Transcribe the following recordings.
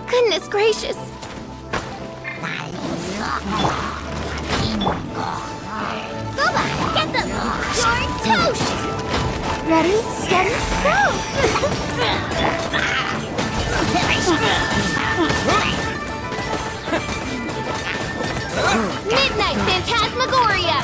Goodness gracious! Boba, get them! You're toast! Ready, steady, go! Midnight Phantasmagoria!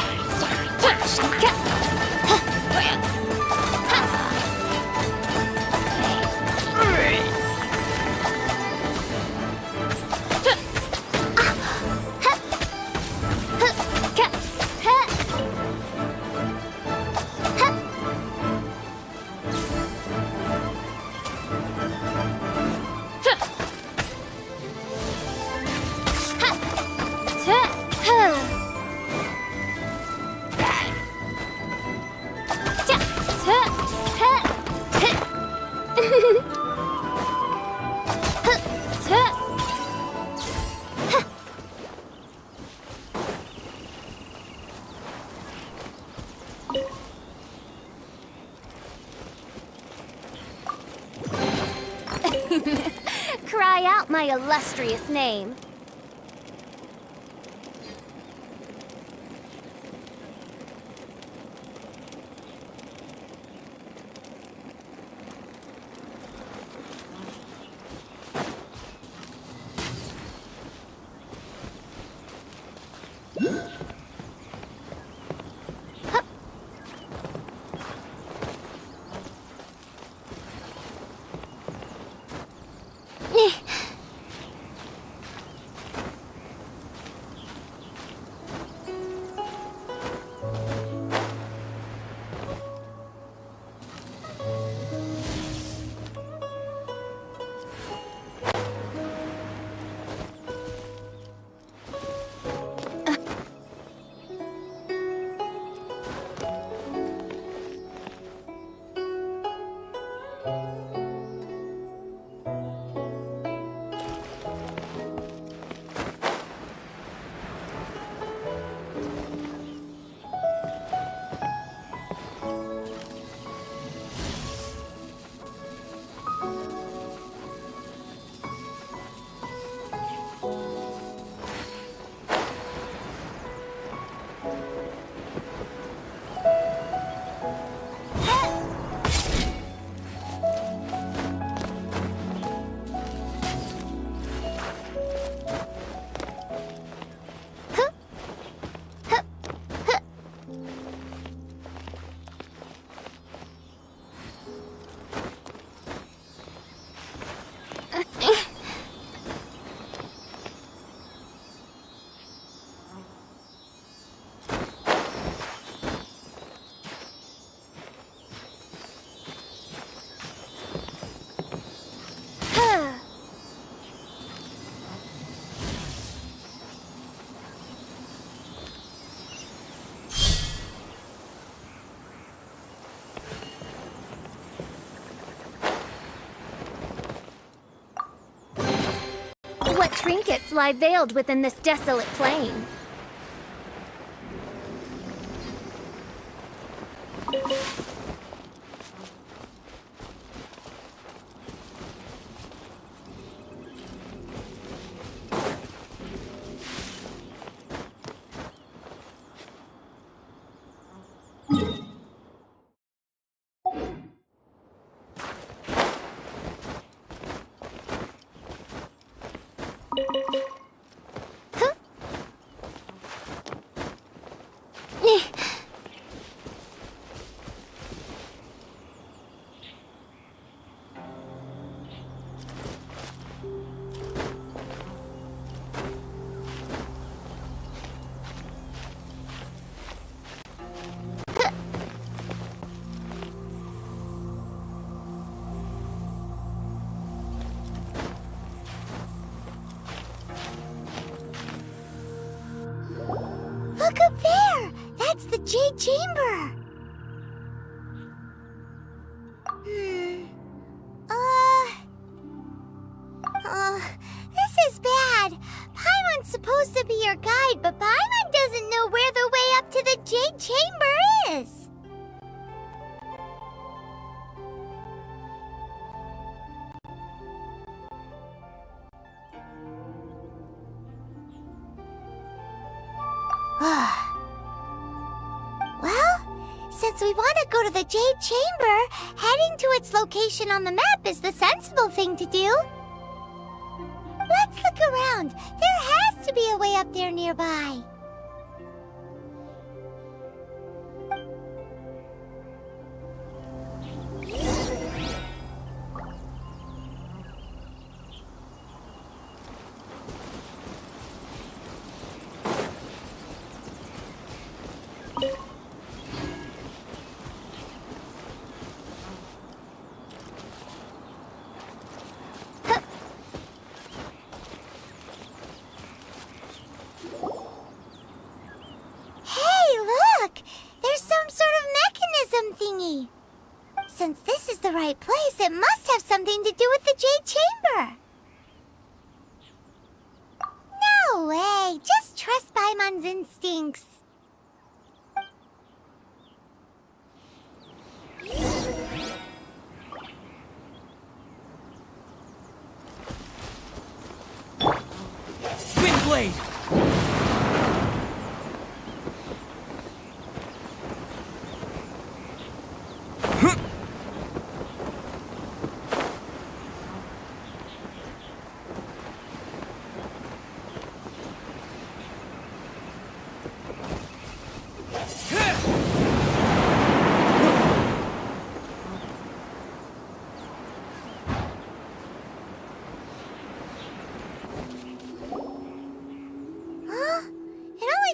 Cry out my illustrious name. trinkets lie veiled within this desolate plain. Look up there! That's the Jade Chamber! This is bad. Paimon's supposed to be your guide, but Paimon doesn't know where the way up to the Jade Chamber is. Well, since we want to go to the Jade Chamber, heading to its location on the map is the sensible thing to do. Let's look around. There has to be a way up there nearby. Thingy. Since this is the right place, it must have something to do with the Jade Chamber. No way! Just trust Paimon's instincts. Wind Blade!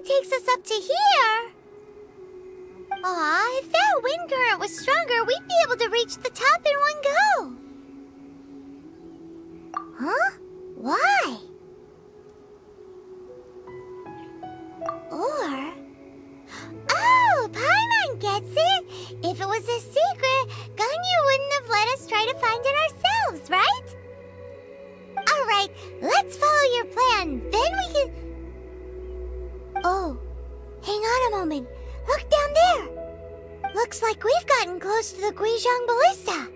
Takes us up to here. Aw, if that wind current was stronger, we'd be able to reach the top in one go. Huh? Why? Or... Oh, Paimon gets it! If it was a secret, Ganyu wouldn't have let us try to find it ourselves, right? Alright, let's follow your plan. Then we can... Oh, hang on a moment. Look down there. Looks like we've gotten close to the Guizhong Ballista.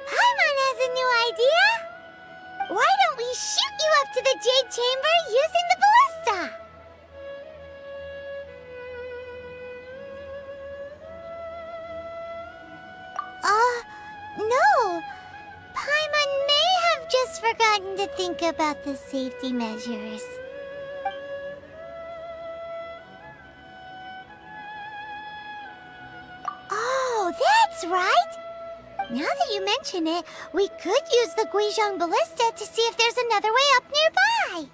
Paimon has a new idea. Why don't we shoot you up to the Jade Chamber using the ballista? No. Paimon may have just forgotten to think about the safety measures. Oh, that's right! Now that you mention it, we could use the Guizhong Ballista to see if there's another way up nearby.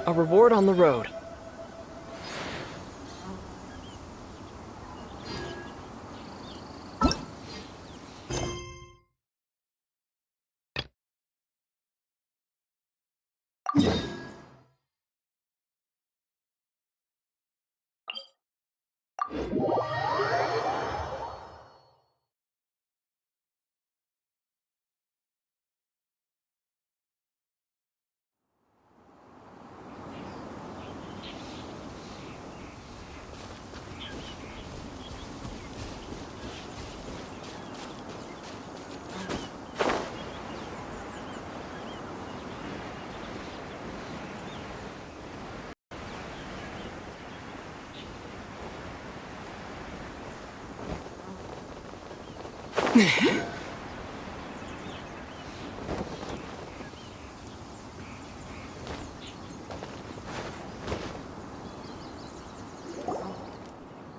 A reward on the road.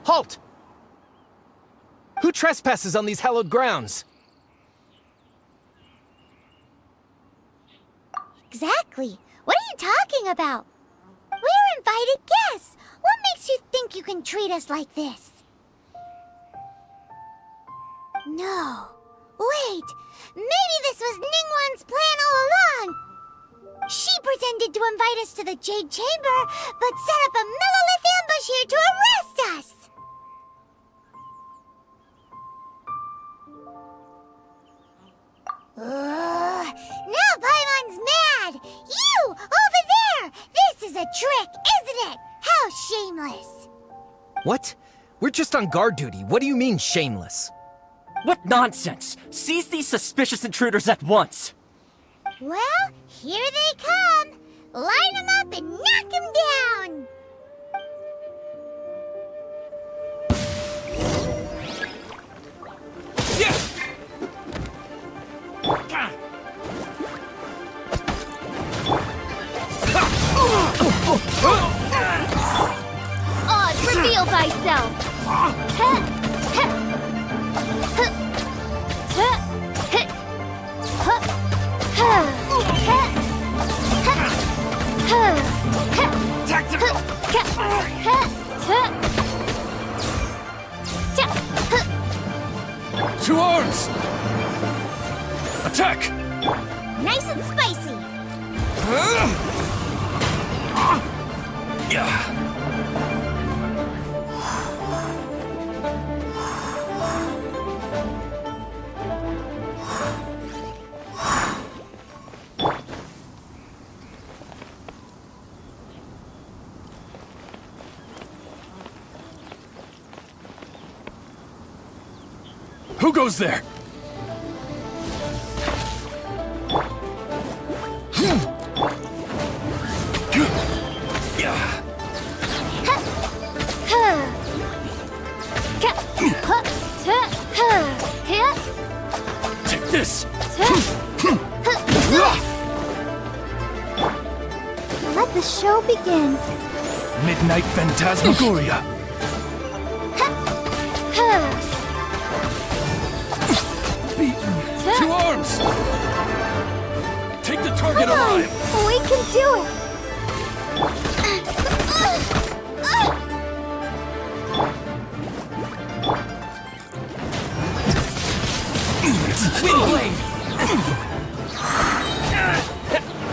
Halt! Who trespasses on these hallowed grounds? Exactly. What are you talking about? We're invited guests. What makes you think you can treat us like this? No. Wait. Maybe this was Ningguang's plan all along. She pretended to invite us to the Jade Chamber, but set up a Millilith ambush here to arrest us. Now Paimon's mad! You! Over there! This is a trick, isn't it? How shameless! What? We're just on guard duty. What do you mean, shameless? What nonsense! Seize these suspicious intruders at once! Well, here they come! Line them up and knock them down! Oz, reveal thyself! Tactical! To arms! Attack! Nice and spicy! Who goes there? Take this! Let the show begin. Midnight Phantasmagoria! Beaten! To arms! Take the target alive! We can do it! Windblade!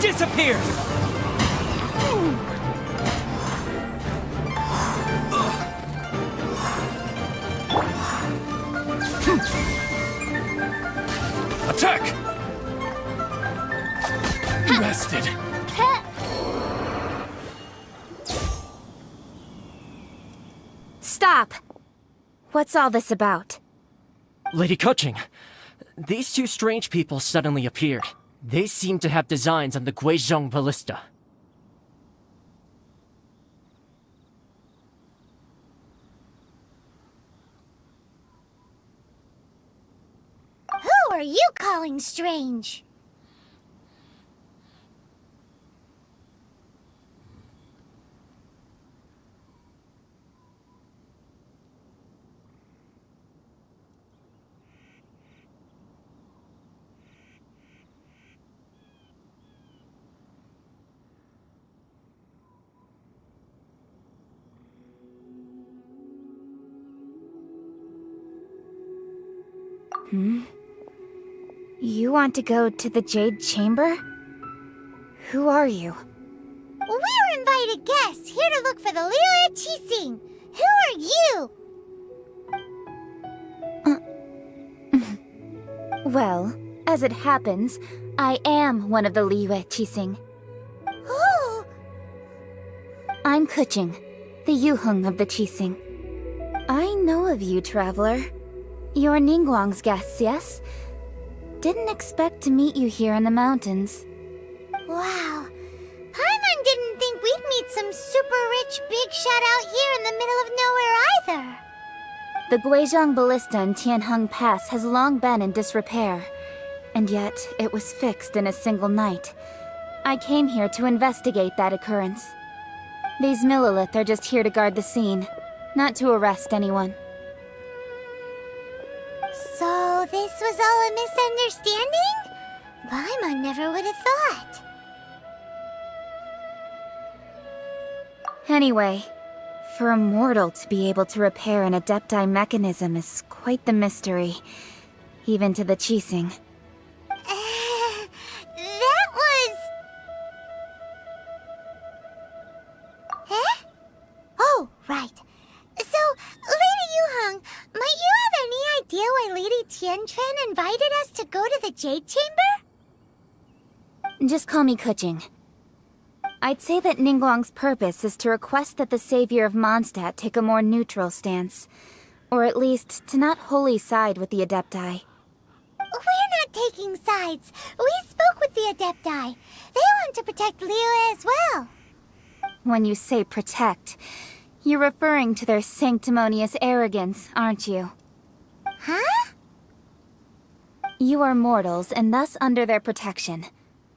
Disappear! Attack! Bested. Stop! What's all this about? Lady Kuching, these two strange people suddenly appeared. They seem to have designs on the Guizhong Ballista. Who are you calling strange? You want to go to the Jade Chamber? Who are you? We're invited guests here to look for the Liyue Qixing. Who are you? Well, as it happens, I am one of the Liyue Chising. Who? I'm Kuching, the Yuheng of the Chising. I know of you, traveler. You're Ningguang's guests, yes? Didn't expect to meet you here in the mountains. Wow. Paimon didn't think we'd meet some super rich big shot out here in the middle of nowhere either. The Guizhong Ballista in Tianheng Pass has long been in disrepair, and yet it was fixed in a single night. I came here to investigate that occurrence. These Millilith are just here to guard the scene, not to arrest anyone. So this was all a misunderstanding? Paimon never would have thought. Anyway, for a mortal to be able to repair an Adepti mechanism is quite the mystery, even to the Chising. That was... Eh? Oh, right. So, Lady Yuheng, might you have any idea why Lady Tianquan invited us to go to the Jade Chamber? Just call me Kuching. I'd say that Ningguang's purpose is to request that the savior of Mondstadt take a more neutral stance. Or at least, to not wholly side with the Adepti. We're not taking sides. We spoke with the Adepti. They want to protect Liyue as well. When you say protect, you're referring to their sanctimonious arrogance, aren't you? Huh? You are mortals, and thus under their protection.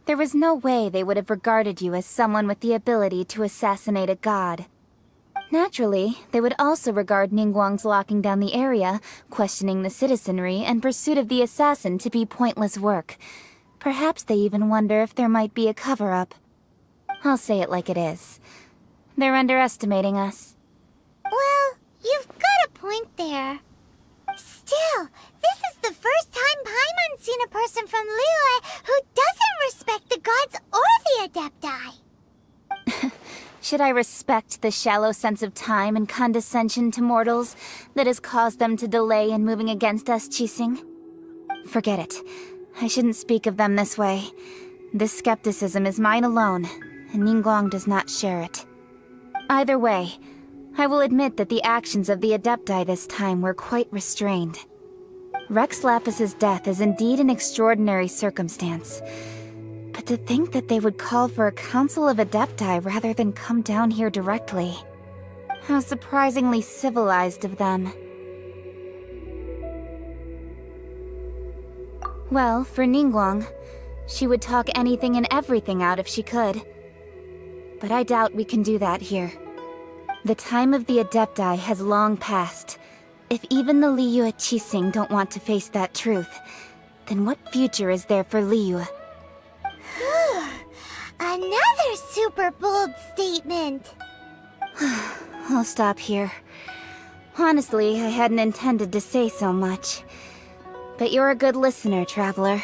There was no way they would have regarded you as someone with the ability to assassinate a god. Naturally, they would also regard Ningguang's locking down the area, questioning the citizenry, and pursuit of the assassin to be pointless work. Perhaps they even wonder if there might be a cover-up. I'll say it like it is. They're underestimating us. Well, you've got a point there. Still, this is the first time Paimon's seen a person from Liyue who doesn't respect the gods or the Adepti. Should I respect the shallow sense of time and condescension to mortals that has caused them to delay in moving against us, Chising? Forget it. I shouldn't speak of them this way. This skepticism is mine alone, and Ningguang does not share it. Either way, I will admit that the actions of the Adepti this time were quite restrained. Rex Lapis's death is indeed an extraordinary circumstance. But to think that they would call for a council of Adepti rather than come down here directly. How surprisingly civilized of them. Well, for Ningguang, she would talk anything and everything out if she could. But I doubt we can do that here. The time of the Adepti has long passed. If even the Liyue Chising don't want to face that truth, then what future is there for Liyue? Another super bold statement. I'll stop here. Honestly, I hadn't intended to say so much. But you're a good listener, traveler.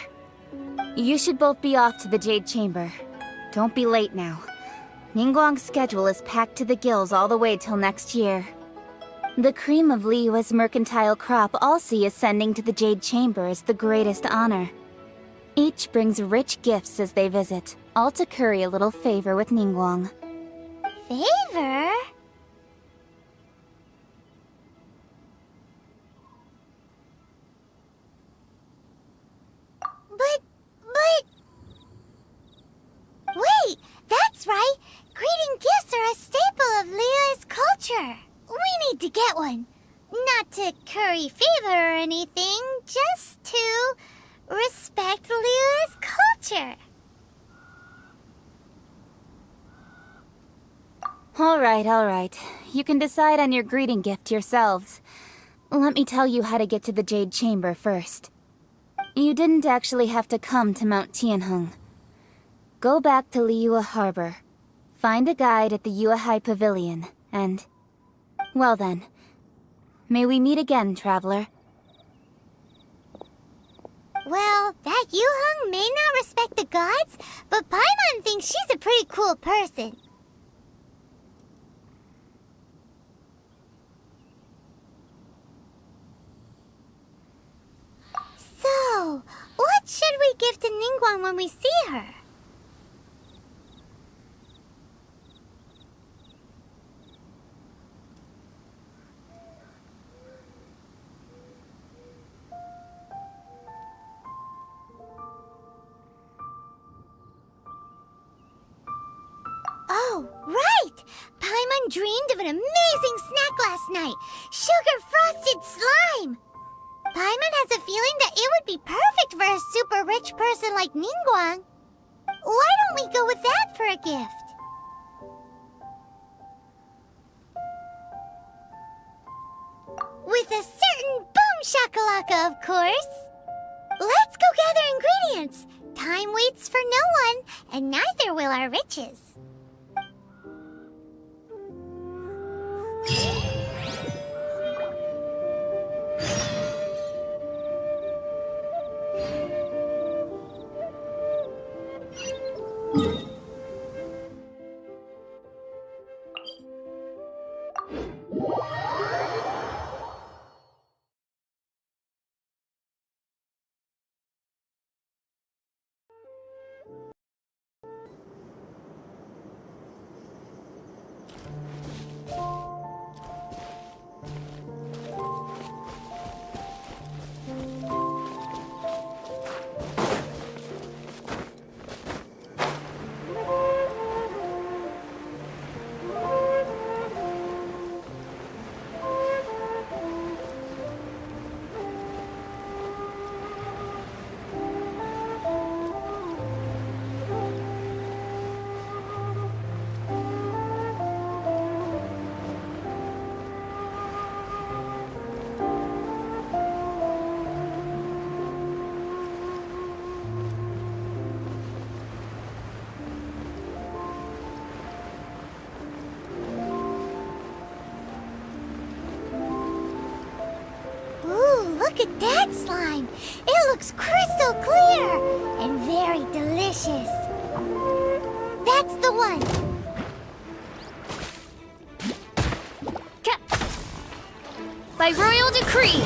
You should both be off to the Jade Chamber. Don't be late now. Ningguang's schedule is packed to the gills all the way till next year. The cream of Liyue's mercantile crop all see ascending to the Jade Chamber as the greatest honor. Each brings rich gifts as they visit, all to curry a little favor with Ningguang. Favor? But... Wait, that's right! Greeting gifts are a staple of Liyue's culture. We need to get one. Not to curry favor or anything, just to respect Liyue's culture. Alright. You can decide on your greeting gift yourselves. Let me tell you how to get to the Jade Chamber first. You didn't actually have to come to Mount Tianheng. Go back to Liyue Harbor. Find a guide at the Yuehai Pavilion, and... well then. May we meet again, traveler. Well, that Yuheng may not respect the gods, but Paimon thinks she's a pretty cool person. So, what should we give to Ningguang when we see her? Oh, right! Paimon dreamed of an amazing snack last night. Sugar-frosted slime! Paimon has a feeling that it would be perfect for a super rich person like Ningguang. Why don't we go with that for a gift? With a certain boom shakalaka, of course. Let's go gather ingredients. Time waits for no one, and neither will our riches. Look at that slime! It looks crystal clear and very delicious. That's the one. By royal decree.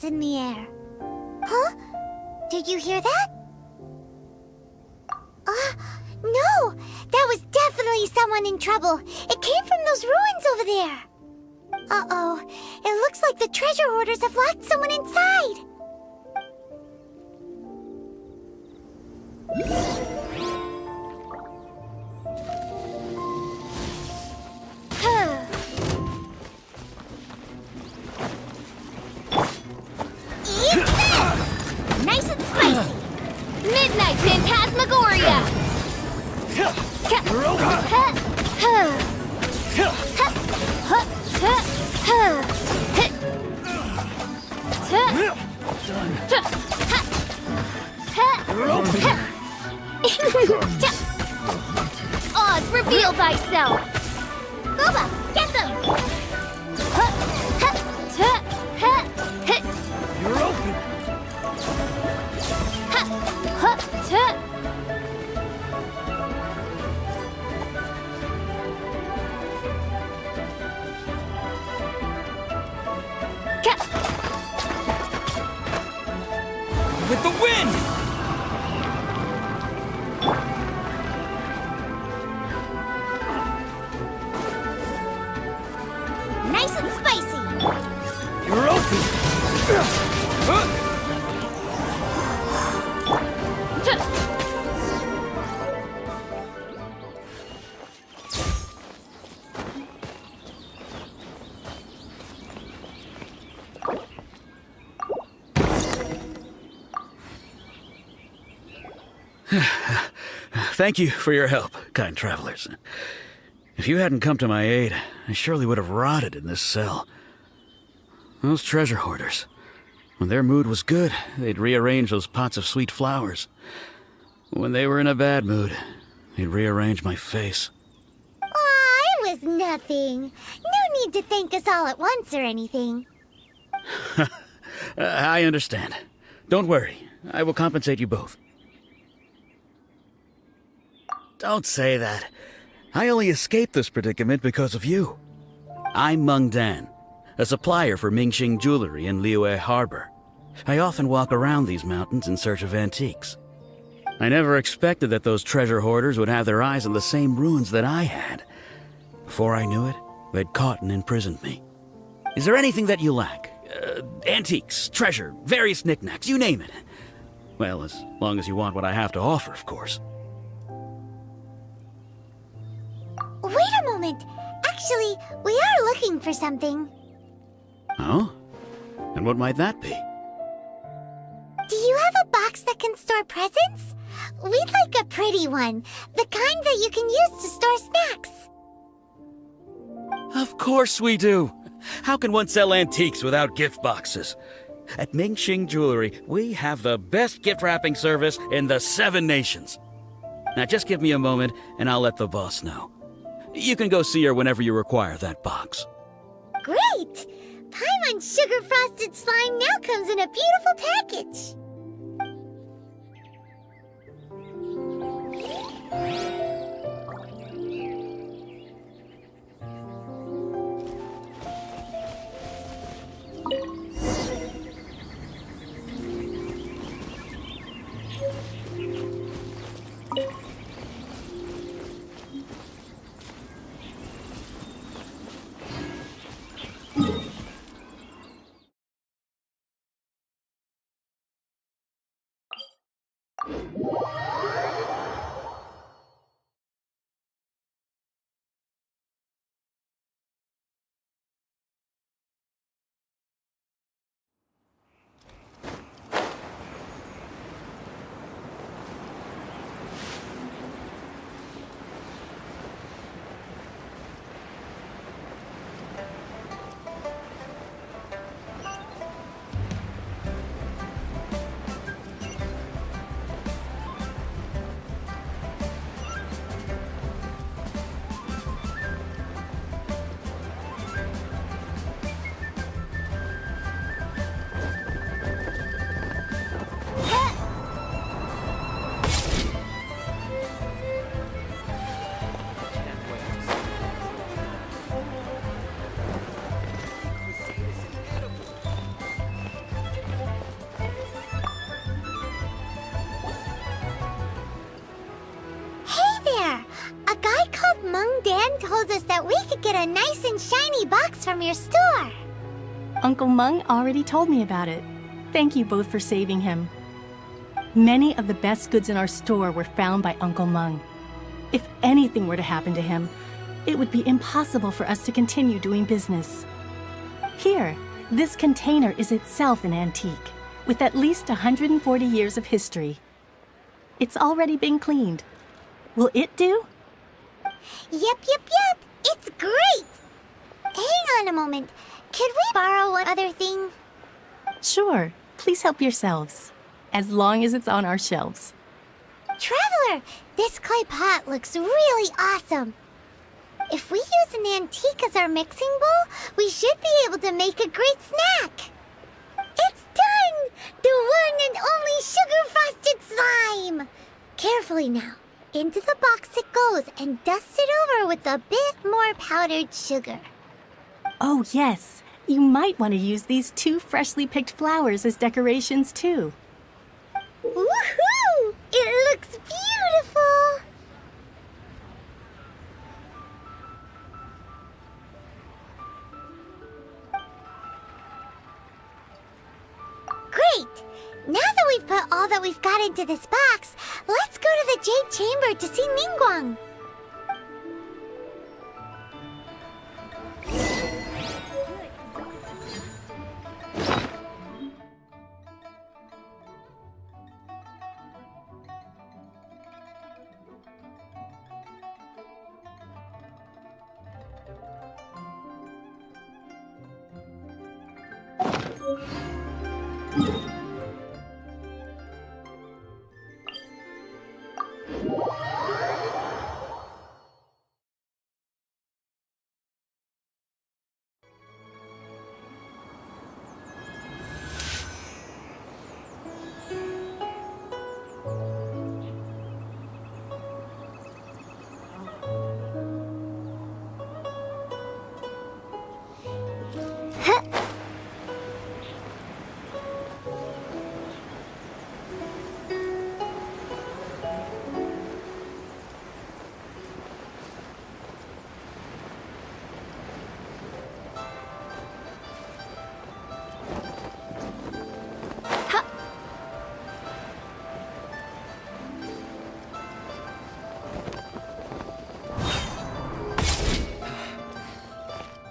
In the air. Huh? Did you hear that? No! That was definitely someone in trouble. It came from those ruins over there. Uh-oh. It looks like the treasure hoarders have locked someone inside. Midnight Phantasmagoria! Oz, reveal thyself! Gooba, get them! You're open! With the wind! Nice and spicy! You're open! Thank you for your help, kind travelers. If you hadn't come to my aid, I surely would have rotted in this cell. Those treasure hoarders, when their mood was good, they'd rearrange those pots of sweet flowers. When they were in a bad mood, they'd rearrange my face. Aw, it was nothing. No need to thank us all at once or anything. I understand. Don't worry, I will compensate you both. Don't say that. I only escaped this predicament because of you. I'm Meng Dan, a supplier for Mingxing jewelry in Liyue Harbor. I often walk around these mountains in search of antiques. I never expected that those treasure hoarders would have their eyes on the same ruins that I had. Before I knew it, they'd caught and imprisoned me. Is there anything that you lack? Antiques, treasure, various knickknacks, you name it. Well, as long as you want what I have to offer, of course. Wait a moment. Actually, we are looking for something. Oh? And what might that be? Do you have a box that can store presents? We'd like a pretty one. The kind that you can use to store snacks. Of course we do. How can one sell antiques without gift boxes? At Mingxing Jewelry, we have the best gift wrapping service in the 7 nations. Now just give me a moment and I'll let the boss know. You can go see her whenever you require that box. Great! Paimon Sugar Frosted Slime now comes in a beautiful package. Dan told us that we could get a nice and shiny box from your store. Uncle Meng already told me about it. Thank you both for saving him. Many of the best goods in our store were found by Uncle Meng. If anything were to happen to him, it would be impossible for us to continue doing business. Here, this container is itself an antique, with at least 140 years of history. It's already been cleaned. Will it do? Yep. It's great! Hang on a moment. Could we borrow one other thing? Sure. Please help yourselves. As long as it's on our shelves. Traveler, this clay pot looks really awesome. If we use an antique as our mixing bowl, we should be able to make a great snack. It's done! The one and only sugar-frosted slime! Carefully now. Into the box it goes and dust it over with a bit more powdered sugar. Oh, yes. You might want to use these 2 freshly picked flowers as decorations, too. Woohoo! It looks beautiful! Great! Now that we've put all that we've got into this box, let's go to the Jade Chamber to see Ningguang.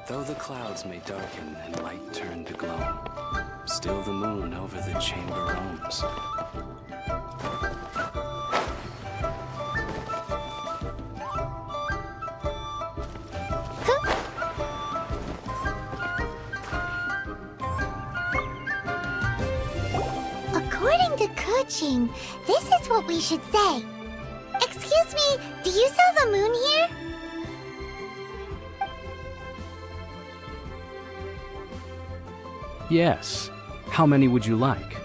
Though the clouds may darken and light turn to gloom, still the moon over the chamber roams. According to Kuching, this is what we should say. Excuse me, do you saw the moon here? Yes. How many would you like?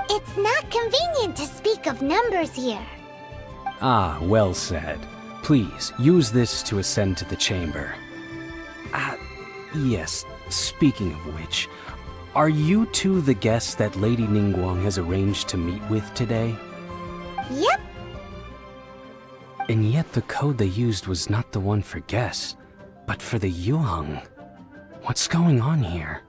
It's not convenient to speak of numbers here. Ah, well said. Please, use this to ascend to the chamber. Yes, speaking of which, are you two the guests that Lady Ningguang has arranged to meet with today? Yep. And yet the code they used was not the one for guests, but for the Yuheng. What's going on here?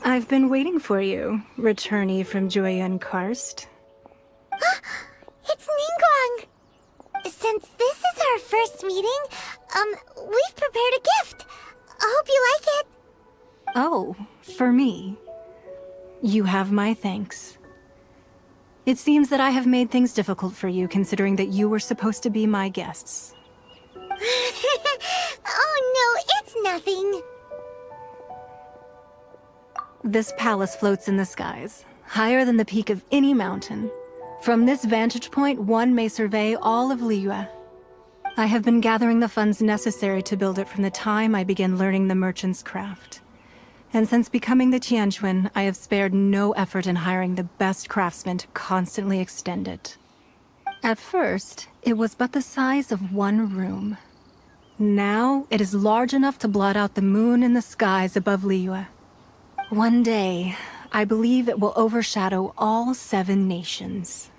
I've been waiting for you, returnee from Jueyun Karst. It's Ningguang! Since this is our first meeting, we've prepared a gift. I hope you like it. Oh, for me. You have my thanks. It seems that I have made things difficult for you, considering that you were supposed to be my guests. Oh no, it's nothing. This palace floats in the skies, higher than the peak of any mountain. From this vantage point, one may survey all of Liyue. I have been gathering the funds necessary to build it from the time I began learning the merchant's craft. And since becoming the Tianquan, I have spared no effort in hiring the best craftsmen to constantly extend it. At first, it was but the size of one room. Now, it is large enough to blot out the moon in the skies above Liyue. One day, I believe it will overshadow all 7 nations.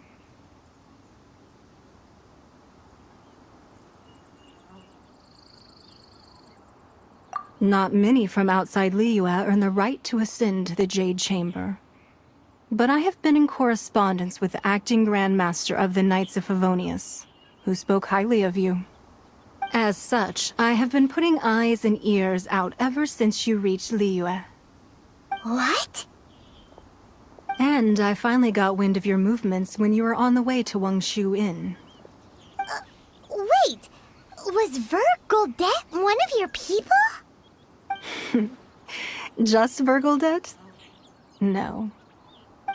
Not many from outside Liyue earn the right to ascend to the Jade Chamber. But I have been in correspondence with the acting Grand Master of the Knights of Favonius, who spoke highly of you. As such, I have been putting eyes and ears out ever since you reached Liyue. What? And I finally got wind of your movements when you were on the way to Wangshu Inn. Wait, was Vergoldet one of your people? Just Vergoldet? No.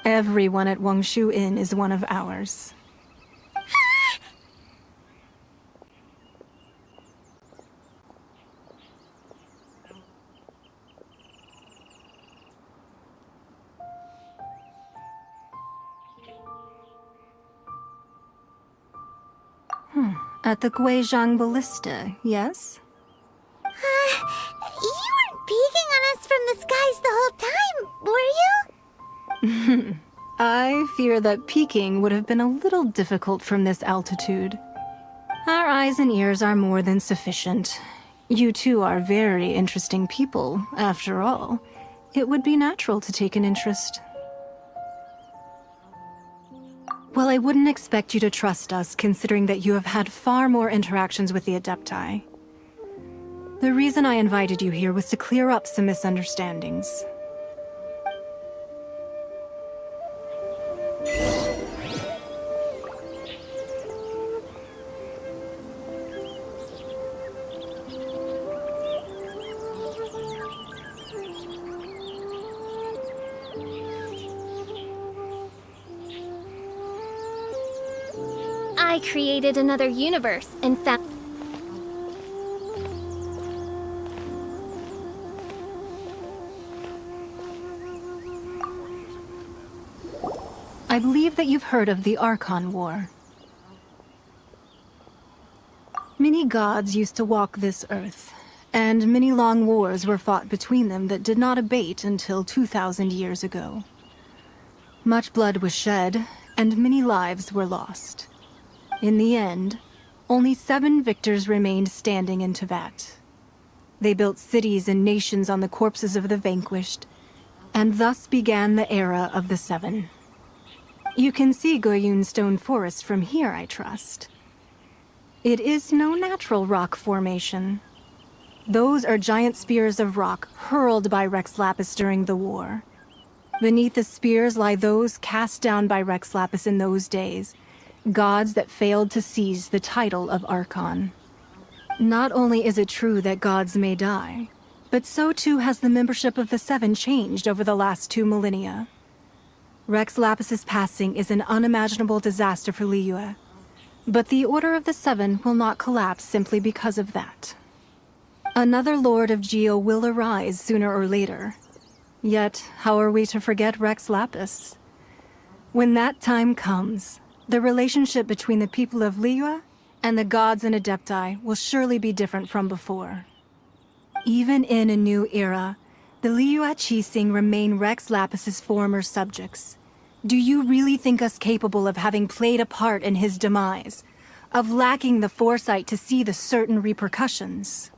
Everyone at Wangshu Inn is one of ours. At the Guizhang Ballista, yes? You weren't peeking on us from the skies the whole time, were you? I fear that peeking would have been a little difficult from this altitude. Our eyes and ears are more than sufficient. You two are very interesting people, after all. It would be natural to take an interest. Well, I wouldn't expect you to trust us, considering that you have had far more interactions with the Adepti. The reason I invited you here was to clear up some misunderstandings. I created another universe and found. I believe that you've heard of the Archon War. Many gods used to walk this earth, and many long wars were fought between them that did not abate until 2,000 years ago. Much blood was shed, and many lives were lost. In the end, only 7 victors remained standing in Teyvat. They built cities and nations on the corpses of the vanquished, and thus began the era of the 7. You can see Goyun Stone Forest from here, I trust. It is no natural rock formation. Those are giant spears of rock hurled by Rex Lapis during the war. Beneath the spears lie those cast down by Rex Lapis in those days, gods that failed to seize the title of Archon. Not only is it true that gods may die, but so too has the membership of the 7 changed over the last 2 millennia. Rex Lapis's passing is an unimaginable disaster for Liyue, but the Order of the 7 will not collapse simply because of that. Another Lord of Geo will arise sooner or later. Yet, how are we to forget Rex Lapis? When that time comes, the relationship between the people of Liyue and the gods and Adepti will surely be different from before. Even in a new era, the Liyue Qixing remain Rex Lapis's former subjects. Do you really think us capable of having played a part in his demise? Of lacking the foresight to see the certain repercussions?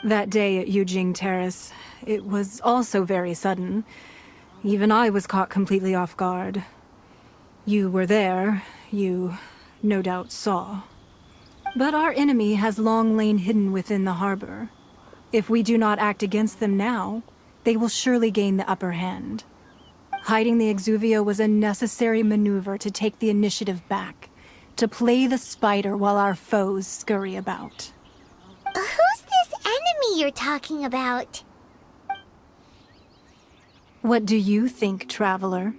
That day at Yujing Terrace, it was also very sudden. Even I was caught completely off guard. You were there, you no doubt saw. But our enemy has long lain hidden within the harbor. If we do not act against them now, they will surely gain the upper hand. Hiding the Exuvio was a necessary maneuver to take the initiative back, to play the spider while our foes scurry about. Who's this enemy you're talking about? What do you think, traveler?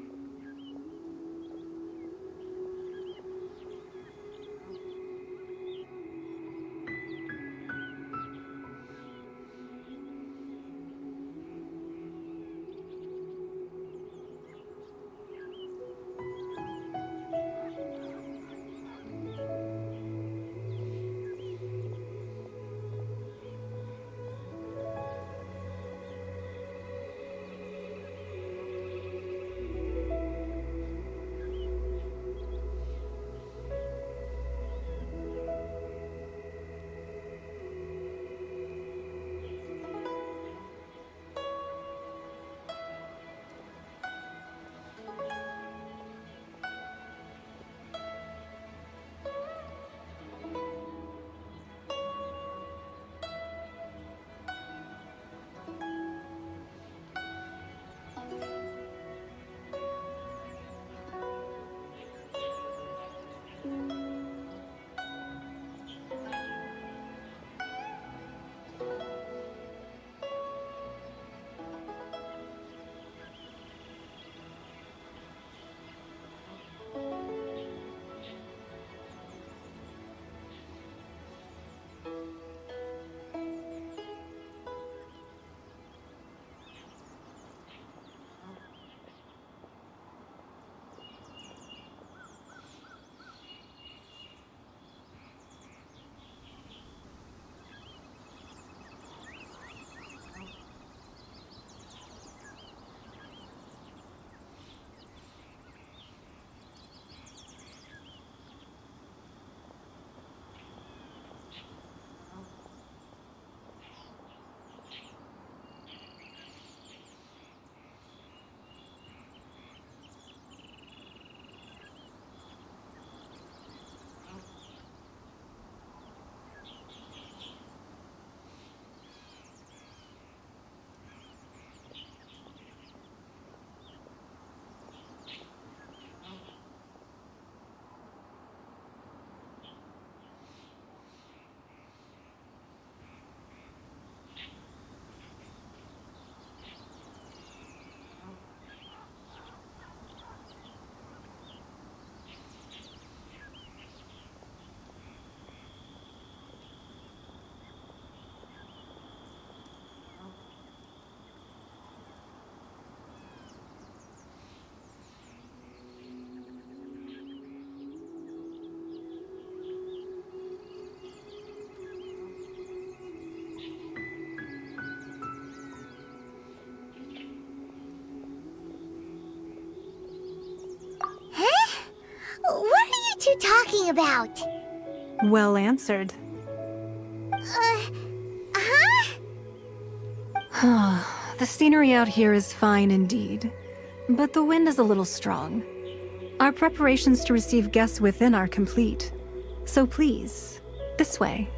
What are you two talking about? Well answered. The scenery out here is fine indeed, but the wind is a little strong. Our preparations to receive guests within are complete. So please, this way.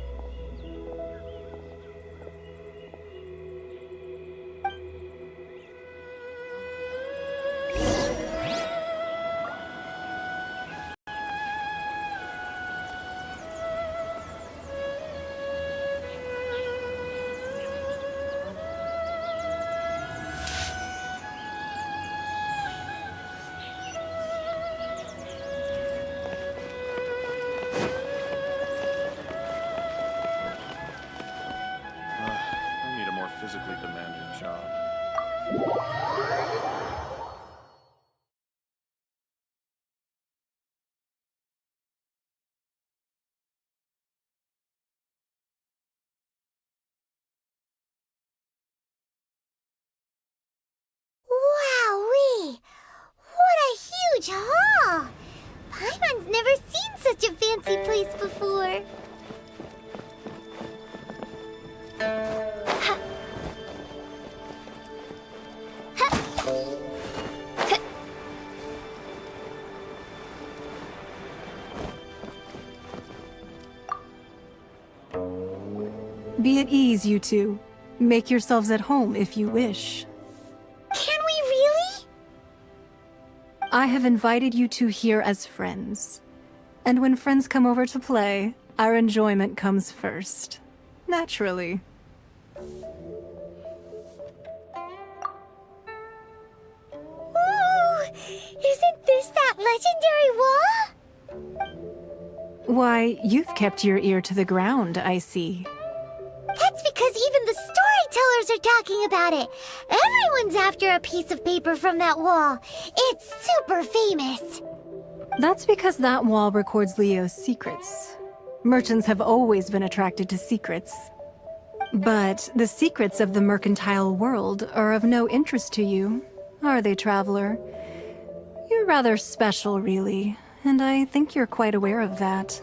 physically demanding job. Wowee! What a huge hall! Paimon's never seen such a fancy place before. Be at ease, you two. Make yourselves at home if you wish. Can we really? I have invited you two here as friends. And when friends come over to play, our enjoyment comes first. Naturally. Ooh, isn't this that legendary wall? Why, you've kept your ear to the ground, I see. That's because even the storytellers are talking about it. Everyone's after a piece of paper from that wall. It's super famous. That's because that wall records Liyue's secrets. Merchants have always been attracted to secrets. But the secrets of the mercantile world are of no interest to you, are they, traveler? You're rather special, really, and I think you're quite aware of that.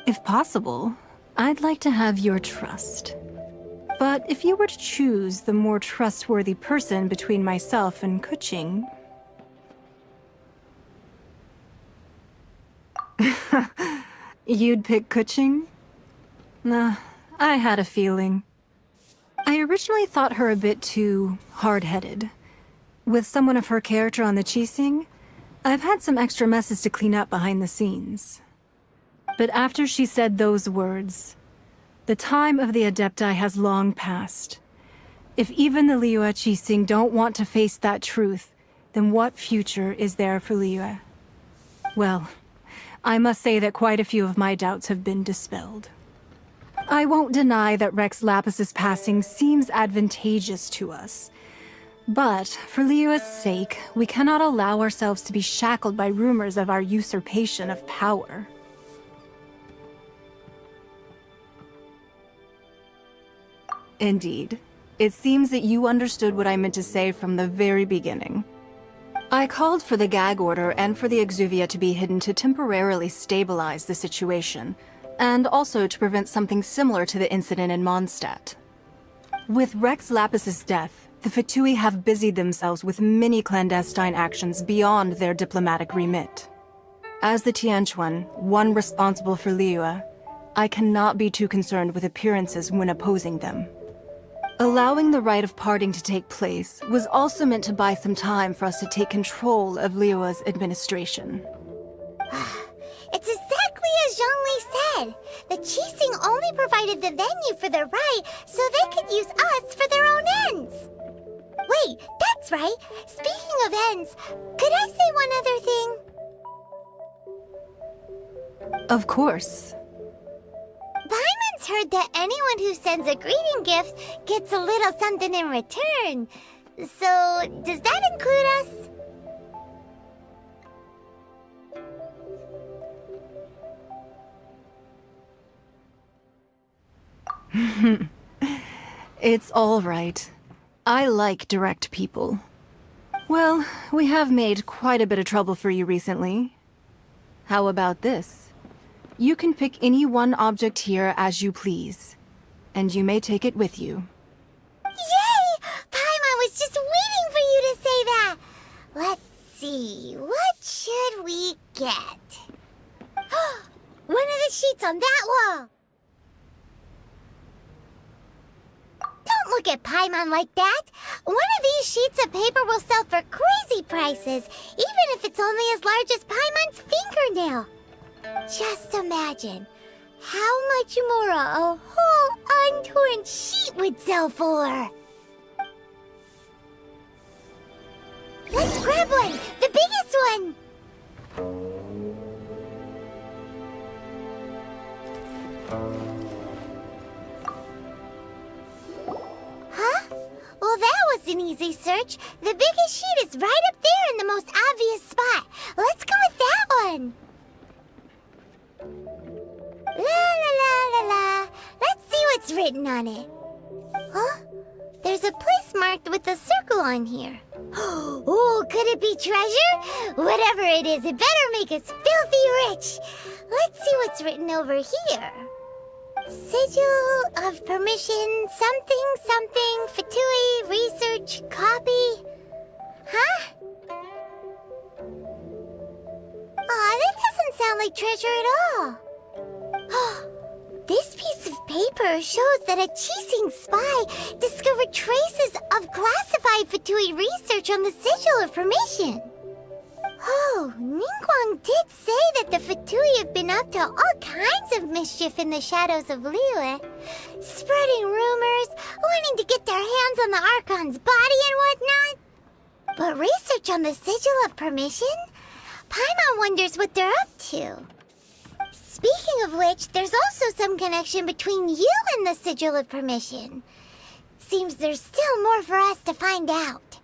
If possible, I'd like to have your trust. But if you were to choose the more trustworthy person between myself and Kuching... You'd pick Kuching? Nah, I had a feeling. I originally thought her a bit too hard-headed. With someone of her character on the Qixing, I've had some extra messes to clean up behind the scenes. But after she said those words, the time of the Adepti has long passed. If even the Liyue Qixing don't want to face that truth, then what future is there for Liyue? Well, I must say that quite a few of my doubts have been dispelled. I won't deny that Rex Lapis's passing seems advantageous to us. But, for Liyue's sake, we cannot allow ourselves to be shackled by rumors of our usurpation of power. Indeed. It seems that you understood what I meant to say from the very beginning. I called for the gag order and for the exuvia to be hidden to temporarily stabilize the situation, and also to prevent something similar to the incident in Mondstadt. With Rex Lapis's death, the Fatui have busied themselves with many clandestine actions beyond their diplomatic remit. As the Tianquan, one responsible for Liyue, I cannot be too concerned with appearances when opposing them. Allowing the rite of parting to take place was also meant to buy some time for us to take control of Liyue's administration. It's exactly as Zhongli said. The Qixing only provided the venue for their rite so they could use us for their own ends. Wait, that's right. Speaking of ends, could I say one other thing? Of course. Paimon's heard that anyone who sends a greeting gift gets a little something in return. So, does that include us? It's all right. I like direct people. Well, we have made quite a bit of trouble for you recently. How about this? You can pick any one object here as you please, and you may take it with you. Yay! Paimon was just waiting for you to say that! Let's see, what should we get? One of the sheets on that wall! Don't look at Paimon like that! One of these sheets of paper will sell for crazy prices, even if it's only as large as Paimon's fingernail. Just imagine how much more a whole untorn sheet would sell for. Let's grab one! The biggest one! Huh? Well, that was an easy search. The biggest sheet is right up there in the most obvious spot. Let's go with that one. La la la la la. Let's see what's written on it. Huh? There's a place marked with a circle on here. Oh, could it be treasure? Whatever it is, it better make us filthy rich. Let's see what's written over here. Sigil of permission, something, something, Fatui, research, copy. Huh? Aw, that doesn't sound like treasure at all. This piece of paper shows that a Qixing spy discovered traces of classified Fatui research on the Sigil of Permission. Oh, Ningguang did say that the Fatui have been up to all kinds of mischief in the shadows of Liyue, spreading rumors, wanting to get their hands on the Archon's body and whatnot. But research on the Sigil of Permission? Paimon wonders what they're up to. Speaking of which, there's also some connection between you and the Sigil of Permission. Seems there's still more for us to find out.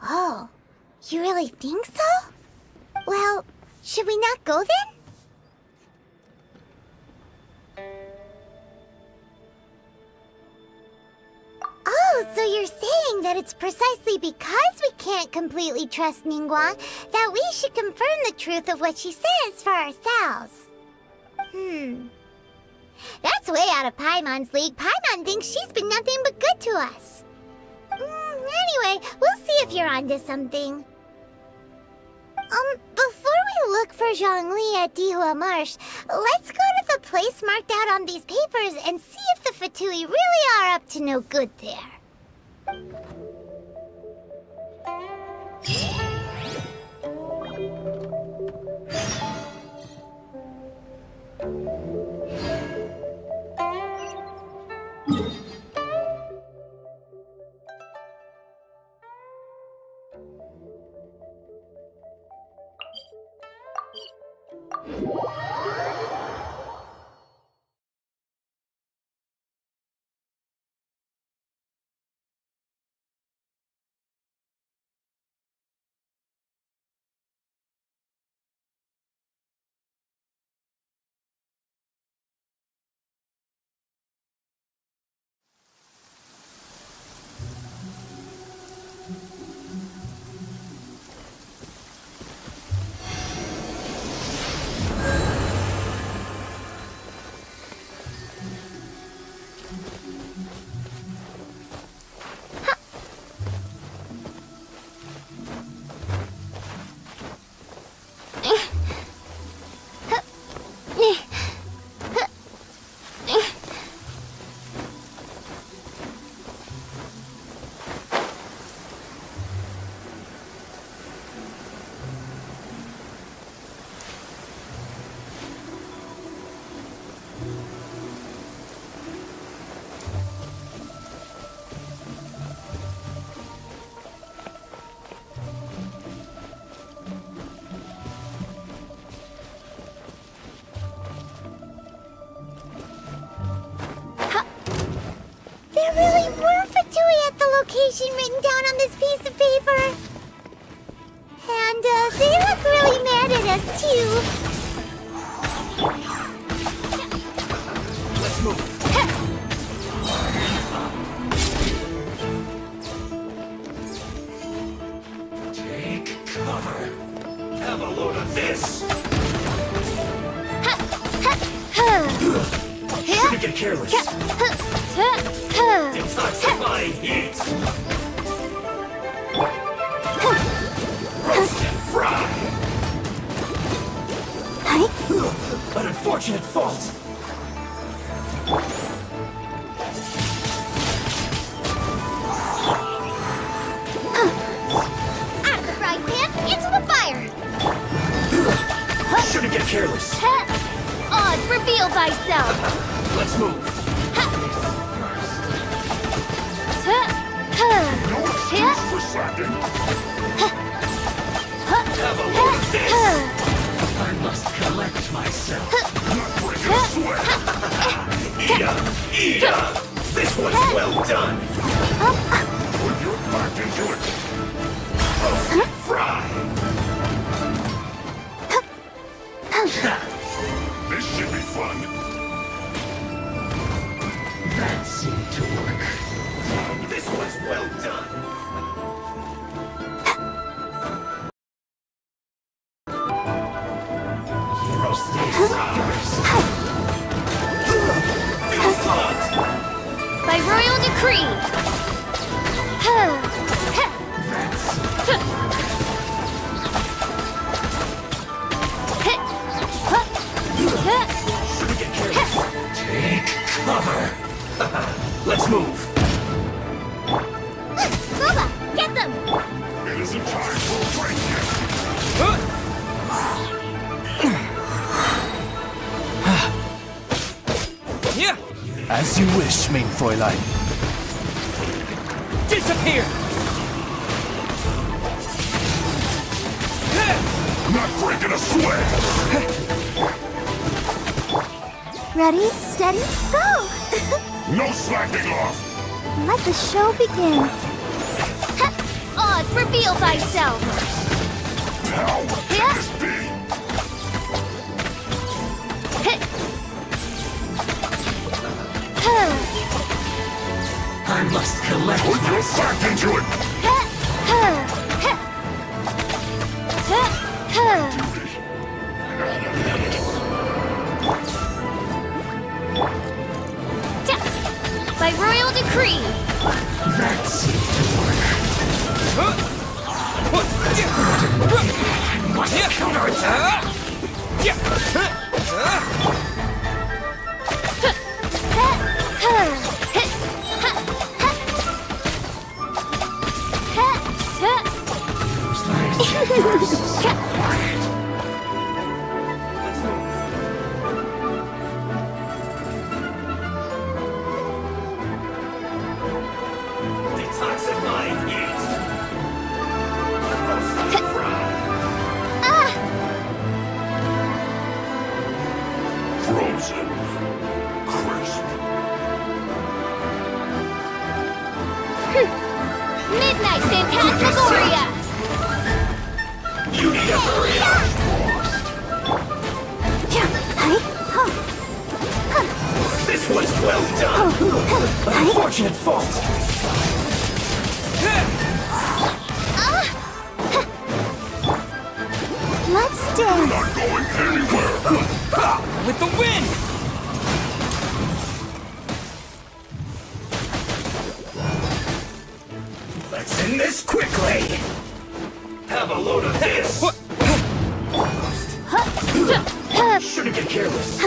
Oh, you really think so? Well, should we not go then? Oh, so you're saying that it's precisely because we can't completely trust Ningguang that we should confirm the truth of what she says for ourselves. That's way out of Paimon's league. Paimon thinks she's been nothing but good to us. Anyway, we'll see if you're onto something. Before we look for Zhongli at Dihua Marsh, let's go to the place marked out on these papers and see if the Fatui really are up to no good there. Location written down on this piece of paper. And they look really mad at us too. Let's move. Take cover. Have a load of this. Shouldn't get careless. Detoxifying heat. Roast and fry. An unfortunate fault. Out of the frying pan, into the fire. Shouldn't get careless. Odds reveal thyself. Let's move. No excuse for slacking. Have a load of this. I must collect myself. Break a sweat. Eat up! Eat up! This one's well done. Put your back into it. Roast and fry. This should be fun. That seemed to work. This one's well done. By them! It isn't time for a break yet. As you wish, mein Fräulein. Disappear! Not breaking a sweat! Ready, steady, go! No slacking off! Let the show begin. Oz, reveal thyself! How can this be? I must collect. Put your back into it! By royal decree! That seems to work. Must counterattack. Detoxifying heat! Frozen. Crisp. Midnight Phantasmagoria! You need a hurry up. This was well done. Unfortunate fault. Let's dance. Not going anywhere! With the wind! Let's end this quickly. Have a load of this. Shouldn't get careless.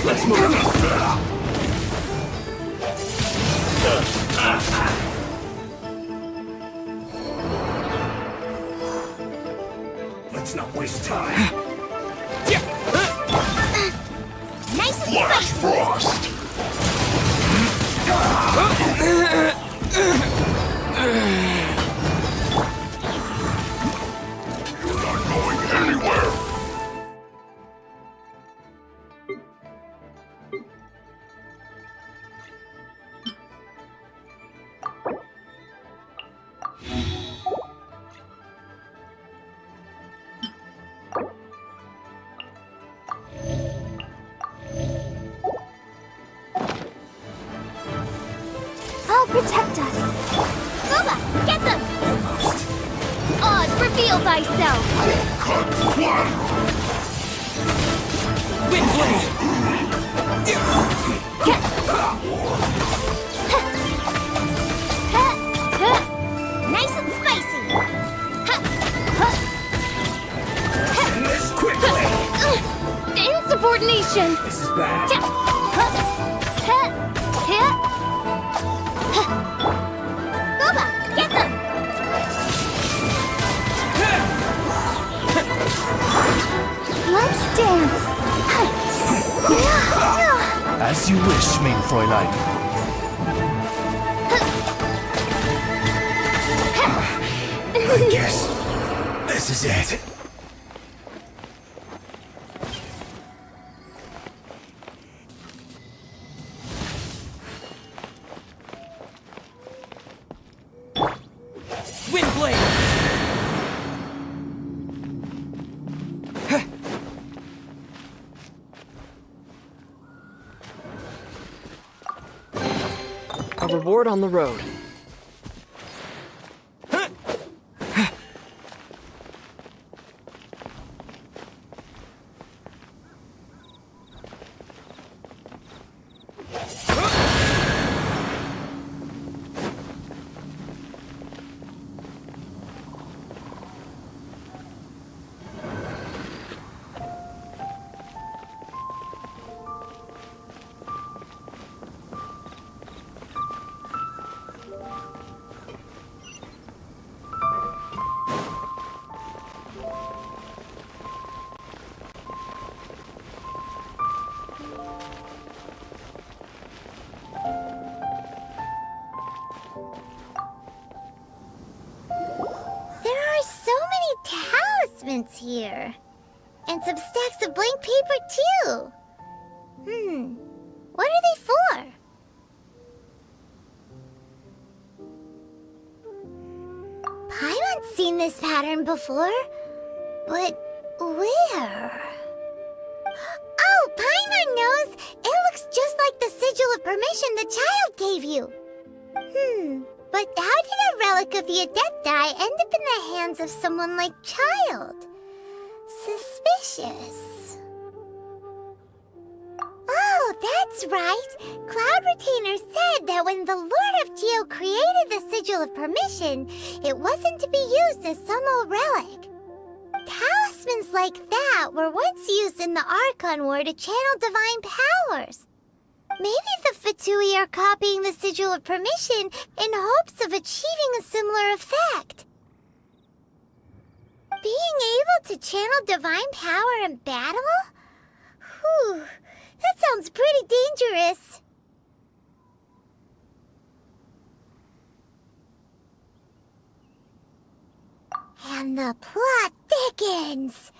Let's move on. Let's not waste time. Nice and Flash spicy. Frost! You're not going anywhere! I'll protect us. Booba, get them! Oz, reveal thyself! Cut one! Windblade! Nice and spicy. End this quickly. Insubordination! This is bad. Booba, get them! Let's dance. As you wish, mein Fräulein. I guess this is it. Windblade! A reward on the road. parchments here. And some stacks of blank paper, too. What are they for? Paimon's seen this pattern before, but where? Oh, Paimon knows! It looks just like the sigil of permission the child gave you. But how did a relic of the Adepti end up in the hands of someone like Child? Suspicious. Oh, that's right. Cloud Retainer said that when the Lord of Geo created the Sigil of Permission, it wasn't to be used as some old relic. Talismans like that were once used in the Archon War to channel divine powers. Maybe the Fatui are copying the Sigil of Permission in hopes of achieving a similar effect. Being able to channel divine power in battle? Whew, that sounds pretty dangerous. And the plot thickens.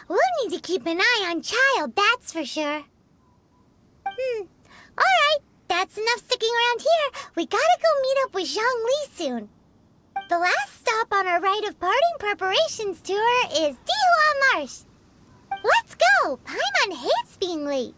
We'll need to keep an eye on Child, that's for sure. Alright, that's enough sticking around here. We gotta go meet up with Zhang Li soon. The last stop on our rite of parting preparations tour is Dihua Marsh. Let's go! Paimon hates being late.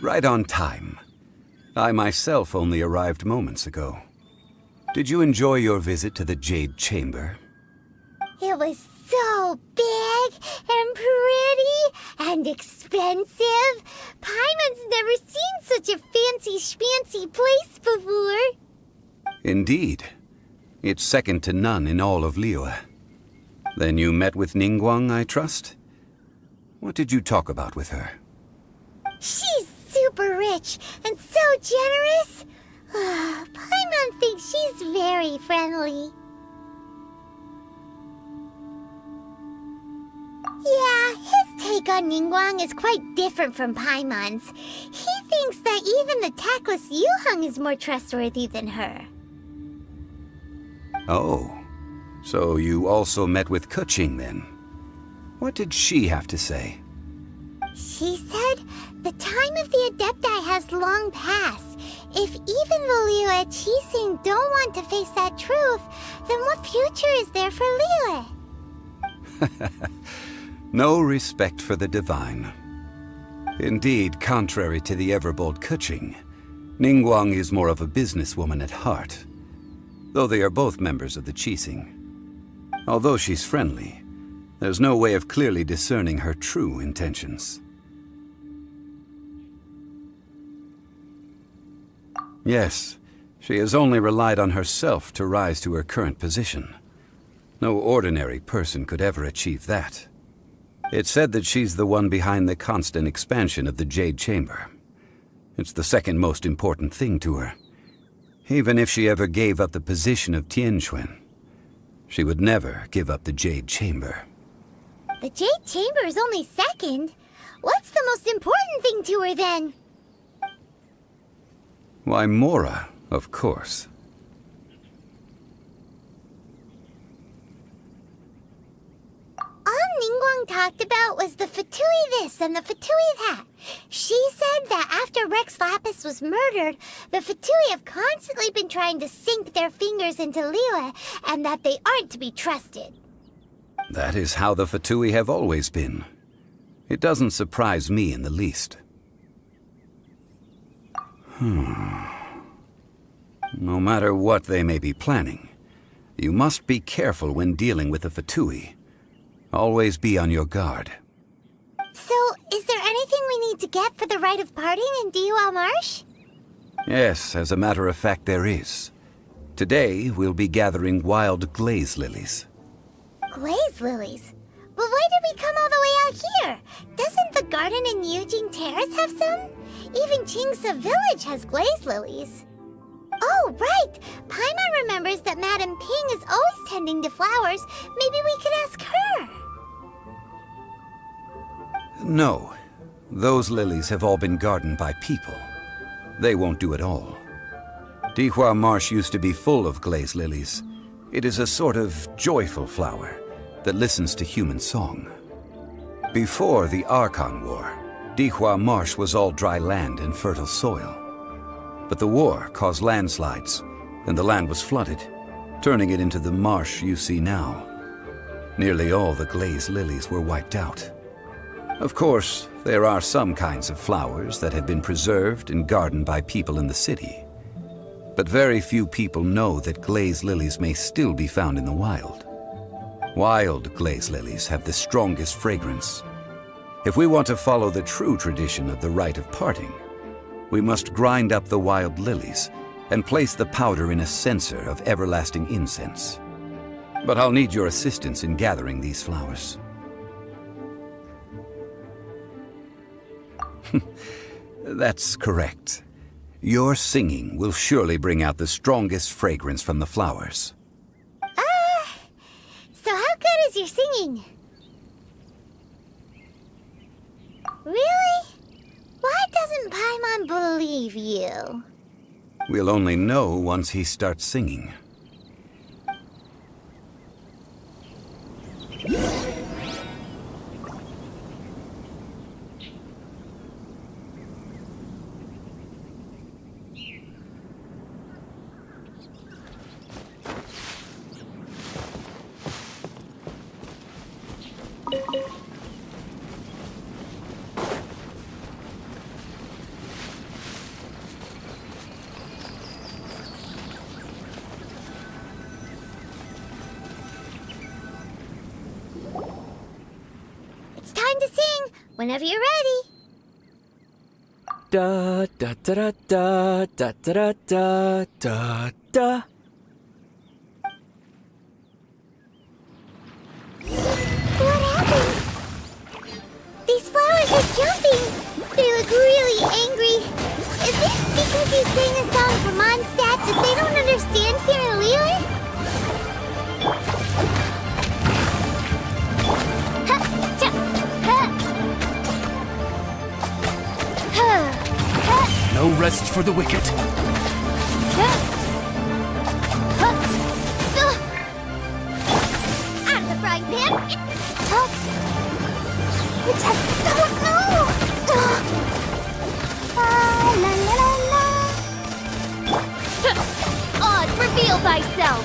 Right on time. I myself only arrived moments ago. Did you enjoy your visit to the Jade Chamber? It was so big and pretty and expensive. Paimon's never seen such a fancy schmancy place before. Indeed. It's second to none in all of Liyue. Then you met with Ningguang, I trust? What did you talk about with her? She's super rich and so generous. Paimon thinks she's very friendly. Yeah, his take on Ningguang is quite different from Paimon's. He thinks that even the tactless Yuheng is more trustworthy than her. Oh, so you also met with Keqing then? What did she have to say? She said the time of the Adepti has long passed. If even the Liyue Qixing don't want to face that truth, then what future is there for Liyue? No respect for the divine. Indeed, contrary to the ever-bold Keqing, Ningguang is more of a businesswoman at heart, though they are both members of the Qixing. Although she's friendly, there's no way of clearly discerning her true intentions. Yes, she has only relied on herself to rise to her current position. No ordinary person could ever achieve that. It's said that she's the one behind the constant expansion of the Jade Chamber. It's the second most important thing to her. Even if she ever gave up the position of Tianquan, she would never give up the Jade Chamber. The Jade Chamber is only second. What's the most important thing to her then? Why, Mora, of course. talked about was the Fatui this and the Fatui that. She said that after Rex Lapis was murdered, the Fatui have constantly been trying to sink their fingers into Liyue, and that they aren't to be trusted. That is how the Fatui have always been. It doesn't surprise me in the least. No matter what they may be planning, you must be careful when dealing with the Fatui. Always be on your guard. So, is there anything we need to get for the rite of parting in Dihua Marsh? Yes, as a matter of fact, there is. Today, we'll be gathering wild glaze lilies. Glaze lilies? But why did we come all the way out here? Doesn't the garden in Yujing Terrace have some? Even Qingse Village has glaze lilies. Oh, right! Paimon remembers that Madame Ping is always tending to flowers. Maybe we could ask her. No. Those lilies have all been gardened by people. They won't do it all. Dihua Marsh used to be full of glaze lilies. It is a sort of joyful flower that listens to human song. Before the Archon War, Dihua Marsh was all dry land and fertile soil. But the war caused landslides, and the land was flooded, turning it into the marsh you see now. Nearly all the glaze lilies were wiped out. Of course, there are some kinds of flowers that have been preserved and gardened by people in the city. But very few people know that glaze lilies may still be found in the wild. Wild glaze lilies have the strongest fragrance. If we want to follow the true tradition of the rite of parting, we must grind up the wild lilies and place the powder in a censer of everlasting incense. But I'll need your assistance in gathering these flowers. That's correct. Your singing will surely bring out the strongest fragrance from the flowers. So how good is your singing? Really? Why doesn't Paimon believe you? We'll only know once he starts singing. It's time to sing, whenever you're ready. Da da da da da da da da da. What happened? These flowers are jumping. They look really angry. Is it because you sang a song for Mondstadt that they don't understand here in Liyue? No rest for the wicked. Out of the frying pan. Oh no! La la la la. Oz, reveal thyself!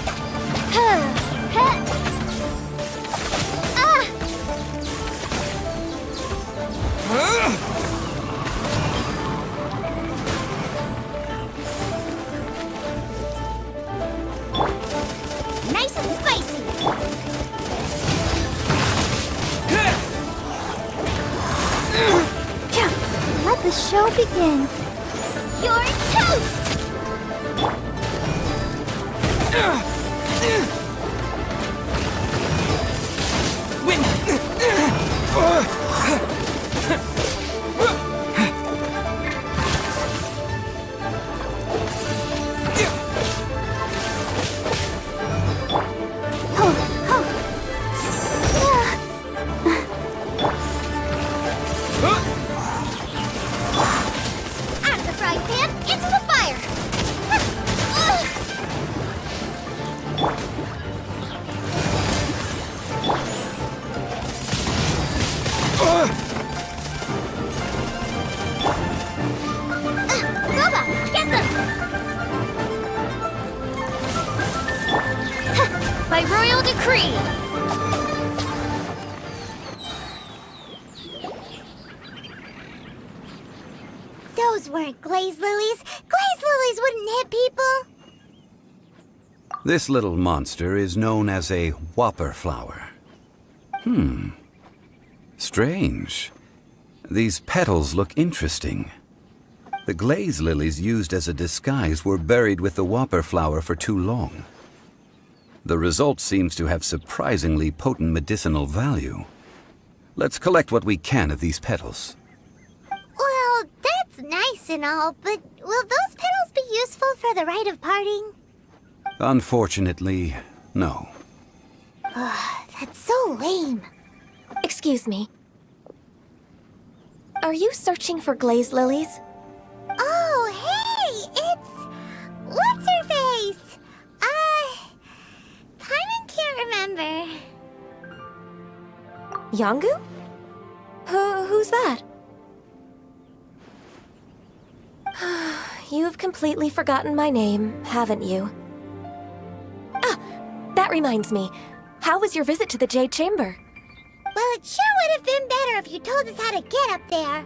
Nice and spicy. Let the show begin. You're toast! Out of the frying pan, into the fire! Get them! By royal decree! Those weren't glaze lilies. Glaze lilies wouldn't hit people. This little monster is known as a whopper flower. Strange. These petals look interesting. The glaze lilies used as a disguise were buried with the whopper flower for too long. The result seems to have surprisingly potent medicinal value. Let's collect what we can of these petals. Well, that's nice and all, but will those petals be useful for the rite of parting? Unfortunately, no. That's so lame. Excuse me. Are you searching for glaze lilies? Oh, hey! It's... What's-her-face? Paimon can't remember. Yongu? Who's that? You've completely forgotten my name, haven't you? Ah, that reminds me. How was your visit to the Jade Chamber? Well, it sure would have been better if you told us how to get up there.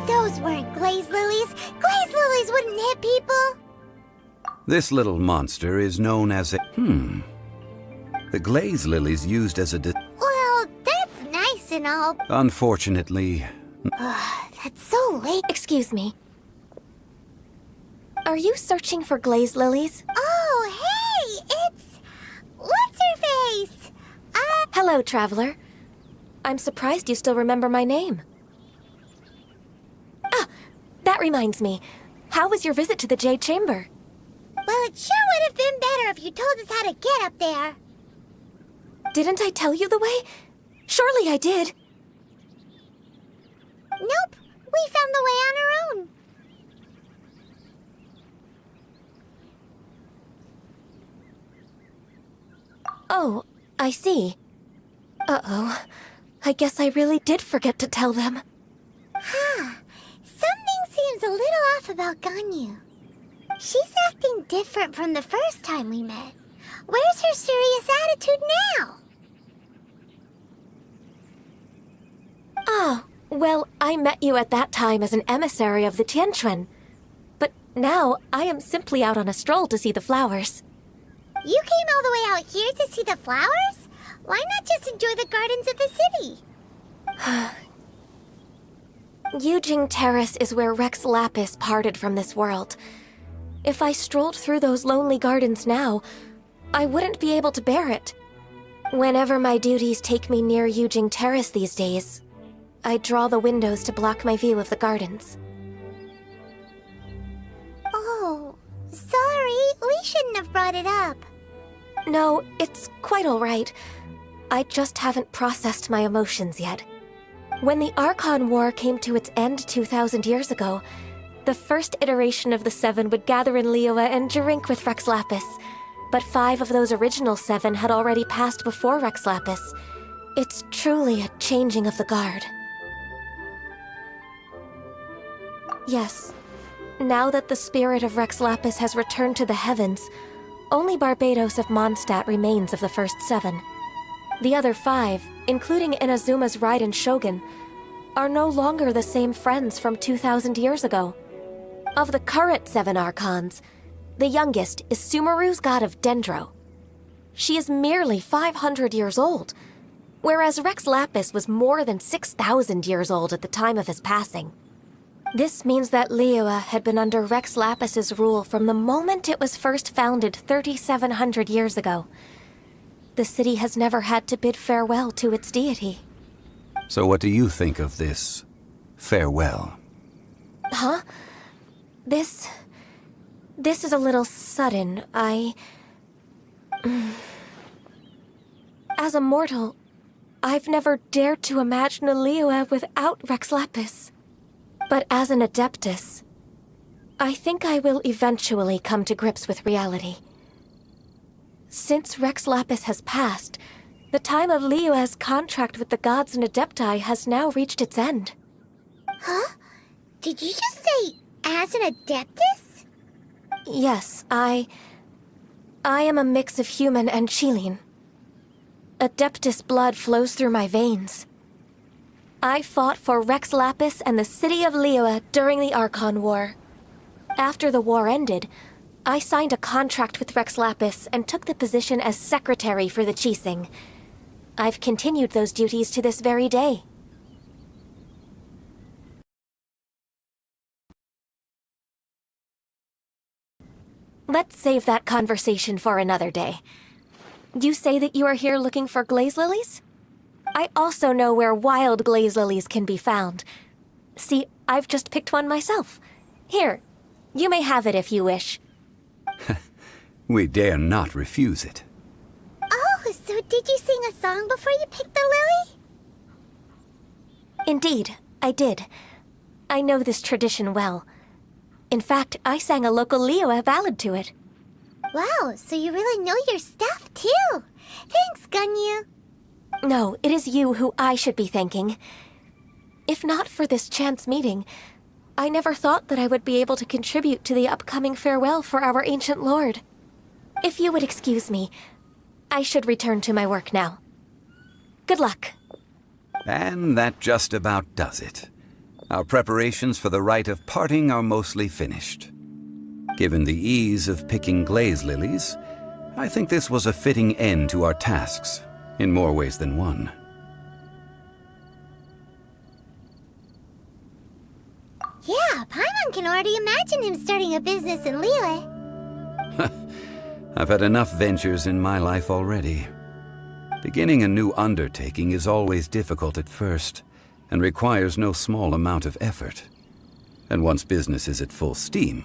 Those weren't glaze lilies. Glaze lilies wouldn't hit people. This little monster is known as a... The glaze lilies used as a... Well, that's nice and all. Unfortunately... That's so late. Excuse me. Are you searching for glaze lilies? Oh, hey! It's... What's-her-face? Hello, traveler. I'm surprised you still remember my name. Ah, that reminds me. How was your visit to the Jade Chamber? Well, it sure would have been better if you told us how to get up there. Didn't I tell you the way? Surely I did. Nope. We found the way on our own. Oh, I see. Uh-oh. I guess I really did forget to tell them. Something seems a little off about Ganyu. She's acting different from the first time we met. Where's her serious attitude now? Ah, well, I met you at that time as an emissary of the Tianquan. But now, I am simply out on a stroll to see the flowers. You came all the way out here to see the flowers? Why not just enjoy the gardens of the city? Yujing Terrace is where Rex Lapis parted from this world. If I strolled through those lonely gardens now, I wouldn't be able to bear it. Whenever my duties take me near Yujing Terrace these days, I draw the windows to block my view of the gardens. Oh, sorry. We shouldn't have brought it up. No, it's quite all right. I just haven't processed my emotions yet. When the Archon War came to its end 2,000 years ago, the first iteration of the Seven would gather in Liyue and drink with Rex Lapis. But 5 of those original 7 had already passed before Rex Lapis. It's truly a changing of the guard. Yes. Now that the spirit of Rex Lapis has returned to the heavens, only Barbados of Mondstadt remains of the first 7. The other 5, including Inazuma's Raiden Shogun, are no longer the same friends from 2,000 years ago. Of the current 7 Archons, the youngest is Sumeru's god of Dendro. She is merely 500 years old, whereas Rex Lapis was more than 6,000 years old at the time of his passing. This means that Liyue had been under Rex Lapis's rule from the moment it was first founded 3,700 years ago. The city has never had to bid farewell to its deity. So what do you think of this farewell? Huh? This is a little sudden. As a mortal, I've never dared to imagine a Liyue without Rex Lapis. But as an Adeptus, I think I will eventually come to grips with reality. Since Rex Lapis has passed, the time of Liyue's contract with the gods and Adepti has now reached its end. Huh? Did you just say, as an Adeptus? Yes, I am a mix of human and Chilean. Adeptus blood flows through my veins. I fought for Rex Lapis and the city of Liyue during the Archon War. After the war ended, I signed a contract with Rex Lapis and took the position as secretary for the Qixing. I've continued those duties to this very day. Let's save that conversation for another day. You say that you are here looking for glaze lilies? I also know where wild glaze lilies can be found. See, I've just picked one myself. Here, you may have it if you wish. We dare not refuse it. Oh, so did you sing a song before you picked the lily? Indeed, I did. I know this tradition well. In fact, I sang a local Liyue ballad to it. Wow, so you really know your stuff, too. Thanks, Gunyu. No, it is you who I should be thanking. If not for this chance meeting, I never thought that I would be able to contribute to the upcoming farewell for our ancient lord. If you would excuse me, I should return to my work now. Good luck. And that just about does it. Our preparations for the rite of parting are mostly finished. Given the ease of picking glaze lilies, I think this was a fitting end to our tasks, in more ways than one. Yeah, Paimon can already imagine him starting a business in Liyue. I've had enough ventures in my life already. Beginning a new undertaking is always difficult at first, and requires no small amount of effort. And once business is at full steam,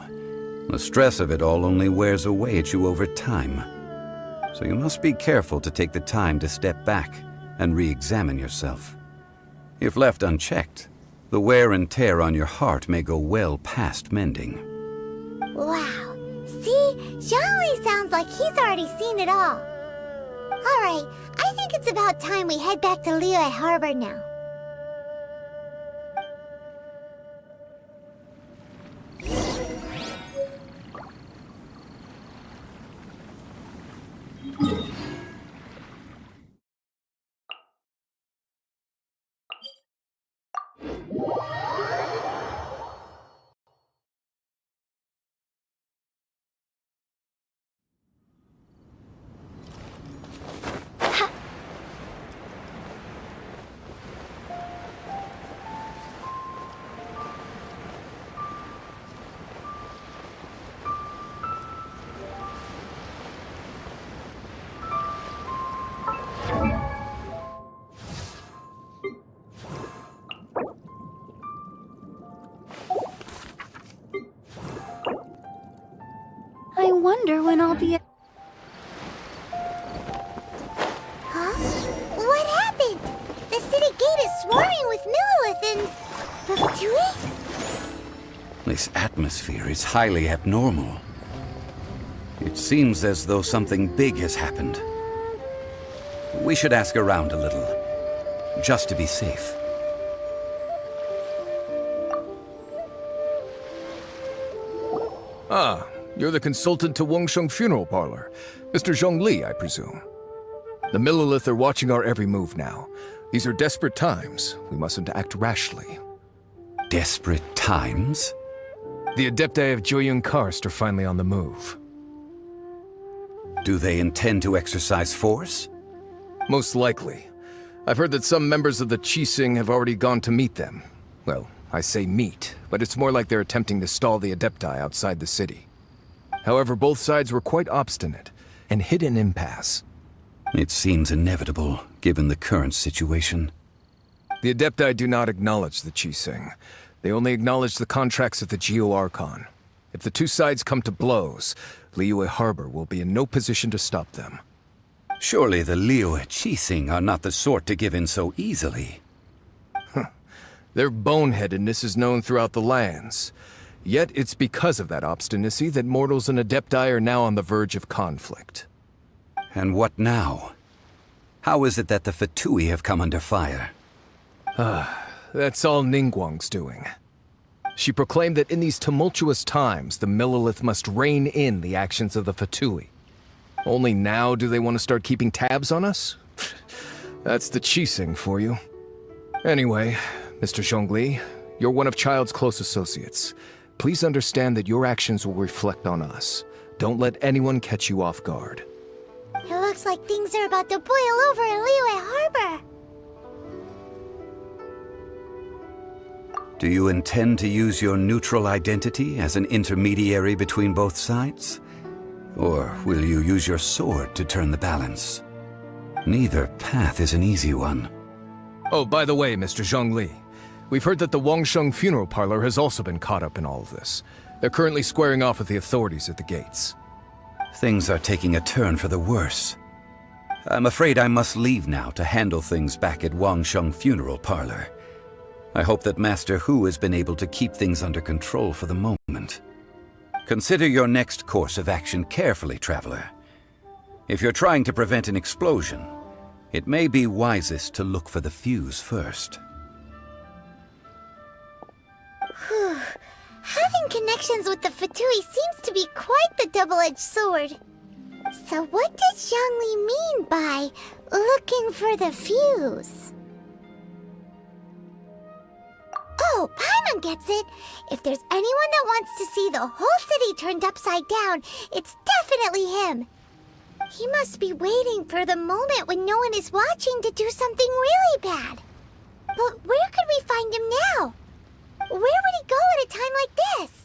the stress of it all only wears away at you over time. So you must be careful to take the time to step back and re-examine yourself. If left unchecked, the wear and tear on your heart may go well past mending. Wow. See? Zhongli sounds like he's already seen it all. Alright, I think it's about time we head back to Liyue Harbor now. I wonder when I'll be... Huh? What happened? The city gate is swarming with Millilith and... Ratatouille? This atmosphere is highly abnormal. It seems as though something big has happened. We should ask around a little, just to be safe. Ah, you're the consultant to Wangsheng Funeral Parlor. Mr. Zhongli, I presume. The Millilith are watching our every move now. These are desperate times. We mustn't act rashly. Desperate times? The Adepti of Joyun Karst are finally on the move. Do they intend to exercise force? Most likely. I've heard that some members of the Qixing have already gone to meet them. Well, I say meet, but it's more like they're attempting to stall the Adepti outside the city. However, both sides were quite obstinate and hit an impasse. It seems inevitable, given the current situation. The Adepti do not acknowledge the Qixing. They only acknowledge the contracts of the Geo-Archon. If the two sides come to blows, Liyue Harbor will be in no position to stop them. Surely the Liyue Qixing are not the sort to give in so easily. The Their boneheadedness is known throughout the lands. Yet it's because of that obstinacy that mortals and Adepti are now on the verge of conflict. And what now? How is it that the Fatui have come under fire? That's all Ningguang's doing. She proclaimed that in these tumultuous times, the Millelith must rein in the actions of the Fatui. Only now do they want to start keeping tabs on us? That's the Qixing for you. Anyway, Mr. Zhongli, you're one of Child's close associates. Please understand that your actions will reflect on us. Don't let anyone catch you off guard. It looks like things are about to boil over in Liyue Harbor. Do you intend to use your neutral identity as an intermediary between both sides? Or will you use your sword to turn the balance? Neither path is an easy one. Oh, by the way, Mr. Zhongli, we've heard that the Wangsheng funeral parlor has also been caught up in all of this. They're currently squaring off with the authorities at the gates. Things are taking a turn for the worse. I'm afraid I must leave now to handle things back at Wangsheng funeral parlor. I hope that Master Hu has been able to keep things under control for the moment. Consider your next course of action carefully, Traveler. If you're trying to prevent an explosion, it may be wisest to look for the fuse first. Having connections with the Fatui seems to be quite the double-edged sword. So what does Zhongli mean by looking for the fuse? Oh, Paimon gets it! If there's anyone that wants to see the whole city turned upside down, it's definitely him! He must be waiting for the moment when no one is watching to do something really bad. But where could we find him now? Where would he go at a time like this?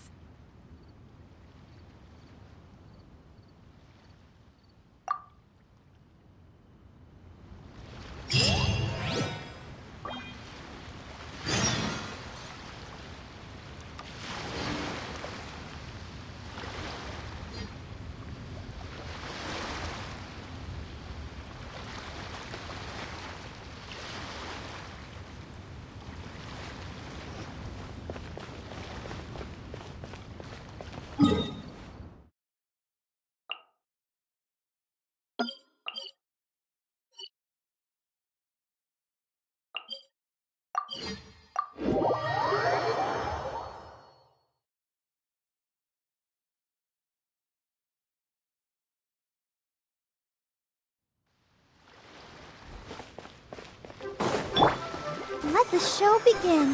Let the show begin.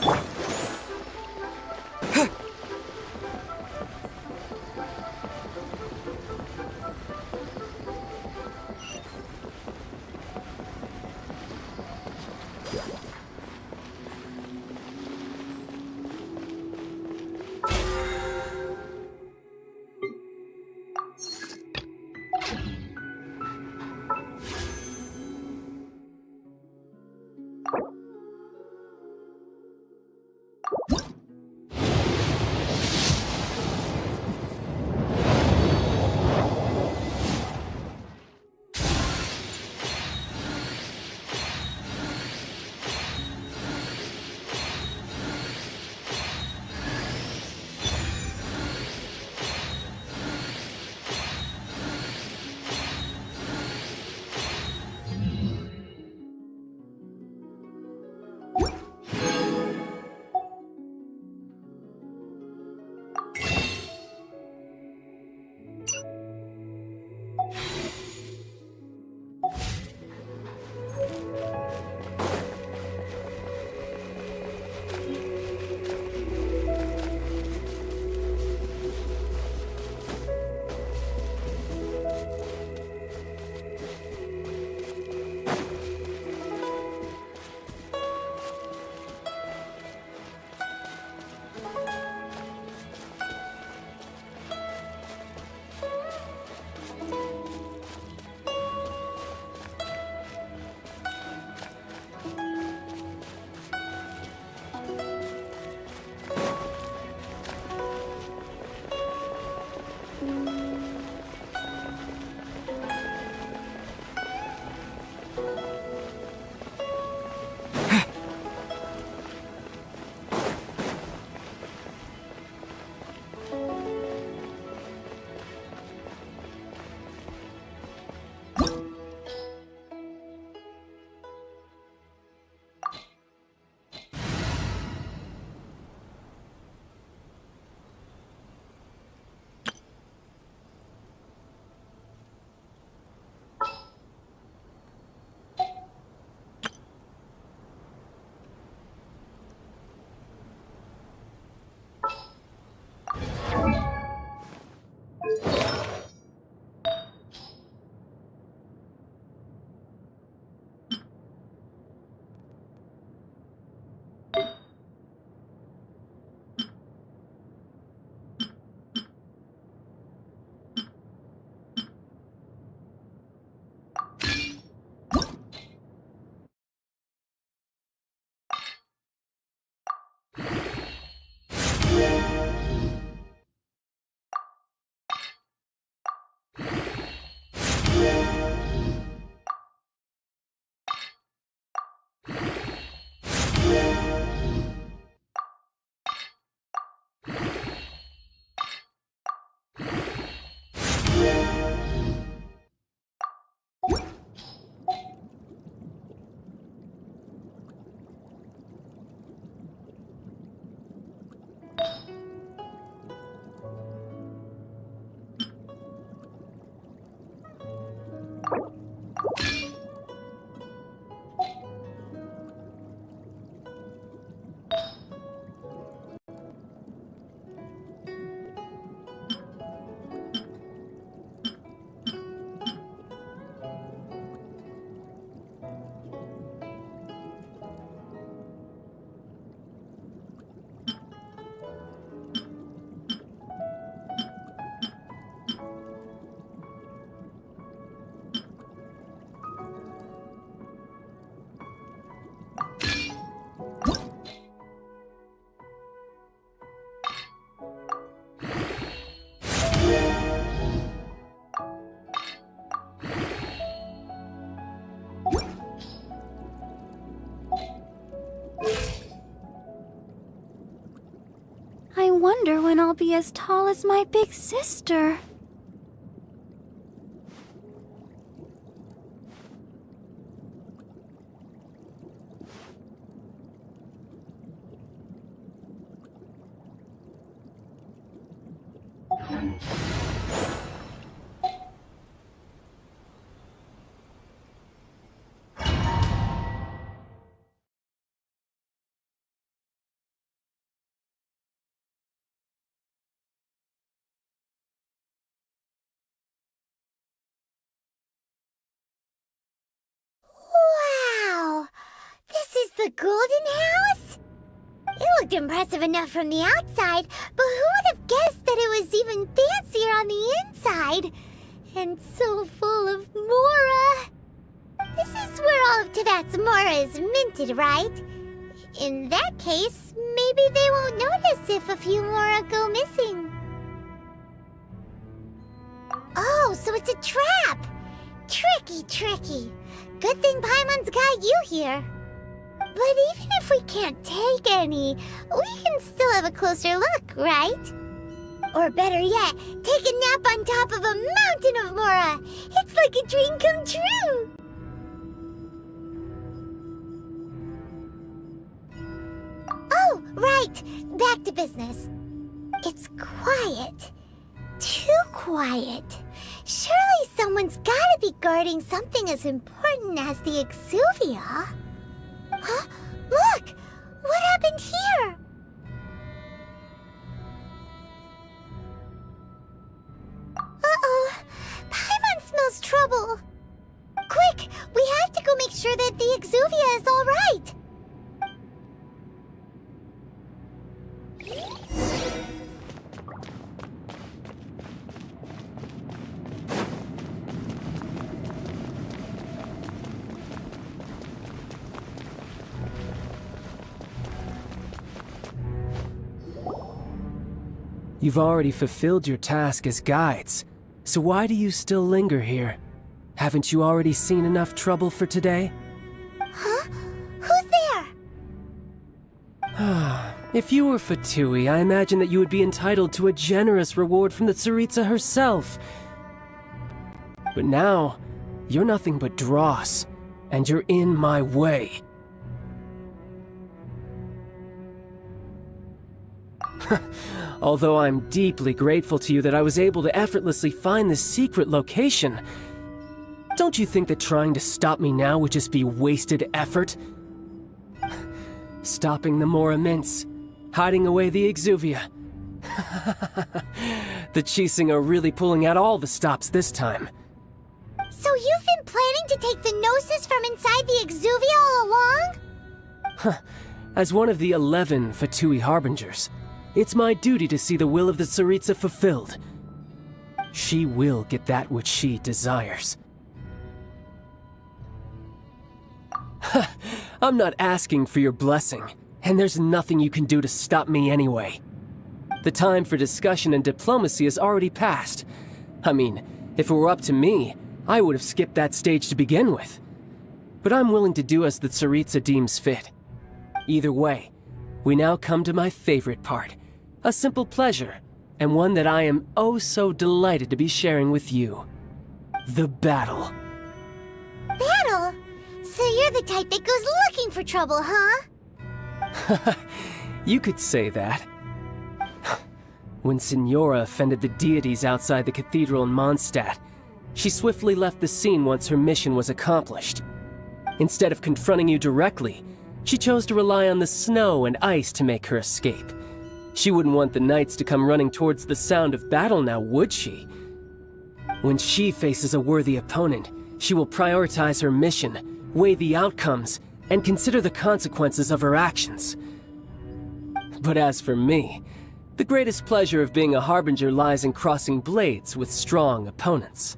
wonder when I'll be as tall as my big sister. Wow! This is the Golden House? It looked impressive enough from the outside, but who would have guessed that it was even fancier on the inside? And so full of Mora. This is where all of Teyvat's Mora is minted, right? In that case, maybe they won't notice if a few Mora go missing. Oh, so it's a trap! Tricky, tricky. Good thing Paimon's got you here. But even if we can't take any, we can still have a closer look, right? Or better yet, take a nap on top of a mountain of Mora. It's like a dream come true. Oh, right. Back to business. It's quiet. Too quiet. Surely someone's gotta be guarding something as important as the Exuvia. Huh? Look! What happened here? Uh-oh. Paimon smells trouble. Quick! We have to go make sure that the Exuvia is all right. You've already fulfilled your task as guides, so why do you still linger here? Haven't you already seen enough trouble for today? Huh? Who's there? If you were Fatui, I imagine that you would be entitled to a generous reward from the Tsaritsa herself. But now, you're nothing but dross, and you're in my way. Although I'm deeply grateful to you that I was able to effortlessly find this secret location, don't you think that trying to stop me now would just be wasted effort? Stopping the Mora Mints, hiding away the Exuvia. The Chising are really pulling out all the stops this time. So you've been planning to take the Gnosis from inside the Exuvia all along? As one of the 11 Fatui Harbingers, it's my duty to see the will of the Tsaritsa fulfilled. She will get that which she desires. I'm not asking for your blessing, and there's nothing you can do to stop me anyway. The time for discussion and diplomacy has already passed. I mean, if it were up to me, I would have skipped that stage to begin with. But I'm willing to do as the Tsaritsa deems fit. Either way, we now come to my favorite part. A simple pleasure, and one that I am oh so delighted to be sharing with you. The battle. Battle? So you're the type that goes looking for trouble, huh? You could say that. When Signora offended the deities outside the cathedral in Mondstadt, she swiftly left the scene once her mission was accomplished. Instead of confronting you directly, she chose to rely on the snow and ice to make her escape. She wouldn't want the knights to come running towards the sound of battle now, would she? When she faces a worthy opponent, she will prioritize her mission, weigh the outcomes, and consider the consequences of her actions. But as for me, the greatest pleasure of being a Harbinger lies in crossing blades with strong opponents.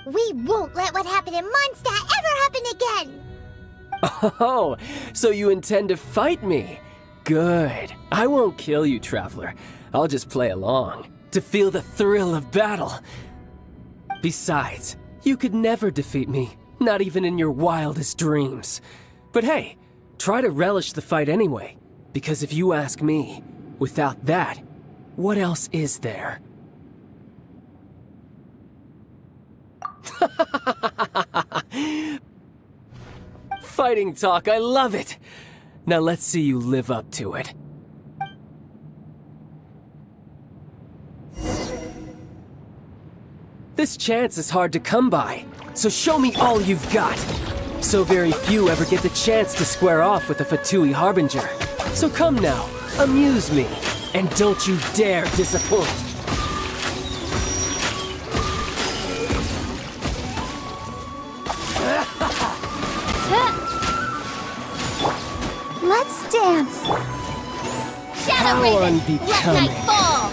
We won't let what happened in Mondstadt ever happen again! Oh, so you intend to fight me? Good. I won't kill you, Traveler. I'll just play along, to feel the thrill of battle. Besides, you could never defeat me, not even in your wildest dreams. But hey, try to relish the fight anyway, because if you ask me, Without that, what else is there? Fighting talk, I love it! Now let's see you live up to it. This chance is hard to come by, so show me all you've got. So very few ever get the chance to square off with the Fatui Harbinger. So come now, amuse me, and don't you dare disappoint. Let's dance. Shadow How Raven, let unbecoming. night fall.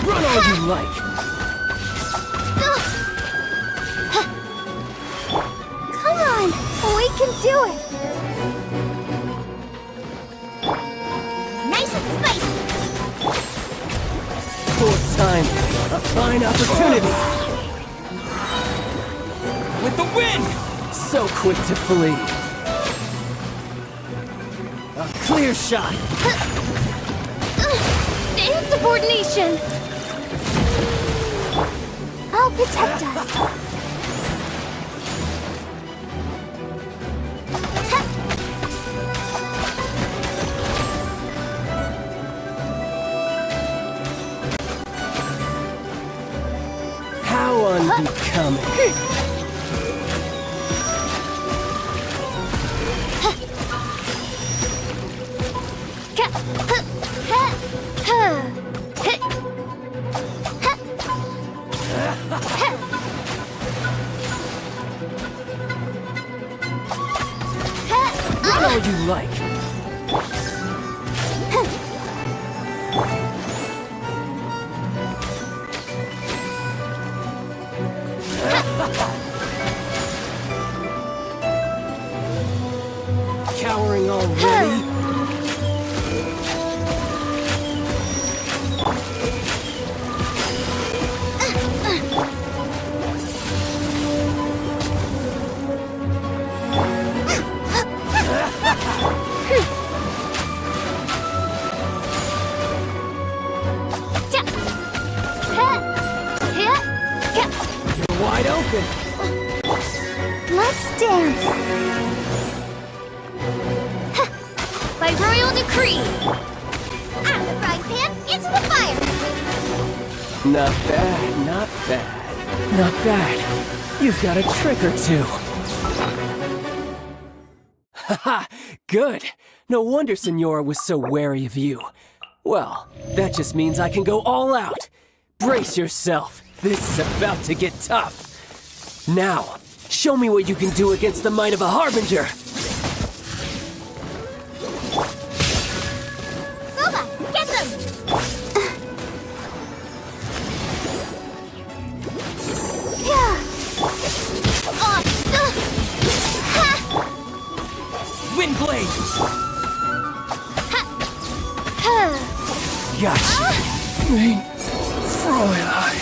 Run all you like. Come on, we can do it. Nice and spicy. Poor time. A fine opportunity. With the wind! So quick to flee. A clear shot. Insubordination! I'll protect us. How unbecoming. Run all you like. Cowering already? You're wide open. Let's dance. By royal decree! Out of the frying pan, into the fire. Not bad, not bad. Not bad. You've got a trick or two. Haha, good. No wonder Senora was so wary of you. Well, that just means I can go all out. Brace yourself. This is about to get tough. Now, show me what you can do against the might of a Harbinger. Boba, get them. Windblade! Gotcha. Mein Fräulein.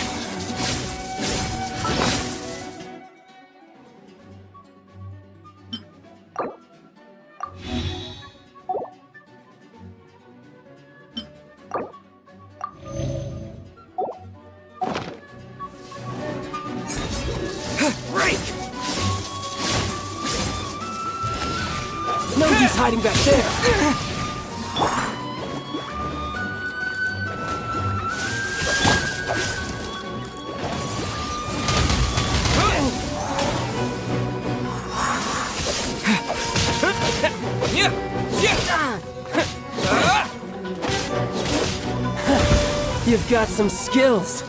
Break! No use hiding back there. You've got some skills.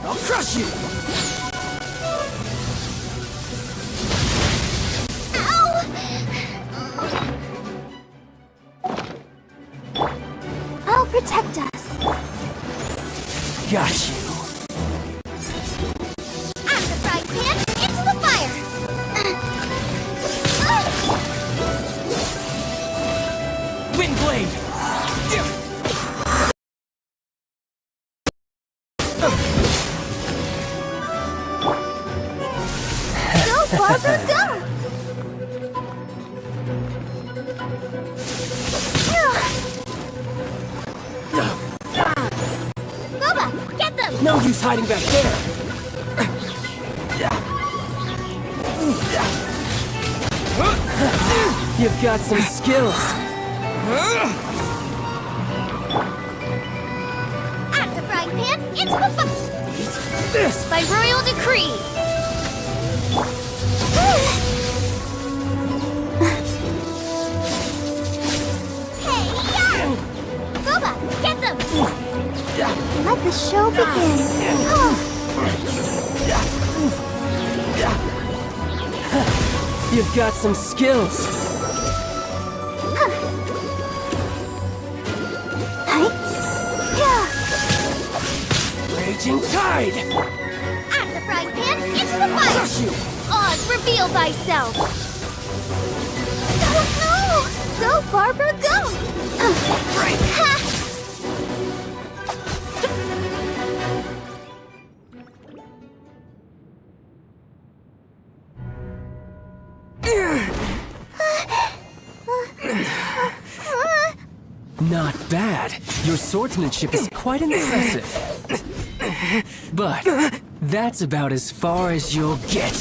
I'll crush you. I'll protect us. Got you. Barber, go! Boba, get them! No use hiding back there! You've got some skills. At the frying pan, into the fire! This! By royal decree! Hey, yeah! Boba, get them! Let the show begin. You've got some skills. Raging tide! At the frying pan, into the fire! Crush you! Oz, reveal thyself! Oh no! Go, Barber, go! Ha! Not bad. Your swordsmanship is quite impressive. But that's about as far as you'll get.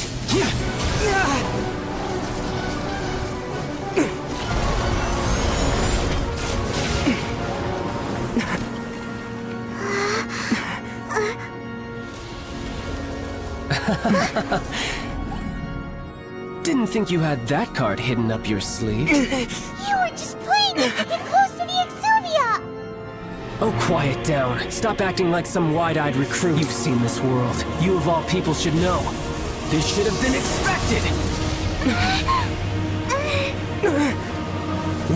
Didn't think you had that card hidden up your sleeve. You were just playing us to get close to the Exuvia! Oh, quiet down. Stop acting like some wide-eyed recruit. You've seen this world. You of all people should know. This should have been expected!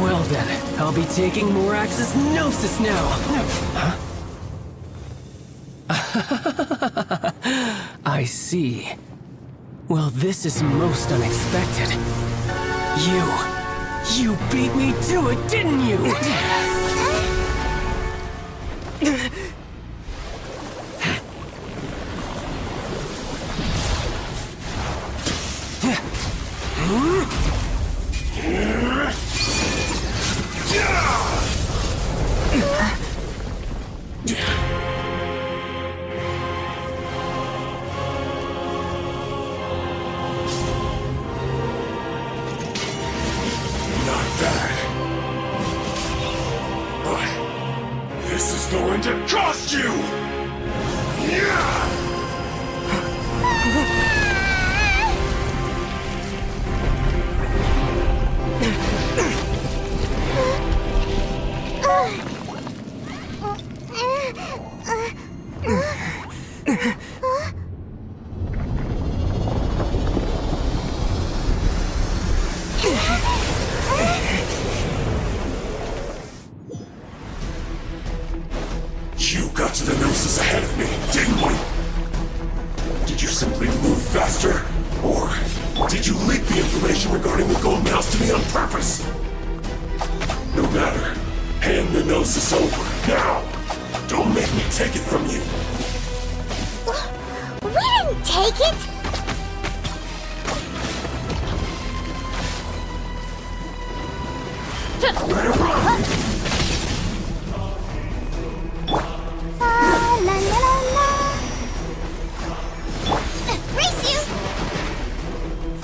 Well then, I'll be taking Morax's Gnosis now! Huh? I see. Well, this is most unexpected. You beat me to it, didn't you? This is going to cost you! You got to the Gnosis ahead of me, didn't you? Did you simply move faster? Or did you leak the information regarding the Gold Mouse to me on purpose? No matter. Hand the Gnosis over, now! Don't make me take it from you! We didn't take it! Let it run! La la la la! Race you!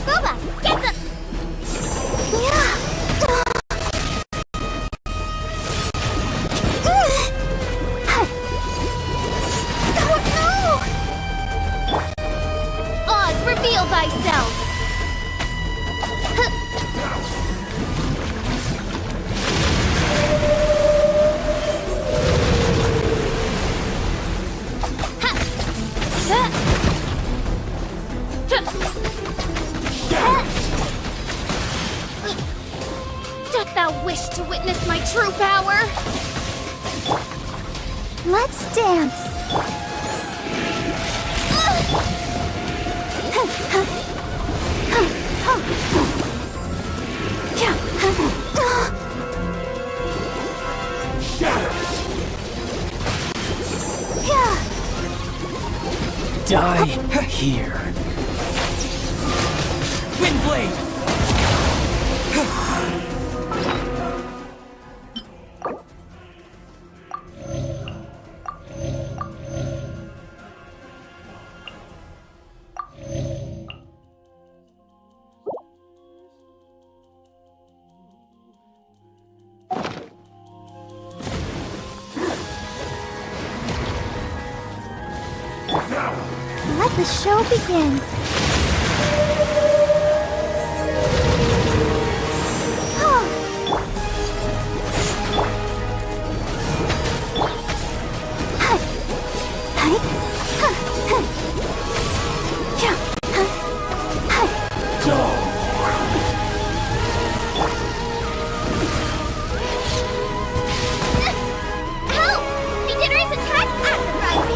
Boba, get the... Oz, reveal thyself! Dost thou wish to witness my true power? Let's dance! Die here. Windblade! Let the show begin. Help! Beginner's attack at the right.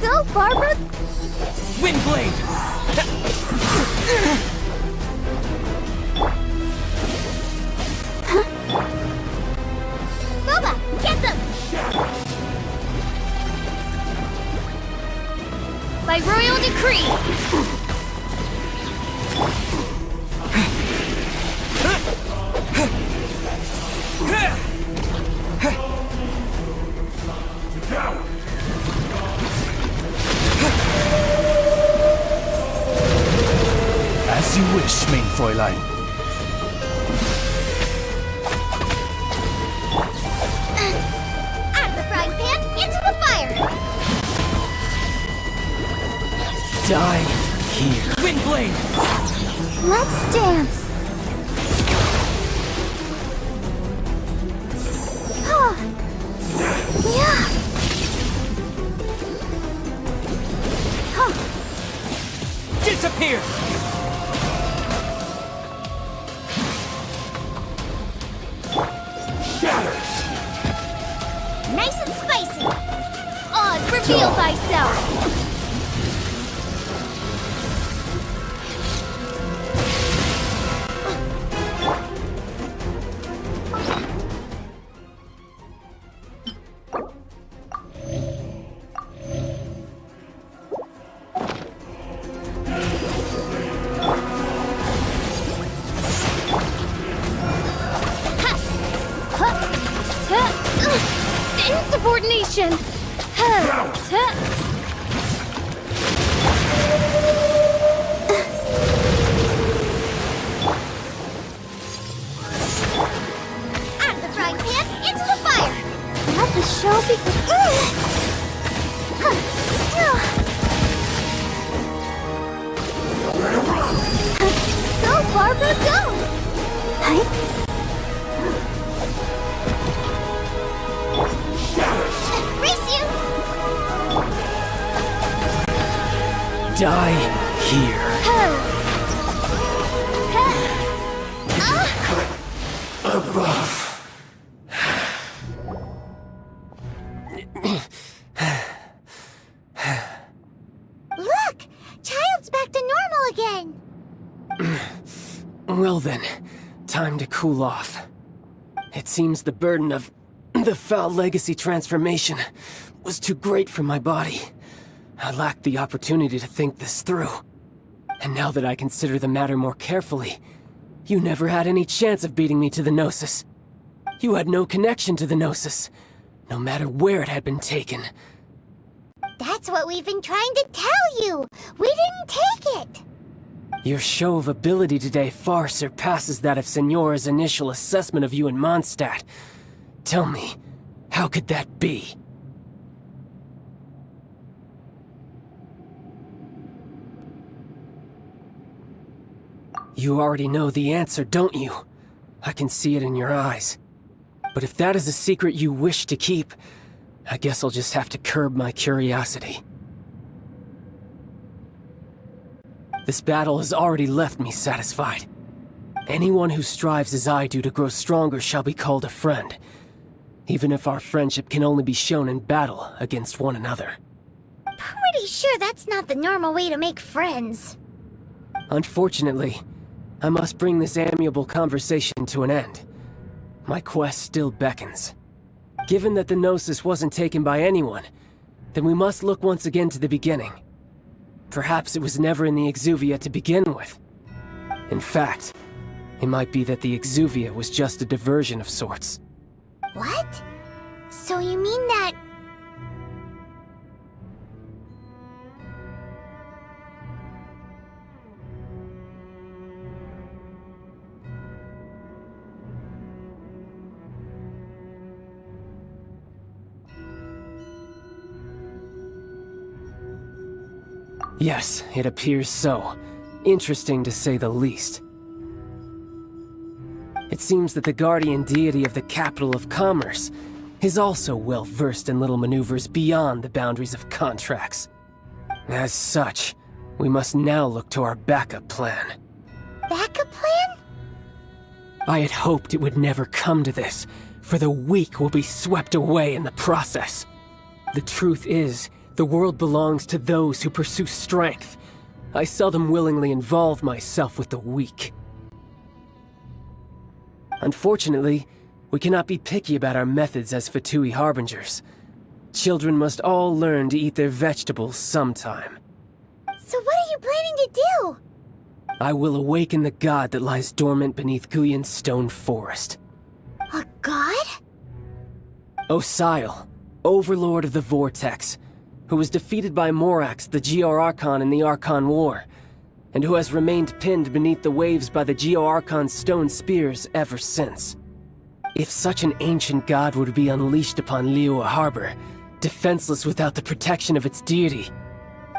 Go, Barbara! Windblade! Boba, get them! By royal decree! As you wish, mein Fräulein. At the frying pan, into the fire! Die here. Windblade! Let's dance. Yeah. Disappear! Nice and spicy! Oz, reveal thyself! Insubordination! At the frying pan, into the fire! Let the show begin. Go, Barbara, go! Race you! Die here. Above. Look! Child's back to normal again! Well then, time to cool off. It seems the burden of the foul legacy transformation was too great for my body. I lacked the opportunity to think this through. And now that I consider the matter more carefully, you never had any chance of beating me to the Gnosis. You had no connection to the Gnosis, no matter where it had been taken. That's what we've been trying to tell you! We didn't take it! Your show of ability today far surpasses that of Signora's initial assessment of you in Mondstadt. Tell me, how could that be? You already know the answer, don't you? I can see it in your eyes. But if that is a secret you wish to keep, I guess I'll just have to curb my curiosity. This battle has already left me satisfied. Anyone who strives as I do to grow stronger shall be called a friend, even if our friendship can only be shown in battle against one another. Pretty sure that's not the normal way to make friends. Unfortunately, I must bring this amiable conversation to an end. My quest still beckons. Given that the Gnosis wasn't taken by anyone, then we must look once again to the beginning. Perhaps it was never in the Exuvia to begin with. In fact, it might be that the Exuvia was just a diversion of sorts. What? So you mean that... Yes, it appears so. Interesting to say the least. It seems that the guardian deity of the capital of commerce is also well versed in little maneuvers beyond the boundaries of contracts. As such, we must now look to our backup plan. Backup plan? I had hoped it would never come to this, for the weak will be swept away in the process. The truth is, the world belongs to those who pursue strength. I seldom willingly involve myself with the weak. Unfortunately, we cannot be picky about our methods as Fatui harbingers. Children must all learn to eat their vegetables sometime. So what are you planning to do? I will awaken the god that lies dormant beneath Guyon's stone forest. A god? Osial, overlord of the Vortex, who was defeated by Morax, the Geo-Archon in the Archon War, and who has remained pinned beneath the waves by the Geo-Archon's stone spears ever since. If such an ancient god were to be unleashed upon Liyue Harbor, defenseless without the protection of its deity,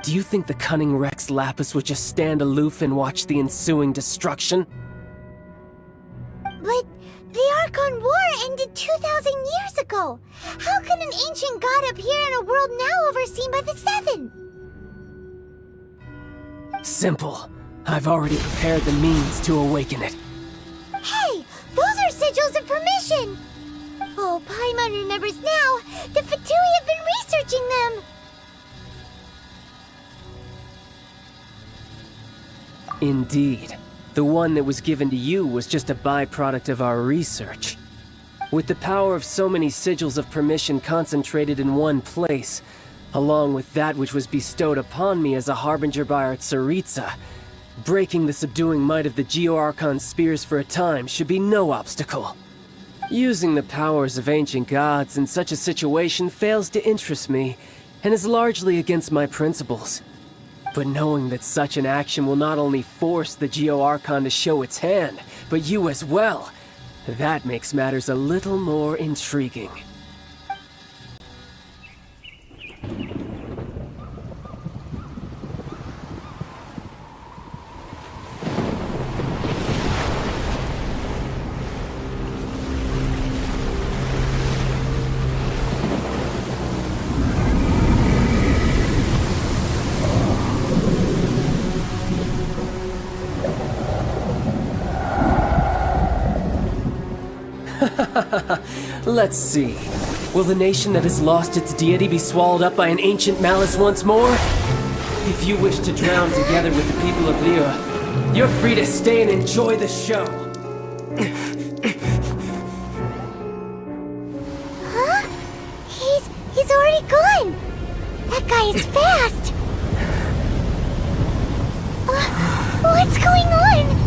do you think the cunning Rex Lapis would just stand aloof and watch the ensuing destruction? But the Archon War ended 2,000 years ago. How can an ancient god appear in a world now overseen by the Seven? Simple. I've already prepared the means to awaken it. Hey, those are sigils of permission! Oh, Paimon remembers now. The Fatui have been researching them. Indeed. The one that was given to you was just a byproduct of our research. With the power of so many sigils of permission concentrated in one place, along with that which was bestowed upon me as a harbinger by our Tsaritsa, breaking the subduing might of the Geo-Archon spears for a time should be no obstacle. Using the powers of ancient gods in such a situation fails to interest me, and is largely against my principles. But knowing that such an action will not only force the Geo-Archon to show its hand, but you as well, that makes matters a little more intriguing. Let's see. Will the nation that has lost its deity be swallowed up by an ancient malice once more? If you wish to drown together with the people of Liyue, you're free to stay and enjoy the show. Huh? He's already gone. That guy is fast. What's going on?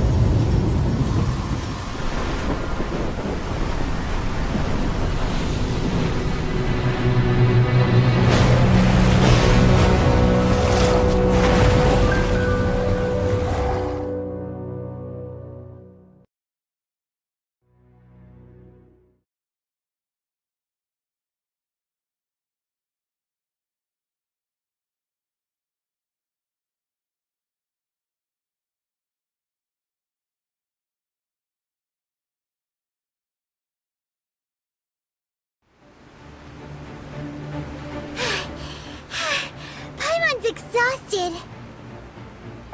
Exhausted.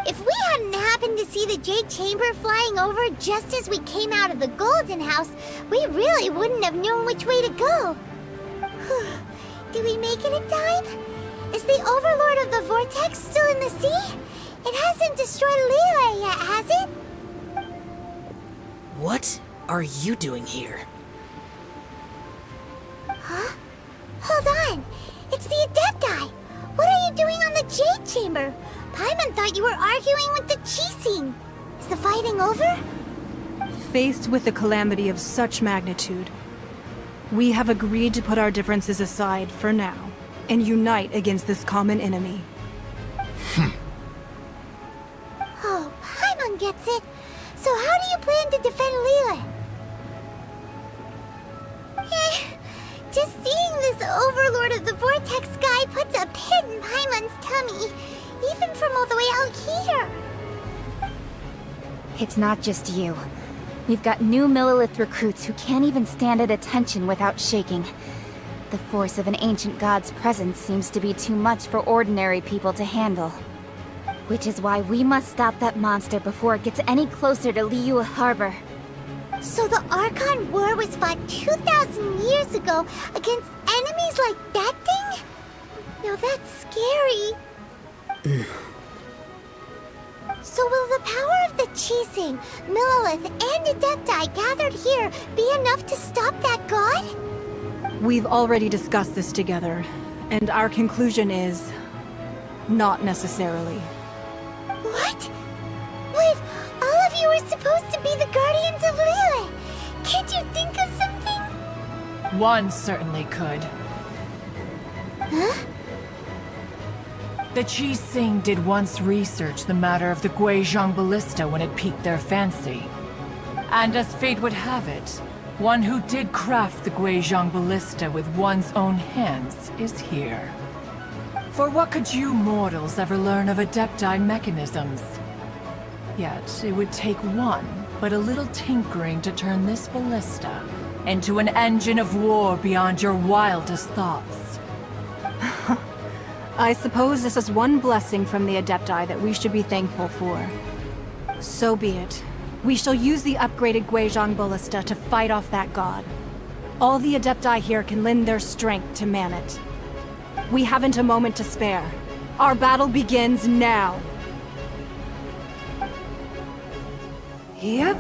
If we hadn't happened to see the Jade Chamber flying over just as we came out of the Golden House, we really wouldn't have known which way to go. Did we make it in time? Is the Overlord of the Vortex still in the sea? It hasn't destroyed Liyue yet, has it? What are you doing here? Huh? Hold on! It's the Adepti! What are you doing on the Jade Chamber? Paimon thought you were arguing with the Chising. Is the fighting over? Faced with a calamity of such magnitude, we have agreed to put our differences aside for now and unite against this common enemy. Oh, Paimon gets it. So how do you plan to defend Liyue? Just seeing this Overlord of the Vortex guy puts a pit in Paimon's tummy, even from all the way out here. It's not just you. We've got new Millelith recruits who can't even stand at attention without shaking. The force of an ancient god's presence seems to be too much for ordinary people to handle. Which is why we must stop that monster before it gets any closer to Liyue Harbor. So the Archon War was fought 2,000 years ago against enemies like that thing? Now that's scary. So will the power of the Chising, Millelith, and Adepti gathered here be enough to stop that god? We've already discussed this together, and our conclusion is... not necessarily. What? Wait, all of you are supposed to be the Guardians of Liyue. Can't you think of something? One certainly could. Huh? The Chising did once research the matter of the Guizhong Ballista when it piqued their fancy. And as fate would have it, one who did craft the Guizhong Ballista with one's own hands is here. For what could you mortals ever learn of Adepti mechanisms? Yet, it would take one, but a little tinkering to turn this ballista into an engine of war beyond your wildest thoughts. I suppose this is one blessing from the Adepti that we should be thankful for. So be it. We shall use the upgraded Guizhong Ballista to fight off that god. All the Adepti here can lend their strength to man it. We haven't a moment to spare. Our battle begins now. Yep.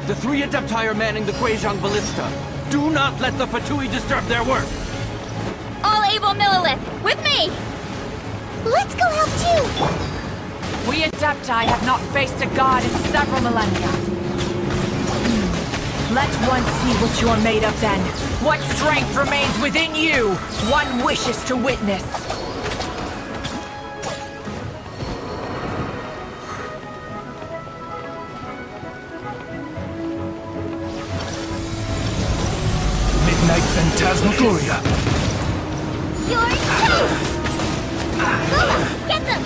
The three Adepti are manning the Guizhong Ballista. Do not let the Fatui disturb their work! All able Millelith, with me! Let's go help too! We Adepti have not faced a god in several millennia. Let one see what you're made of then. What strength remains within you, one wishes to witness. Midnight Phantasmagoria. Your toast! Lula, get them!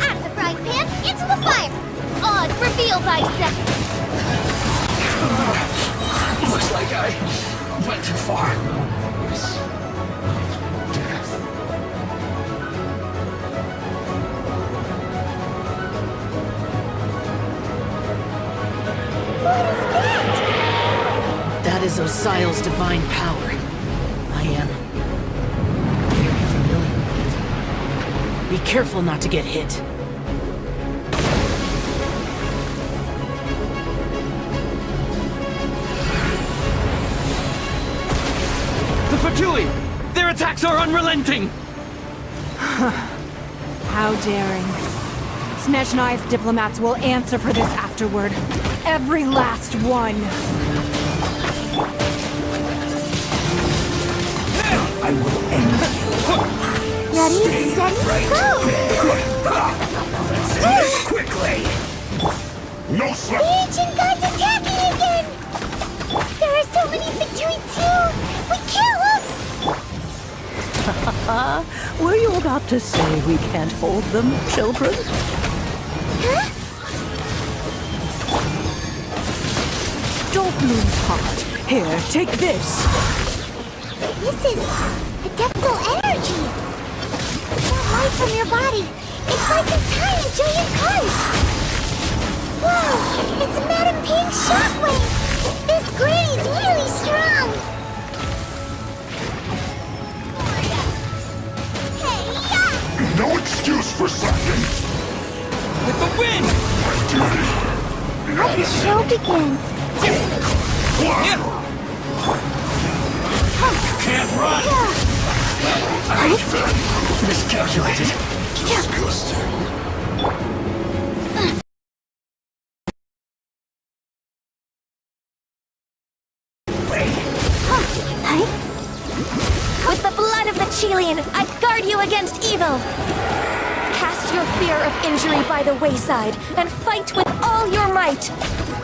Out of the frying pan, into the fire! Odds reveal thyself! Looks like I went too far. Sile's divine power. I am very familiar with it. Be careful not to get hit. The Fatui! Their attacks are unrelenting! How daring. Snezhnai's diplomats will answer for this afterward. Every last one. I will end you. Ready, steady, go! Let's do this quickly! No slip! The ancient gods attacking again! There are so many Fatui too! We kill them! Were you about to say we can't hold them, children? Huh? Don't lose heart. Here, take this. This is adeptal energy! That light from your body, it's like a tiny giant kite! Whoa! It's a Madam Pink shockwave! This granny's really strong! Hey-ya! No excuse for slacking! With the wind! Let the show begin! Can't run! I miscalculated. Disgusting. With the blood of the Chilean, I guard you against evil! Cast your fear of injury by the wayside, and fight with all your might!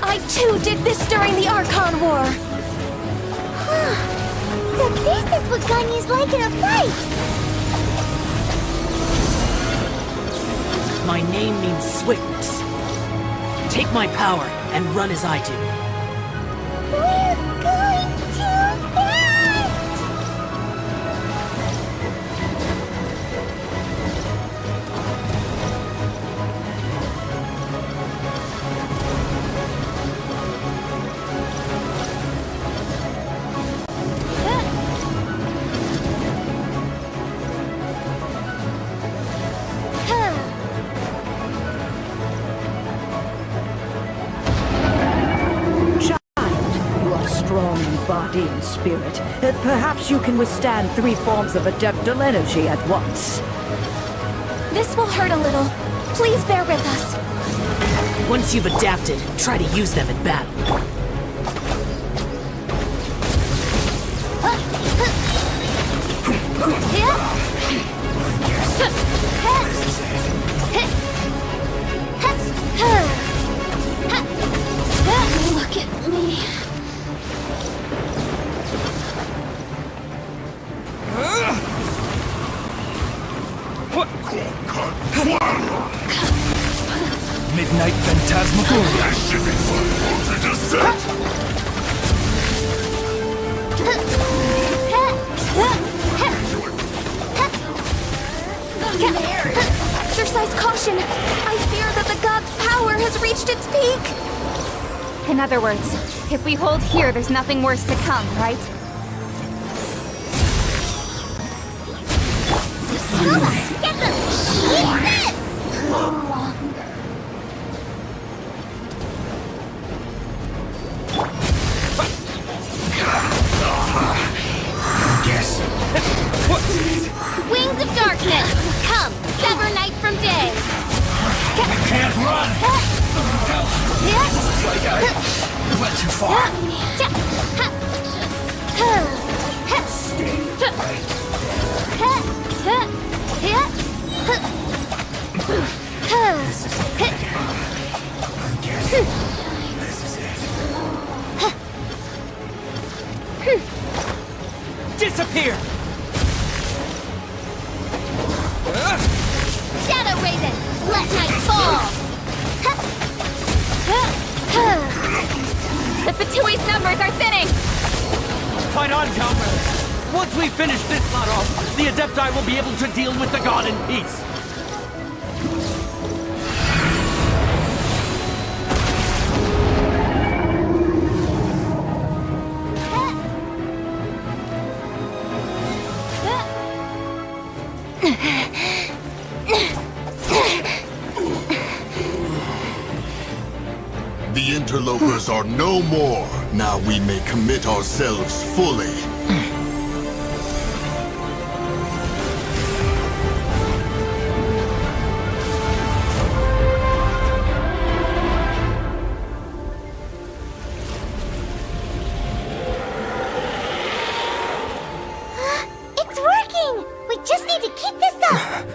I too did this during the Archon War! So this is what Ganyu's like in a fight! My name means swiftness. Take my power and run as I do. We're going too fast! Strong in body and spirit. Perhaps you can withstand 3 forms of adeptal energy at once. This will hurt a little. Please bear with us. Once you've adapted, try to use them in battle. Look at me. Midnight Phantasmagoria. That should be fun. To descent! Exercise caution. I fear that the god's power has reached its peak. In other words, if we hold here, there's nothing worse to come, right? Get them! Eat this! Guess. Wings of darkness! Come, sever night from day! I can't run! You went too far. Stay Disappear! Shadow Raven, let night fall! The Fatui's numbers are thinning! Fight on, comrades! Once we finish this lot off, the Adepti will be able to deal with the god in peace! The interlopers are no more. Now we may commit ourselves fully. It's working! We just need to keep this up!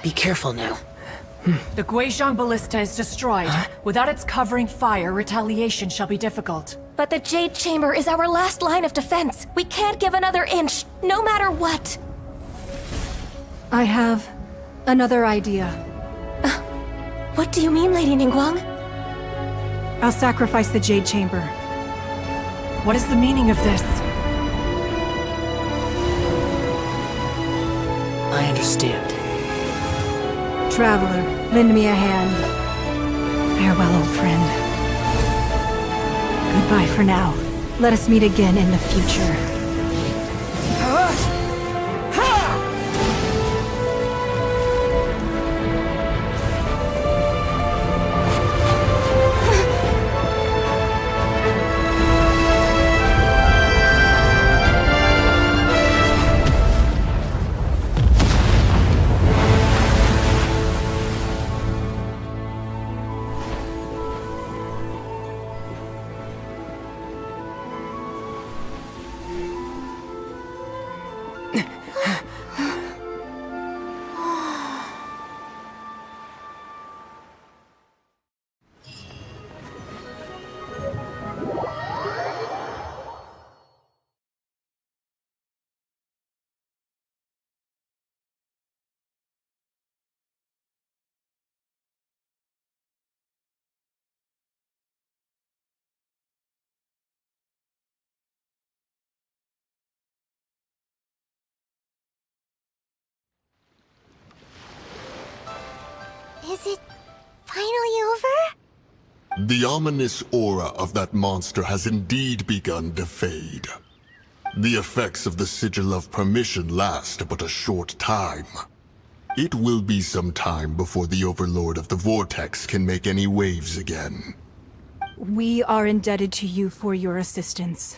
Be careful now. The Guizhong Ballista is destroyed. Without its covering fire, retaliation shall be difficult. But the Jade Chamber is our last line of defense. We can't give another inch, no matter what. I have another idea. What do you mean, Lady Ningguang? I'll sacrifice the Jade Chamber. What is the meaning of this? I understand. Traveler, lend me a hand. Farewell, old friend. Goodbye for now. Let us meet again in the future. Is it finally over? The ominous aura of that monster has indeed begun to fade. The effects of the Sigil of Permission last but a short time. It will be some time before the Overlord of the Vortex can make any waves again. We are indebted to you for your assistance.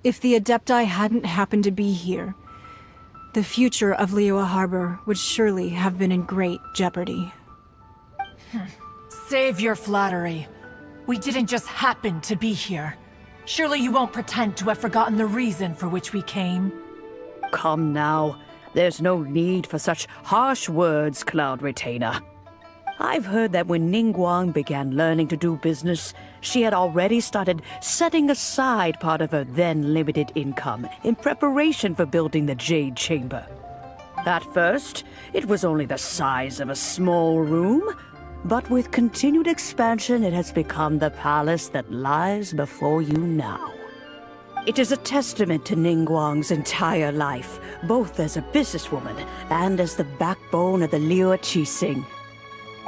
If the Adepti hadn't happened to be here, the future of Liyue Harbor would surely have been in great jeopardy. Save your flattery. We didn't just happen to be here. Surely you won't pretend to have forgotten the reason for which we came. Come now. There's no need for such harsh words, Cloud Retainer. I've heard that when Ningguang began learning to do business, she had already started setting aside part of her then limited income in preparation for building the Jade Chamber. At first, it was only the size of a small room, but with continued expansion, it has become the palace that lies before you now. It is a testament to Ningguang's entire life, both as a businesswoman and as the backbone of the Liyue Qixing.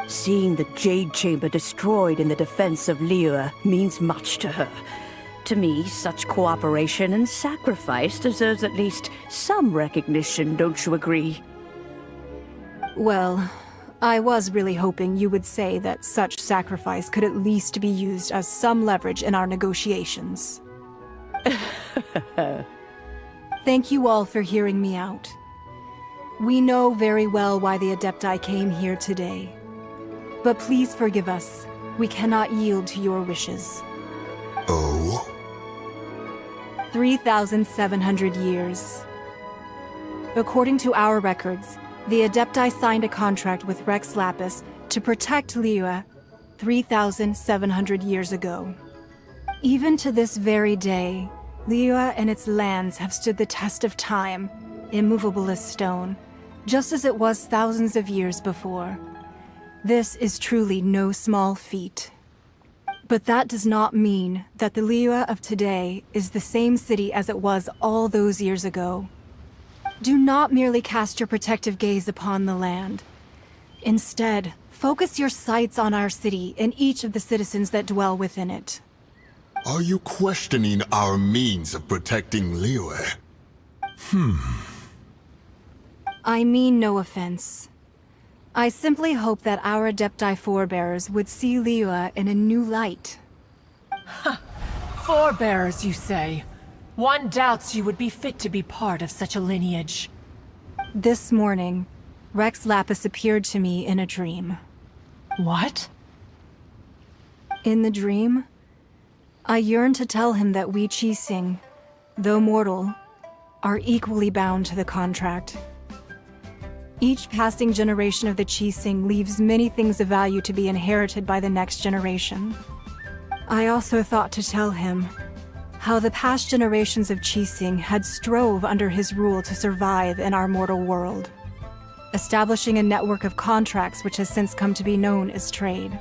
Seeing the Jade Chamber destroyed in the defense of Liyue means much to her. To me, such cooperation and sacrifice deserves at least some recognition, don't you agree? Well, I was really hoping you would say that such sacrifice could at least be used as some leverage in our negotiations. Thank you all for hearing me out. We know very well why the Adepti came here today. But please forgive us. We cannot yield to your wishes. Oh? 3,700 years. According to our records, the Adepti signed a contract with Rex Lapis to protect Liyue 3,700 years ago. Even to this very day, Liyue and its lands have stood the test of time, immovable as stone, just as it was thousands of years before. This is truly no small feat. But that does not mean that the Liyue of today is the same city as it was all those years ago. Do not merely cast your protective gaze upon the land. Instead, focus your sights on our city and each of the citizens that dwell within it. Are you questioning our means of protecting Liyue? I mean no offense. I simply hope that our Adepti forebears would see Liyue in a new light. Forebears, you say? One doubts you would be fit to be part of such a lineage. This morning, Rex Lapis appeared to me in a dream. What? In the dream, I yearned to tell him that we Qixing, though mortal, are equally bound to the contract. Each passing generation of the Qixing leaves many things of value to be inherited by the next generation. I also thought to tell him how the past generations of Qixing had strove under his rule to survive in our mortal world, establishing a network of contracts which has since come to be known as trade.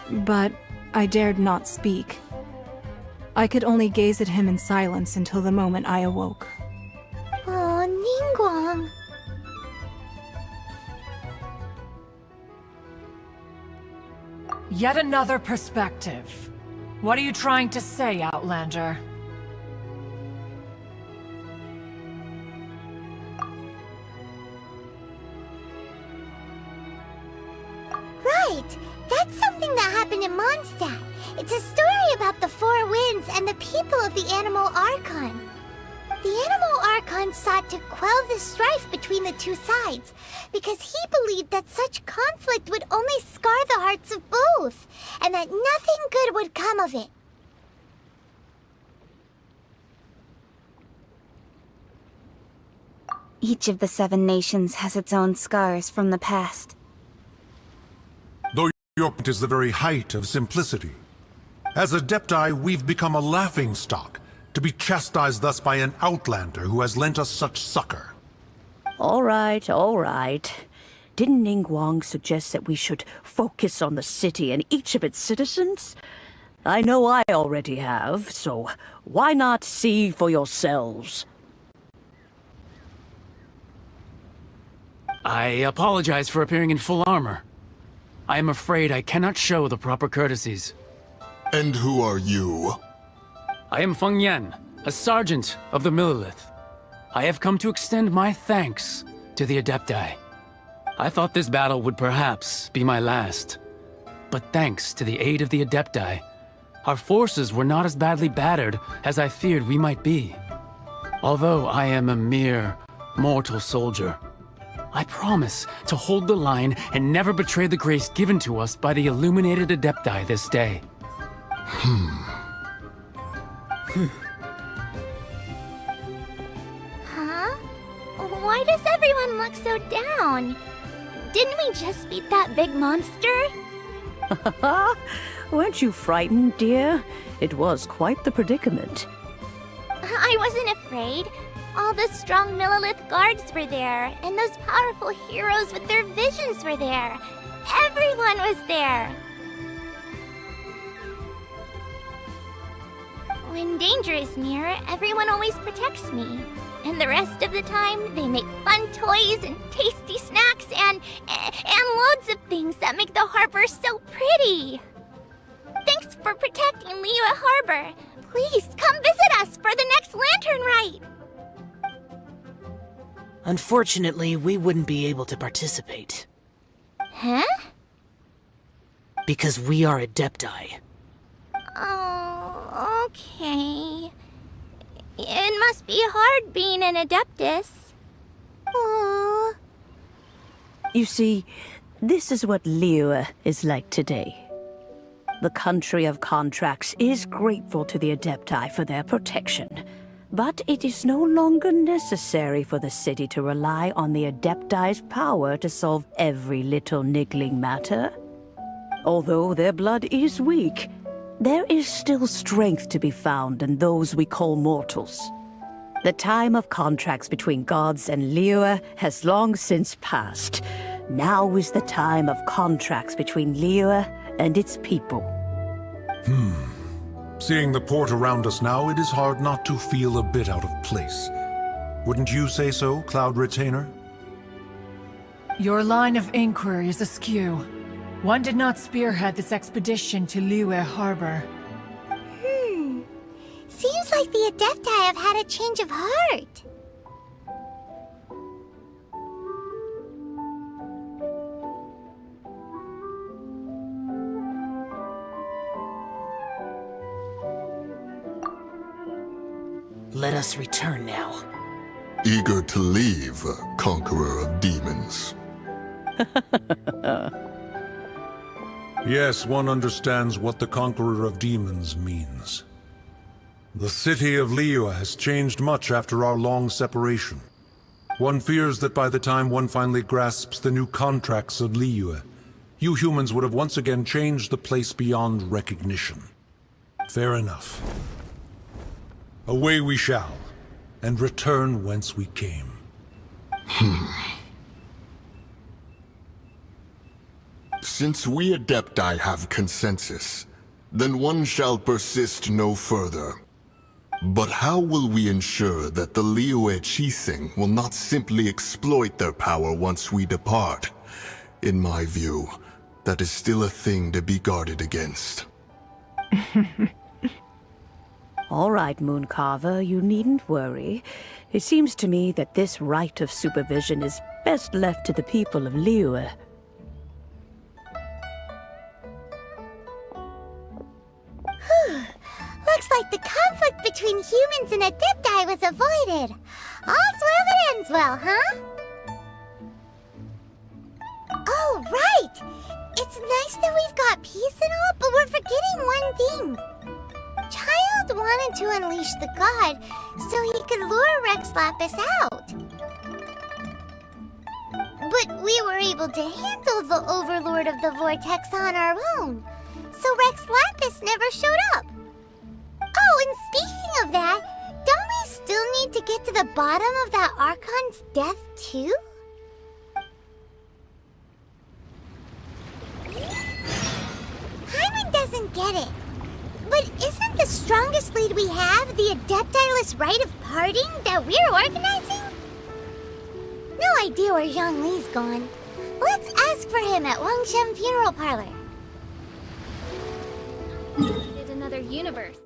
But I dared not speak. I could only gaze at him in silence until the moment I awoke. Oh, Ningguang. Yet another perspective. What are you trying to say, Outlander? Right! That's something that happened in Mondstadt. It's a story about the Four Winds and the people of the Animal Archon. The Animal Archon sought to quell the strife between the two sides, because he believed that such conflict would only scar the hearts of both, and that nothing good would come of it. Each of the 7 nations has its own scars from the past. Though your point is the very height of simplicity. As Adepti, we've become a laughingstock, to be chastised thus by an outlander who has lent us such succor. All right, all right. Didn't Ningguang suggest that we should focus on the city and each of its citizens? I know I already have, so why not see for yourselves? I apologize for appearing in full armor. I am afraid I cannot show the proper courtesies. And who are you? I am Feng Yan, a sergeant of the Millilith. I have come to extend my thanks to the Adepti. I thought this battle would perhaps be my last. But thanks to the aid of the Adepti, our forces were not as badly battered as I feared we might be. Although I am a mere mortal soldier, I promise to hold the line and never betray the grace given to us by the illuminated Adepti this day. Huh? Why does everyone look so down? Didn't we just beat that big monster? Weren't you frightened, dear? It was quite the predicament. I wasn't afraid. All the strong Millilith guards were there, and those powerful heroes with their visions were there. Everyone was there. When danger is near, everyone always protects me. And the rest of the time, they make fun toys and tasty snacks and loads of things that make the harbor so pretty. Thanks for protecting Liyue Harbor. Please come visit us for the next lantern rite. Unfortunately, we wouldn't be able to participate. Huh? Because we are Adepti. Oh, okay. It must be hard being an Adeptus. Aww. You see, this is what Liyue is like today. The country of contracts is grateful to the Adepti for their protection, but it is no longer necessary for the city to rely on the Adepti's power to solve every little niggling matter. Although their blood is weak, there is still strength to be found in those we call mortals. The time of contracts between gods and Liyue has long since passed. Now is the time of contracts between Liyue and its people. Seeing the port around us now, it is hard not to feel a bit out of place. Wouldn't you say so, Cloud Retainer? Your line of inquiry is askew. One did not spearhead this expedition to Liyue Harbor. Seems like the Adepti have had a change of heart. Let us return now. Eager to leave, Conqueror of Demons. Yes, one understands what the Conqueror of Demons means. The city of Liyue has changed much after our long separation. One fears that by the time one finally grasps the new contracts of Liyue, you humans would have once again changed the place beyond recognition. Fair enough. Away we shall, and return whence we came. Since we Adepti have consensus, then one shall persist no further. But how will we ensure that the Liyue Qixing will not simply exploit their power once we depart? In my view, that is still a thing to be guarded against. All right, Mooncarver, you needn't worry. It seems to me that this right of supervision is best left to the people of Liyue. Looks like the conflict between humans and Adepti was avoided. All's well that ends well, huh? Oh, right! It's nice that we've got peace and all, but we're forgetting one thing. Child wanted to unleash the god so he could lure Rex Lapis out. But we were able to handle the Overlord of the Vortex on our own, so Rex Lapis never showed up. Oh, and speaking of that, don't we still need to get to the bottom of that Archon's death, too? Hyman doesn't get it. But isn't the strongest lead we have the Adepti-less rite of parting that we're organizing? No idea where Zhongli's gone. Let's ask for him at Wangshem Funeral Parlor. Created another universe.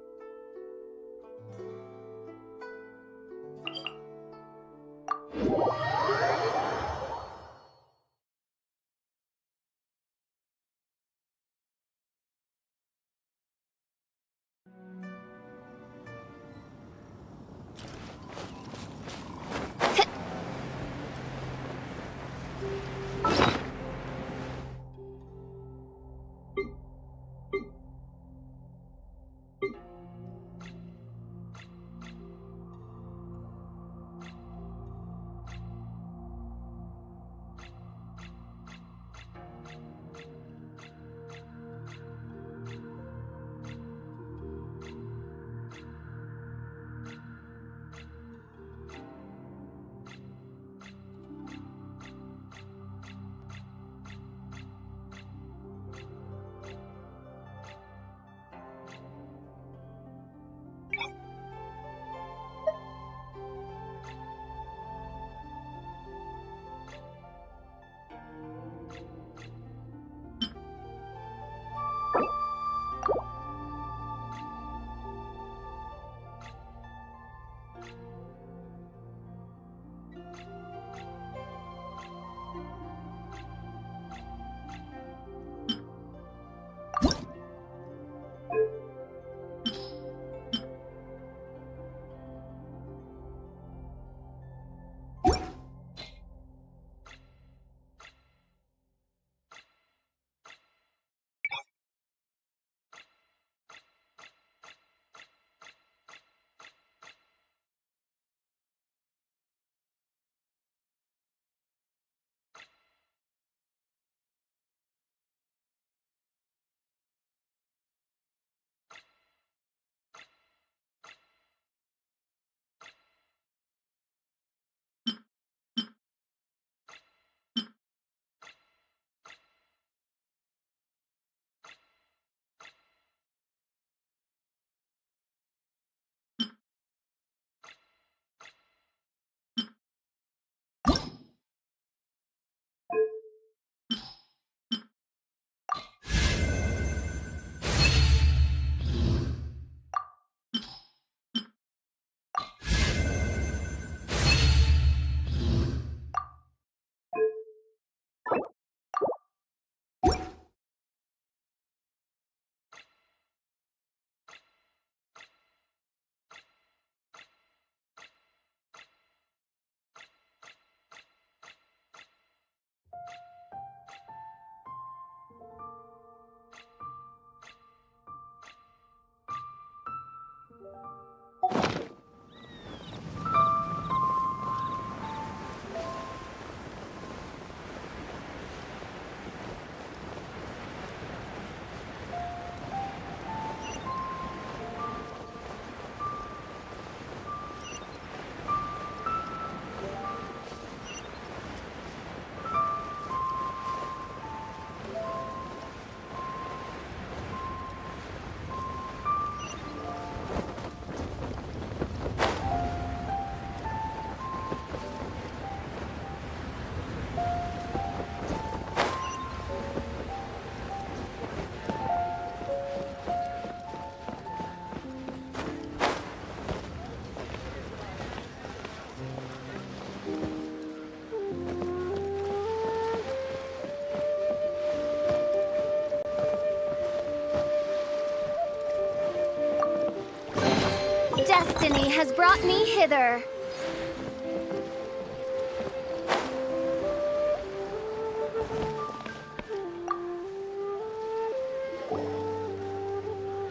Destiny has brought me hither.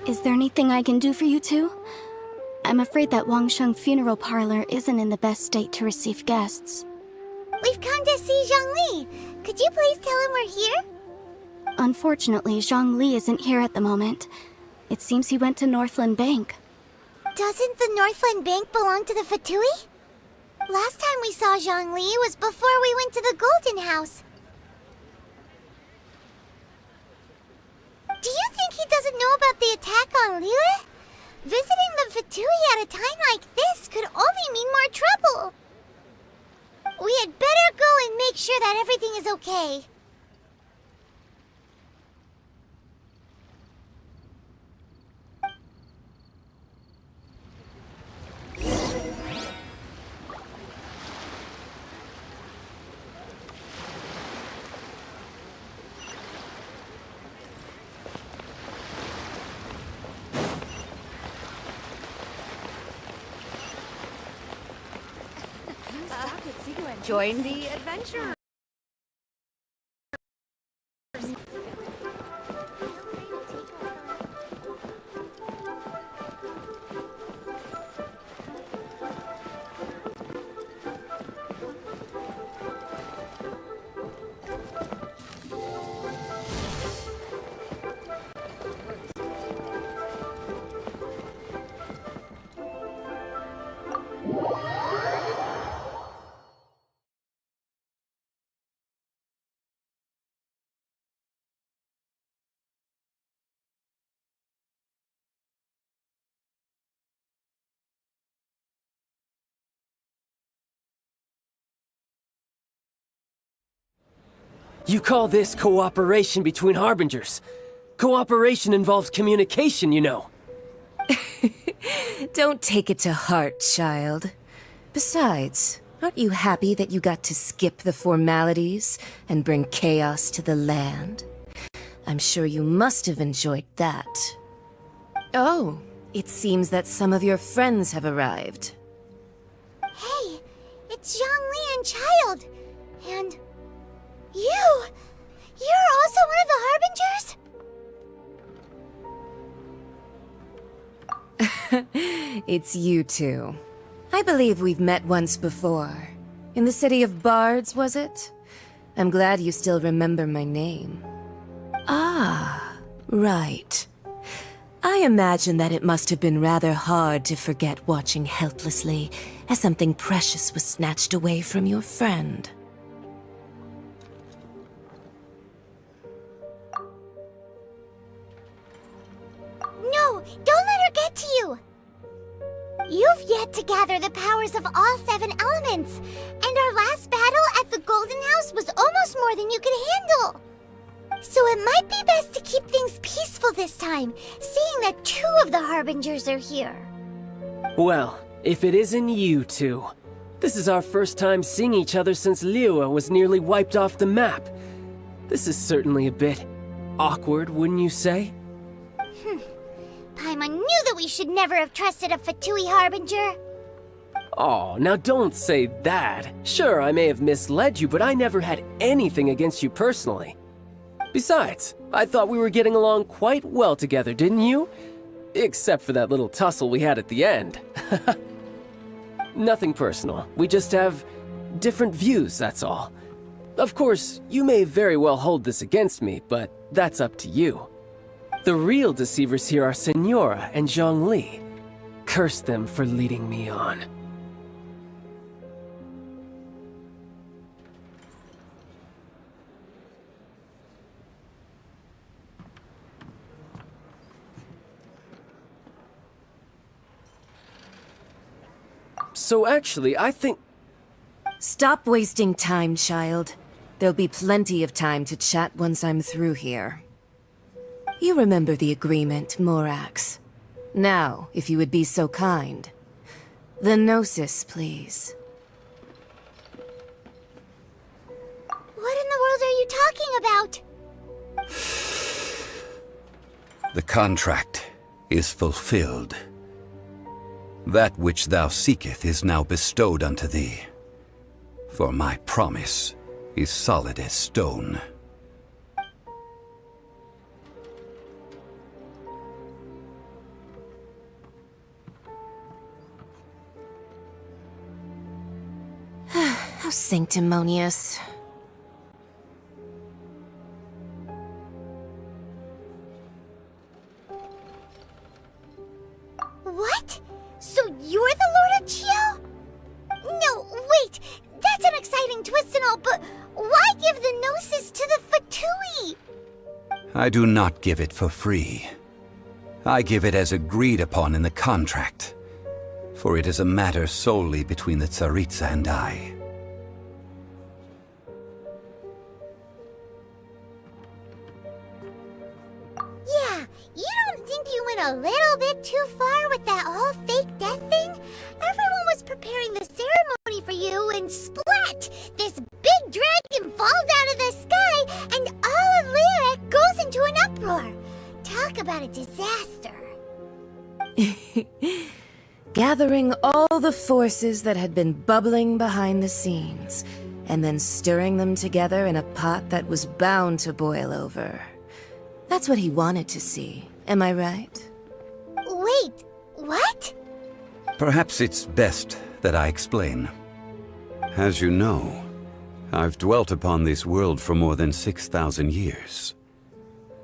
Is there anything I can do for you two? I'm afraid that Wangsheng Funeral Parlor isn't in the best state to receive guests. We've come to see Zhongli. Could you please tell him we're here? Unfortunately, Zhongli isn't here at the moment. It seems he went to Northland Bank. Doesn't the Northland Bank belong to the Fatui? Last time we saw Zhongli was before we went to the Golden House. Do you think he doesn't know about the attack on Liyue? Visiting the Fatui at a time like this could only mean more trouble. We had better go and make sure that everything is okay. Join the adventure. You call this cooperation between Harbingers? Cooperation involves communication, you know. Don't take it to heart, child. Besides, aren't you happy that you got to skip the formalities and bring chaos to the land? I'm sure you must have enjoyed that. Oh, it seems that some of your friends have arrived. Hey, it's Zhongli and Child. And you're also one of the Harbingers? It's you two. I believe we've met once before. In the city of Bards, was it? I'm glad you still remember my name. Ah, right. I imagine that it must have been rather hard to forget watching helplessly as something precious was snatched away from your friend. No, don't let her get to you! You've yet to gather the powers of all 7 elements, and our last battle at the Golden House was almost more than you could handle. So it might be best to keep things peaceful this time, seeing that 2 of the Harbingers are here. Well, if it isn't you two. This is our first time seeing each other since Liyue was nearly wiped off the map. This is certainly a bit awkward, wouldn't you say? Paimon knew that we should never have trusted a Fatui Harbinger. Oh, now don't say that. Sure, I may have misled you, but I never had anything against you personally. Besides, I thought we were getting along quite well together, didn't you? Except for that little tussle we had at the end. Nothing personal. We just have different views, that's all. Of course, you may very well hold this against me, but that's up to you. The real deceivers here are Senora and Zhongli. Curse them for leading me on. So actually, I think... Stop wasting time, child. There'll be plenty of time to chat once I'm through here. You remember the agreement, Morax. Now, if you would be so kind. The Gnosis, please. What in the world are you talking about? The contract is fulfilled. That which thou seeketh is now bestowed unto thee. For my promise is solid as stone. How sanctimonious. What? So you're the Lord of Chio? No, wait! That's an exciting twist and all, but why give the Gnosis to the Fatui? I do not give it for free. I give it as agreed upon in the contract, for it is a matter solely between the Tsaritsa and I. Yeah, you don't think you went a little bit too far with that whole fake death thing? Everyone was preparing the ceremony for you, and splat! This big dragon falls out of the sky, and all of Liyue goes into an uproar. Talk about a disaster. Gathering all the forces that had been bubbling behind the scenes, and then stirring them together in a pot that was bound to boil over. That's what he wanted to see, am I right? Wait, what? Perhaps it's best that I explain. As you know, I've dwelt upon this world for more than 6,000 years.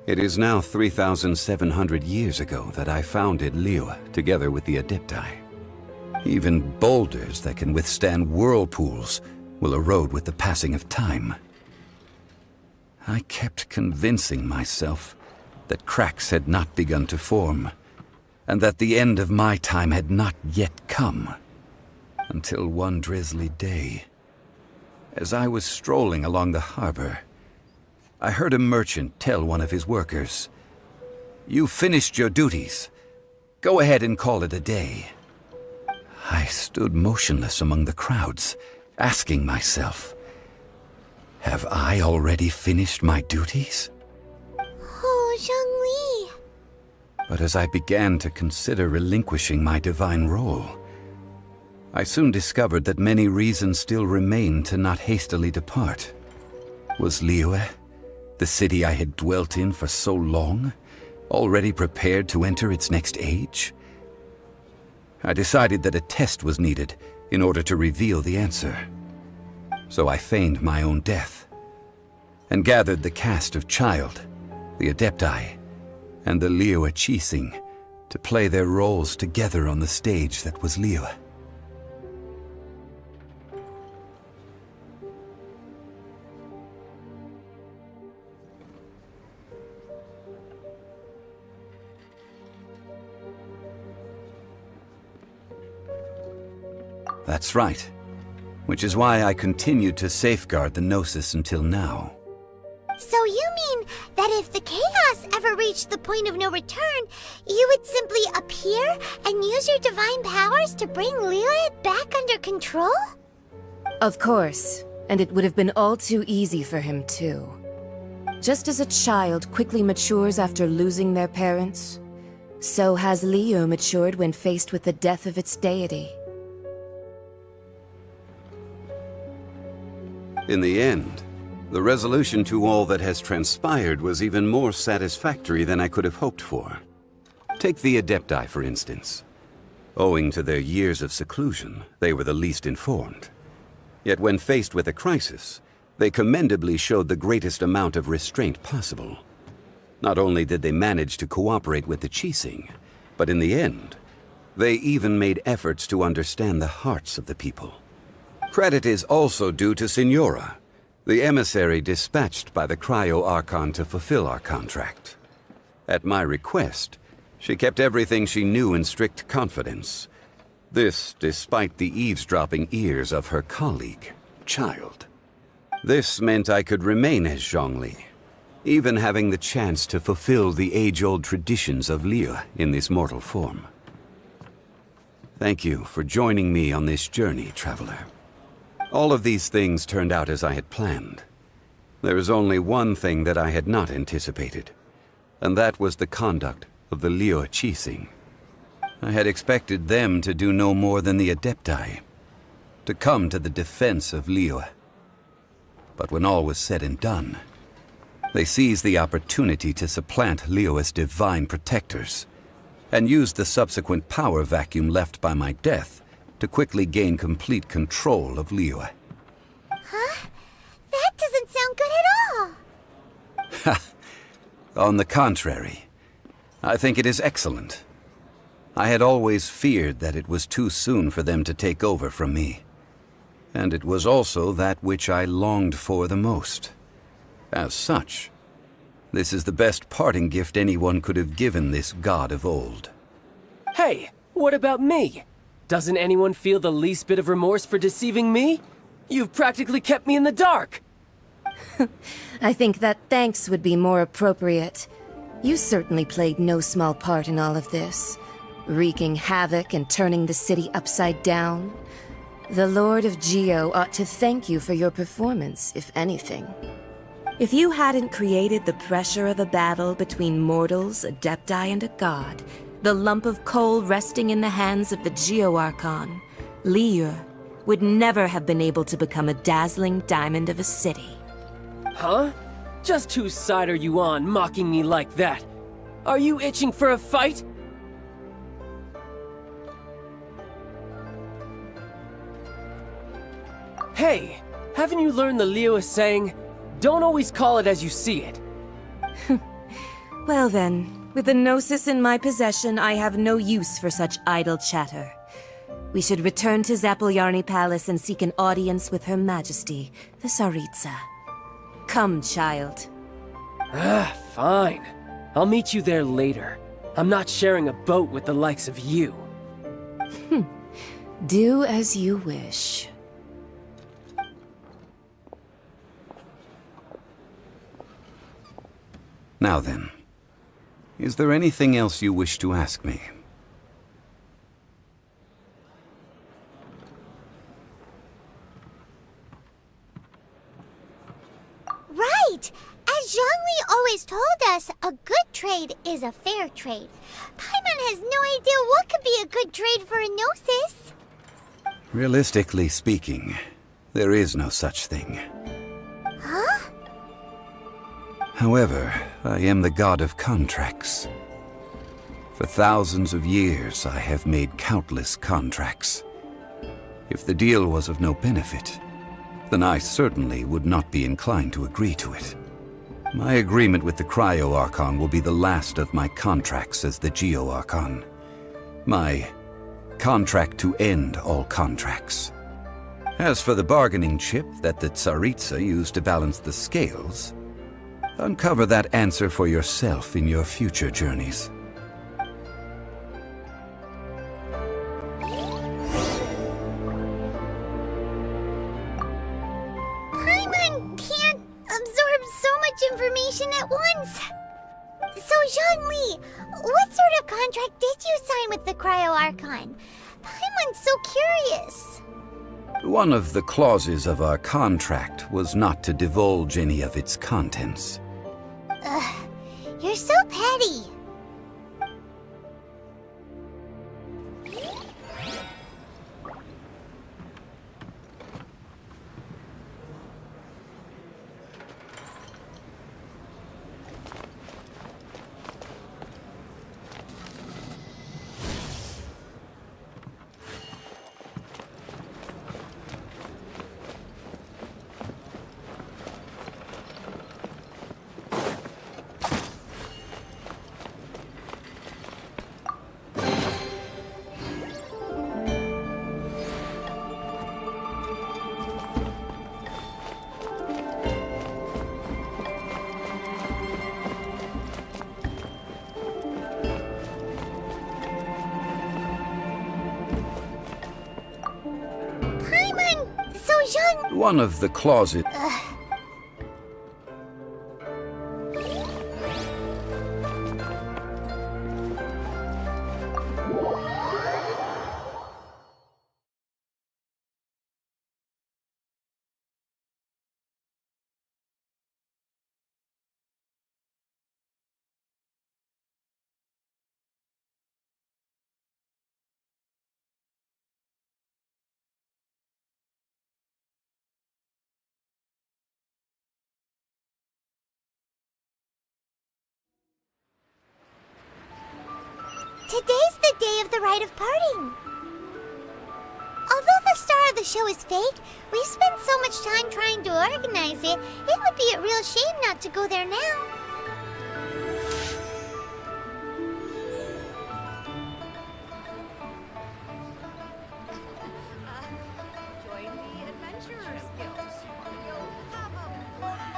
It is now 3,700 years ago that I founded Liyue together with the Adepti. Even boulders that can withstand whirlpools will erode with the passing of time. I kept convincing myself that cracks had not begun to form, and that the end of my time had not yet come. Until one drizzly day, as I was strolling along the harbor, I heard a merchant tell one of his workers, "You finished your duties. Go ahead and call it a day." I stood motionless among the crowds, asking myself, have I already finished my duties? Oh, Zhongli. But as I began to consider relinquishing my divine role, I soon discovered that many reasons still remained to not hastily depart. Was Liyue, the city I had dwelt in for so long, already prepared to enter its next age? I decided that a test was needed in order to reveal the answer. So I feigned my own death, and gathered the cast of Child, the Adepti, and the Liyue Qixing to play their roles together on the stage that was Liyue. That's right. Which is why I continued to safeguard the Gnosis until now. So you mean that if the chaos ever reached the point of no return, you would simply appear and use your divine powers to bring Liyue back under control? Of course, and it would have been all too easy for him too. Just as a child quickly matures after losing their parents, so has Liyue matured when faced with the death of its deity. In the end, the resolution to all that has transpired was even more satisfactory than I could have hoped for. Take the Adepti, for instance. Owing to their years of seclusion, they were the least informed. Yet when faced with a crisis, they commendably showed the greatest amount of restraint possible. Not only did they manage to cooperate with the Qixing, but in the end, they even made efforts to understand the hearts of the people. Credit is also due to Signora, the emissary dispatched by the Cryo-Archon to fulfill our contract. At my request, she kept everything she knew in strict confidence. This despite the eavesdropping ears of her colleague, Child. This meant I could remain as Zhongli, even having the chance to fulfill the age-old traditions of Liyue in this mortal form. Thank you for joining me on this journey, traveler. All of these things turned out as I had planned. There is only one thing that I had not anticipated, and that was the conduct of the Liyue Qixing. I had expected them to do no more than the Adepti, to come to the defense of Liyue. But when all was said and done, they seized the opportunity to supplant Liyue's divine protectors, and used the subsequent power vacuum left by my death to quickly gain complete control of Liyue. Huh? That doesn't sound good at all! Ha! On the contrary, I think it is excellent. I had always feared that it was too soon for them to take over from me. And it was also that which I longed for the most. As such, this is the best parting gift anyone could have given this god of old. Hey, what about me? Doesn't anyone feel the least bit of remorse for deceiving me? You've practically kept me in the dark! I think that thanks would be more appropriate. You certainly played no small part in all of this, wreaking havoc and turning the city upside down. The Lord of Geo ought to thank you for your performance, if anything. If you hadn't created the pressure of a battle between mortals, Adepti, and a god, the lump of coal resting in the hands of the Geo Archon, Liyue, would never have been able to become a dazzling diamond of a city. Huh? Just whose side are you on, mocking me like that? Are you itching for a fight? Hey, haven't you learned the Liyue saying, don't always call it as you see it? Well then, with the Gnosis in my possession, I have no use for such idle chatter. We should return to Zapoljarny Palace and seek an audience with Her Majesty, the Tsaritsa. Come, child. Ah, fine. I'll meet you there later. I'm not sharing a boat with the likes of you. Do as you wish. Now then, is there anything else you wish to ask me? Right! As Zhongli always told us, a good trade is a fair trade. Paimon has no idea what could be a good trade for a Gnosis. Realistically speaking, there is no such thing. Huh? However, I am the god of contracts. For thousands of years, I have made countless contracts. If the deal was of no benefit, then I certainly would not be inclined to agree to it. My agreement with the Cryo Archon will be the last of my contracts as the Geo Archon. My contract to end all contracts. As for the bargaining chip that the Tsaritsa used to balance the scales, uncover that answer for yourself in your future journeys. Paimon can't absorb so much information at once. So, Zhongli, what sort of contract did you sign with the Cryo Archon? Paimon's so curious. One of the clauses of our contract was not to divulge any of its contents. Ugh, you're so petty. One of the clauses... Today's the day of the rite of parting. Although the star of the show is fake, we've spent so much time trying to organize it, it would be a real shame not to go there now. Join the Adventurers Guild. You'll have a blast.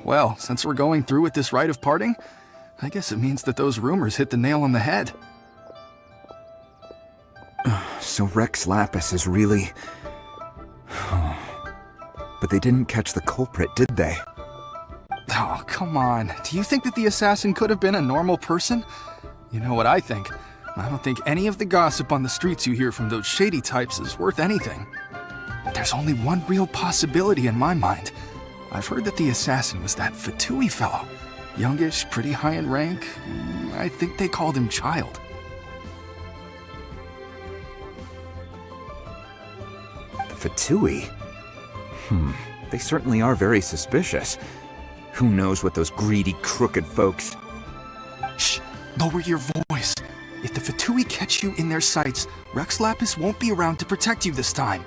Well, since we're going through with this rite of parting, I guess it means that those rumors hit the nail on the head. So Rex Lapis is really... But they didn't catch the culprit, did they? Oh, come on. Do you think that the assassin could have been a normal person? You know what I think. I don't think any of the gossip on the streets you hear from those shady types is worth anything. There's only one real possibility in my mind. I've heard that the assassin was that Fatui fellow. Youngish, pretty high in rank. I think they called him Child. Fatui? They certainly are very suspicious. Who knows what those greedy, crooked folks... Shh! Lower your voice. If the Fatui catch you in their sights, Rex Lapis won't be around to protect you this time.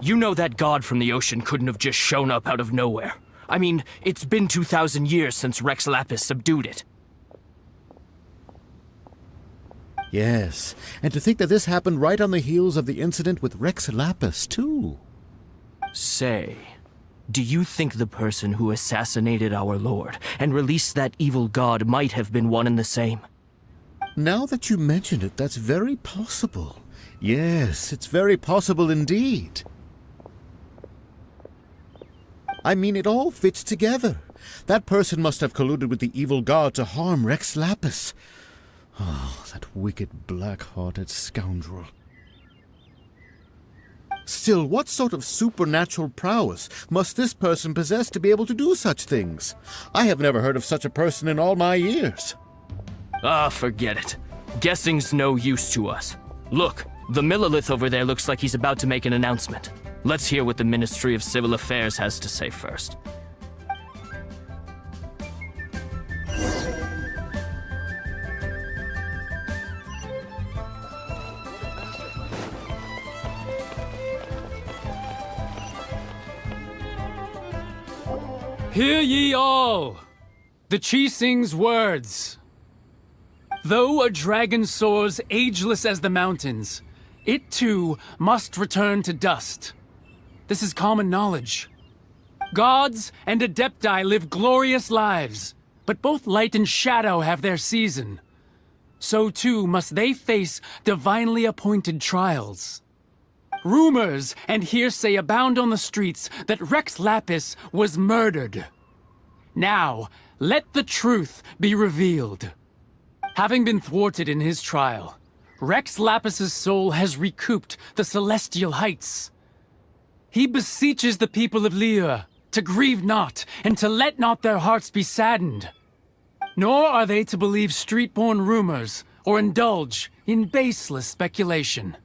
You know that god from the ocean couldn't have just shown up out of nowhere. I mean, it's been 2,000 years since Rex Lapis subdued it. Yes, and to think that this happened right on the heels of the incident with Rex Lapis, too. Say, do you think the person who assassinated our lord and released that evil god might have been one and the same? Now that you mention it, that's very possible. Yes, it's very possible indeed. I mean, it all fits together. That person must have colluded with the evil god to harm Rex Lapis. Oh, that wicked, black-hearted scoundrel. Still, what sort of supernatural prowess must this person possess to be able to do such things? I have never heard of such a person in all my years. Ah, forget it. Guessing's no use to us. Look, the Millilith over there looks like he's about to make an announcement. Let's hear what the Ministry of Civil Affairs has to say first. Hear ye all! The Chising's words. Though a dragon soars ageless as the mountains, it too must return to dust. This is common knowledge. Gods and Adepti live glorious lives, but both light and shadow have their season. So too must they face divinely appointed trials. Rumors and hearsay abound on the streets that Rex Lapis was murdered. Now, let the truth be revealed. Having been thwarted in his trial, Rex Lapis's soul has recouped the celestial heights. He beseeches the people of Liyue to grieve not and to let not their hearts be saddened. Nor are they to believe street-born rumors or indulge in baseless speculation.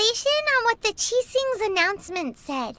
information on what the Qixing's announcement said.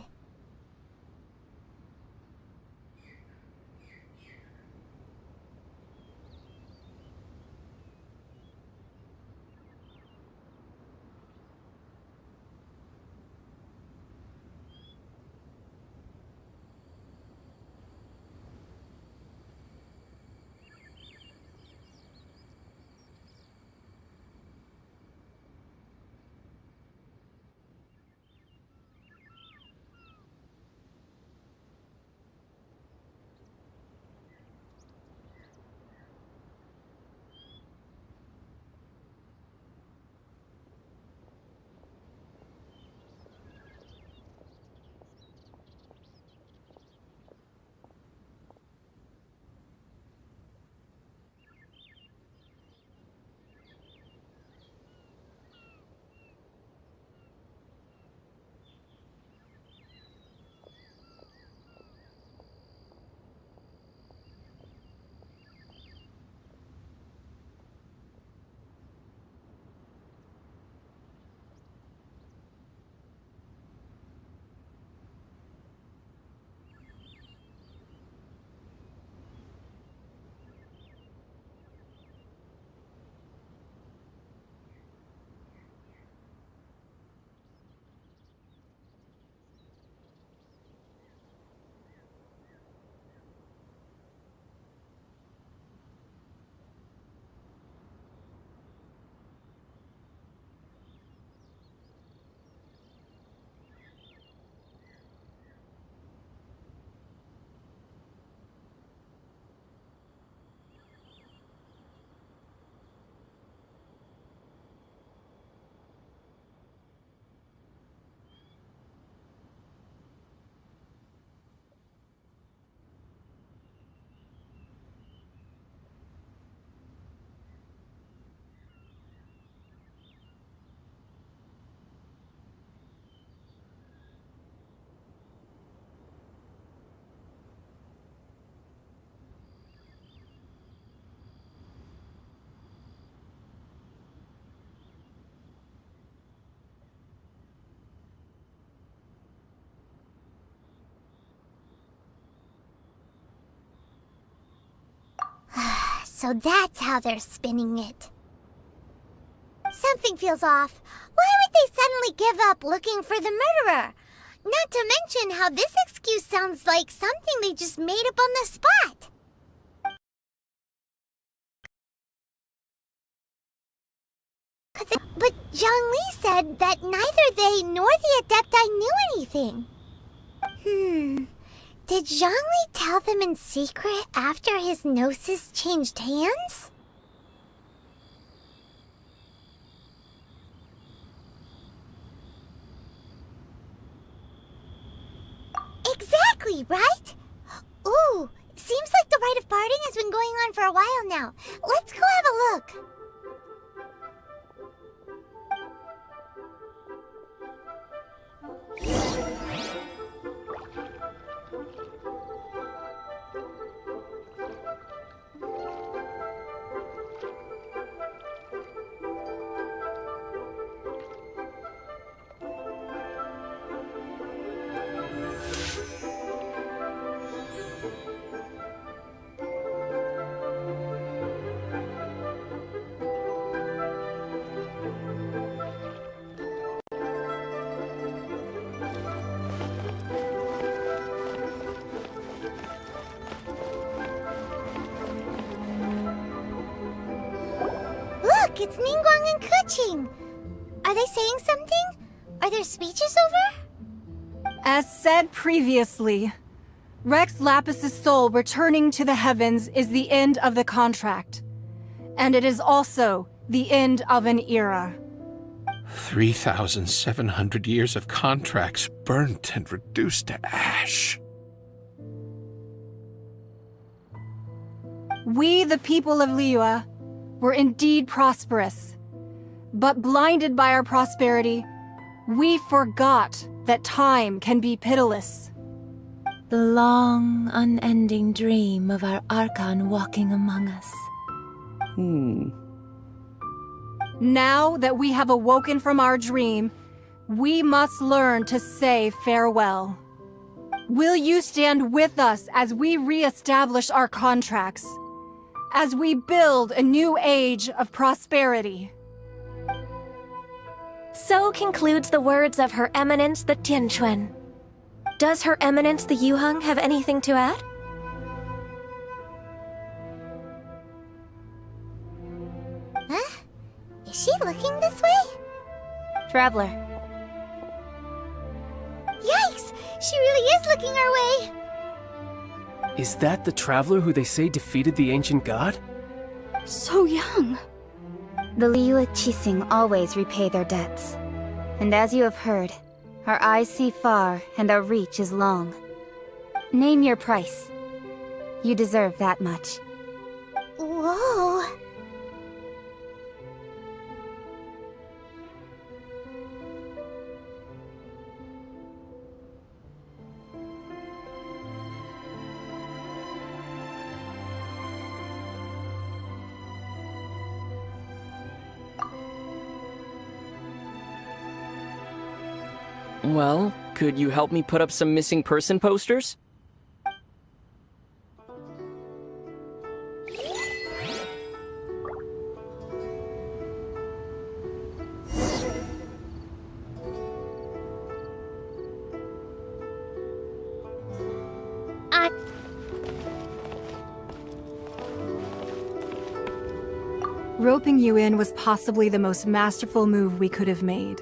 So that's how they're spinning it. Something feels off. Why would they suddenly give up looking for the murderer? Not to mention how this excuse sounds like something they just made up on the spot. But Zhongli said that neither they nor the Adepti knew anything. Did Zhongli tell them in secret after his gnosis changed hands? Exactly, right? Ooh, seems like the rite of parting has been going on for a while now. Let's go have a look. It's Ningguang and Keqing. Are they saying something? Are their speeches over? As said previously, Rex Lapis' soul returning to the heavens is the end of the contract. And it is also the end of an era. 3,700 years of contracts burnt and reduced to ash. We, the people of Liyue, were indeed prosperous. But blinded by our prosperity, we forgot that time can be pitiless. The long, unending dream of our Archon walking among us. Now that we have awoken from our dream, we must learn to say farewell. Will you stand with us as we re-establish our contracts? As we build a new age of prosperity? So concludes the words of Her Eminence the Tianquan. Does Her Eminence the Yuheng have anything to add? Huh? Is she looking this way? Traveler. Yikes! She really is looking our way! Is that the traveler who they say defeated the ancient god? So young. The Liyue Qixing always repay their debts. And as you have heard, our eyes see far and our reach is long. Name your price. You deserve that much. Whoa! Well, could you help me put up some missing person posters? Roping you in was possibly the most masterful move we could have made.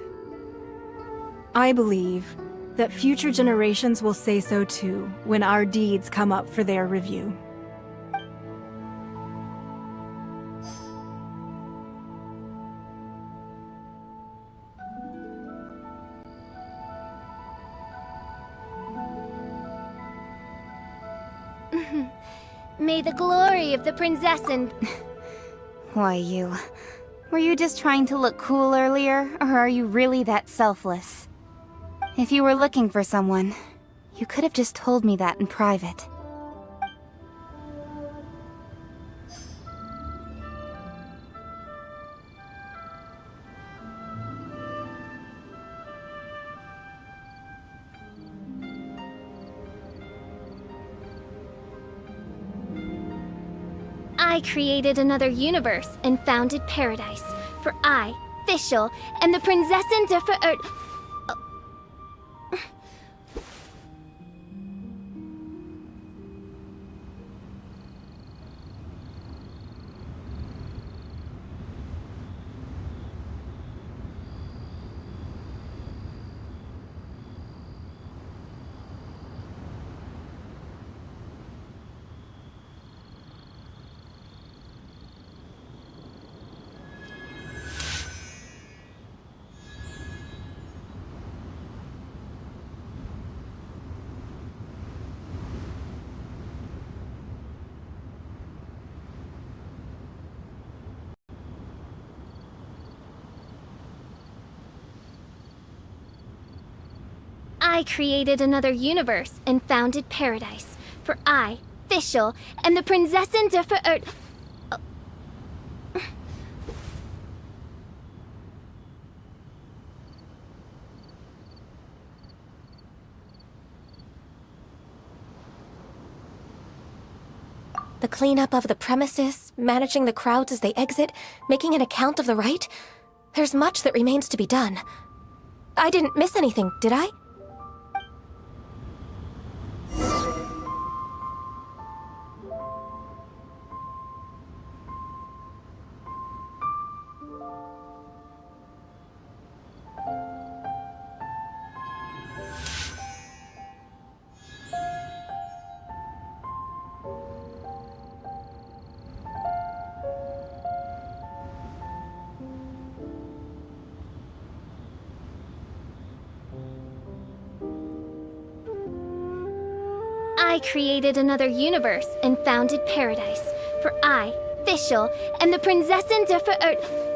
I believe that future generations will say so too when our deeds come up for their review. May the glory of the princess and... Why, you... Were you just trying to look cool earlier, or are you really that selfless? If you were looking for someone, you could have just told me that in private. I created another universe and founded paradise. For I, Fischl, and the Prinzessin der Verirrt... I created another universe and founded paradise. For I, Fischl, and the Prinzessin der Verirrt... The cleanup of the premises, managing the crowds as they exit, making an account of the rite. There's much that remains to be done. I didn't miss anything, did I? I created another universe and founded paradise. For I, Fischl, and the Prinzessin der Verirrt...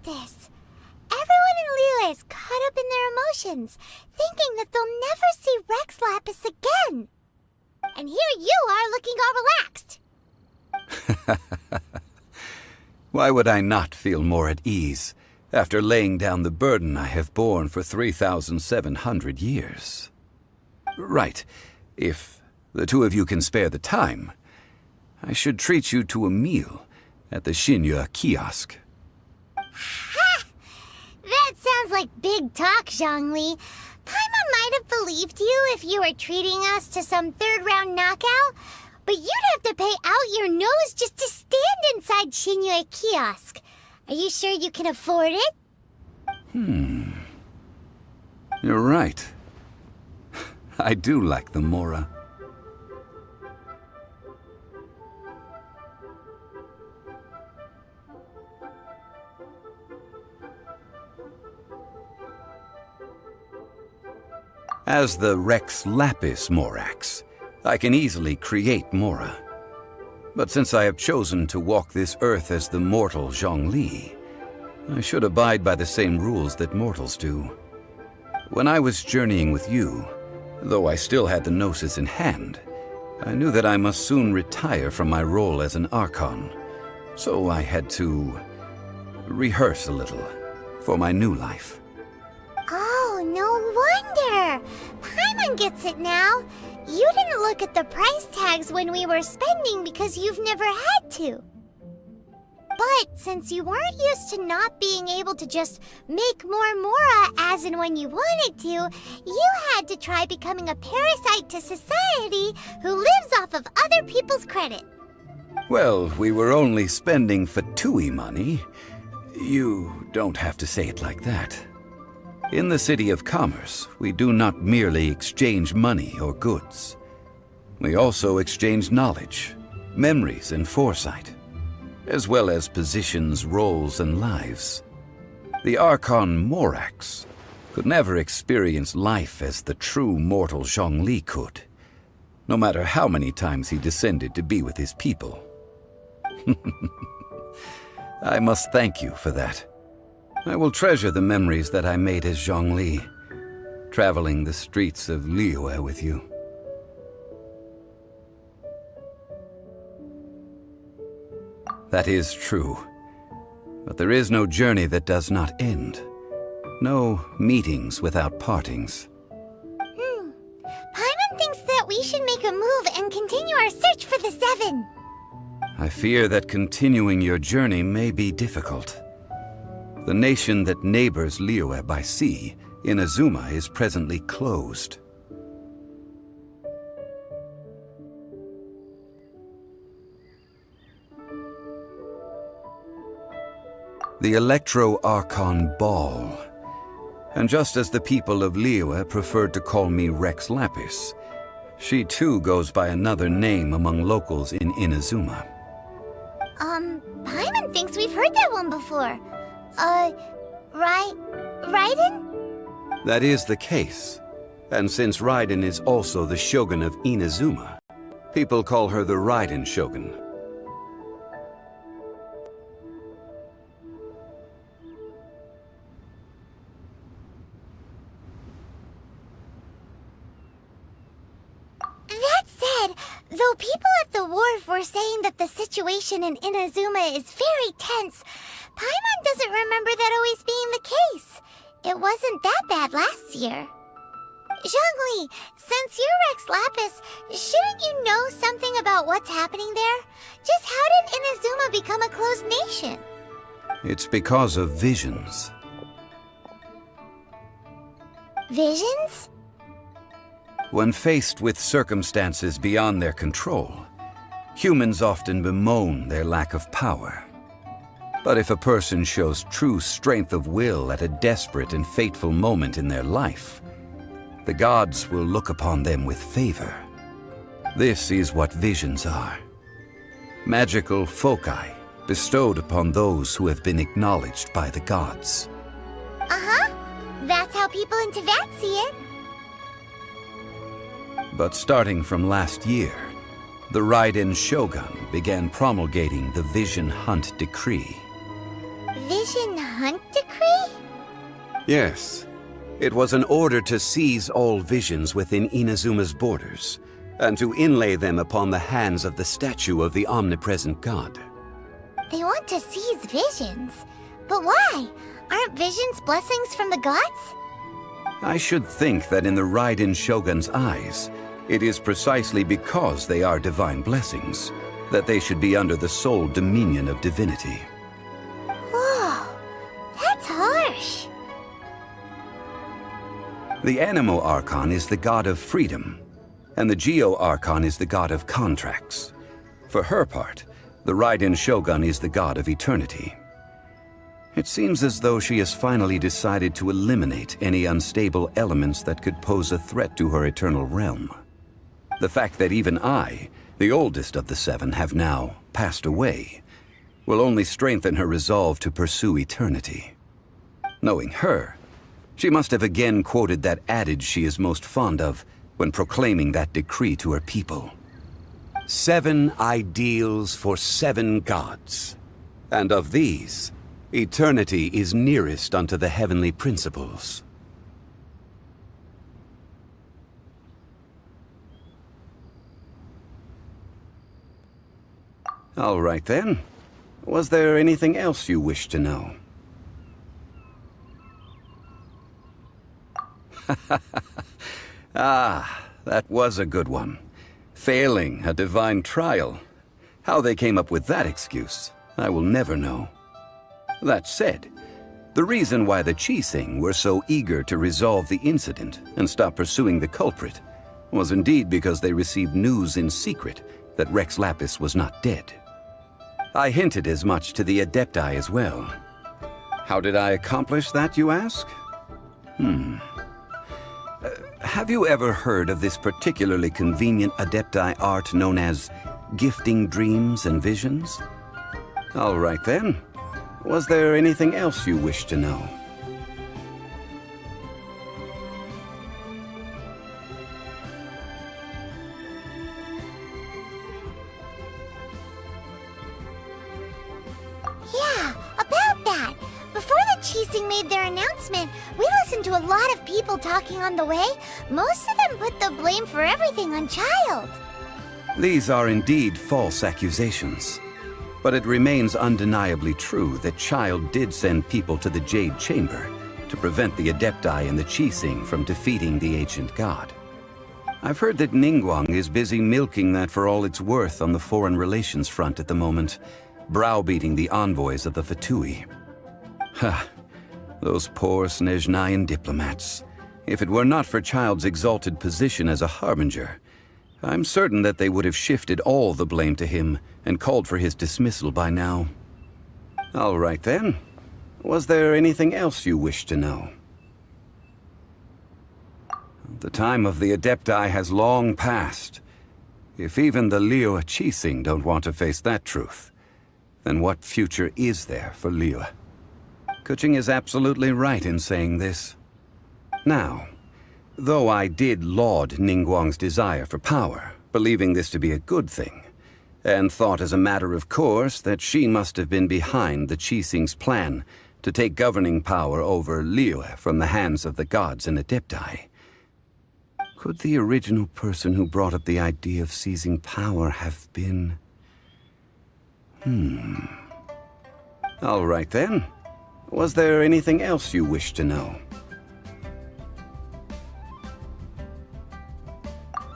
this. Everyone in Liyue is caught up in their emotions, thinking that they'll never see Rex Lapis again. And here you are looking all relaxed. Why would I not feel more at ease after laying down the burden I have borne for 3,700 years? Right. If the two of you can spare the time, I should treat you to a meal at the Xinyue kiosk. Ha! That sounds like big talk, Zhongli. Paimon might have believed you if you were treating us to some third-round knockout, but you'd have to pay out your nose just to stand inside Xinyue kiosk. Are you sure you can afford it? You're right. I do like the Mora. As the Rex Lapis Morax, I can easily create Mora. But since I have chosen to walk this earth as the mortal Zhongli, I should abide by the same rules that mortals do. When I was journeying with you, though I still had the Gnosis in hand, I knew that I must soon retire from my role as an Archon, so I had to rehearse a little for my new life. Oh, no wonder! Paimon gets it now. You didn't look at the price tags when we were spending because you've never had to. But since you weren't used to not being able to just make more Mora as and when you wanted to, you had to try becoming a parasite to society who lives off of other people's credit. Well, we were only spending Fatui money. You don't have to say it like that. In the City of Commerce, we do not merely exchange money or goods. We also exchange knowledge, memories, and foresight, as well as positions, roles, and lives. The Archon Morax could never experience life as the true mortal Zhongli could, no matter how many times he descended to be with his people. I must thank you for that. I will treasure the memories that I made as Zhongli, traveling the streets of Liyue with you. That is true. But there is no journey that does not end. No meetings without partings. Paimon thinks that we should make a move and continue our search for the Seven. I fear that continuing your journey may be difficult. The nation that neighbors Liyue by sea, Inazuma, is presently closed. The Electro-Archon Ball. And just as the people of Liyue preferred to call me Rex Lapis, she too goes by another name among locals in Inazuma. Paimon thinks we've heard that one before. Raiden? That is the case. And since Raiden is also the Shogun of Inazuma, people call her the Raiden Shogun. That said, though people at the wharf were saying that the situation in Inazuma is very tense, Paimon doesn't remember that always being the case. It wasn't that bad last year. Zhongli, since you're Rex Lapis, shouldn't you know something about what's happening there? Just how did Inazuma become a closed nation? It's because of visions. Visions? When faced with circumstances beyond their control, humans often bemoan their lack of power. But if a person shows true strength of will at a desperate and fateful moment in their life, the gods will look upon them with favor. This is what visions are. Magical foci bestowed upon those who have been acknowledged by the gods. Uh-huh. That's how people in Teyvat see it. But starting from last year, the Raiden Shogun began promulgating the Vision Hunt Decree. Vision Hunt Decree? Yes. It was an order to seize all visions within Inazuma's borders, and to inlay them upon the hands of the statue of the omnipresent god. They want to seize visions. But why? Aren't visions blessings from the gods? I should think that in the Raiden Shogun's eyes, it is precisely because they are divine blessings that they should be under the sole dominion of divinity. Whoa, that's harsh. The Anemo Archon is the god of freedom, and the Geo Archon is the god of contracts. For her part, the Raiden Shogun is the god of eternity. It seems as though she has finally decided to eliminate any unstable elements that could pose a threat to her eternal realm. The fact that even I, the oldest of the seven, have now passed away, will only strengthen her resolve to pursue eternity. Knowing her, she must have again quoted that adage she is most fond of when proclaiming that decree to her people. 7 ideals for 7 gods, and of these, eternity is nearest unto the heavenly principles. All right then. Was there anything else you wish to know? Ah, that was a good one. Failing a divine trial. How they came up with that excuse, I will never know. That said, the reason why the Qixing were so eager to resolve the incident and stop pursuing the culprit was indeed because they received news in secret that Rex Lapis was not dead. I hinted as much to the Adepti as well. How did I accomplish that, you ask? Have you ever heard of this particularly convenient Adepti art known as gifting dreams and visions? All right then. Was there anything else you wish to know? Yeah, about that. Before the Qixing made their announcement, we listened to a lot of people talking on the way. Most of them put the blame for everything on Child. These are indeed false accusations. But it remains undeniably true that Child did send people to the Jade Chamber to prevent the Adepti and the Qixing from defeating the ancient god. I've heard that Ningguang is busy milking that for all it's worth on the foreign relations front at the moment, browbeating the envoys of the Fatui. Ha! Those poor Snezhnayan diplomats. If it were not for Child's exalted position as a harbinger, I'm certain that they would have shifted all the blame to him and called for his dismissal by now. All right then. Was there anything else you wish to know? The time of the Adepti has long passed. If even the Liyue Qixing don't want to face that truth, then what future is there for Liyue? Kuching is absolutely right in saying this. Now, though I did laud Ningguang's desire for power, believing this to be a good thing, and thought as a matter of course that she must have been behind the Qixing's plan to take governing power over Liyue from the hands of the gods and Adepti, could the original person who brought up the idea of seizing power have been... All right then. Was there anything else you wish to know?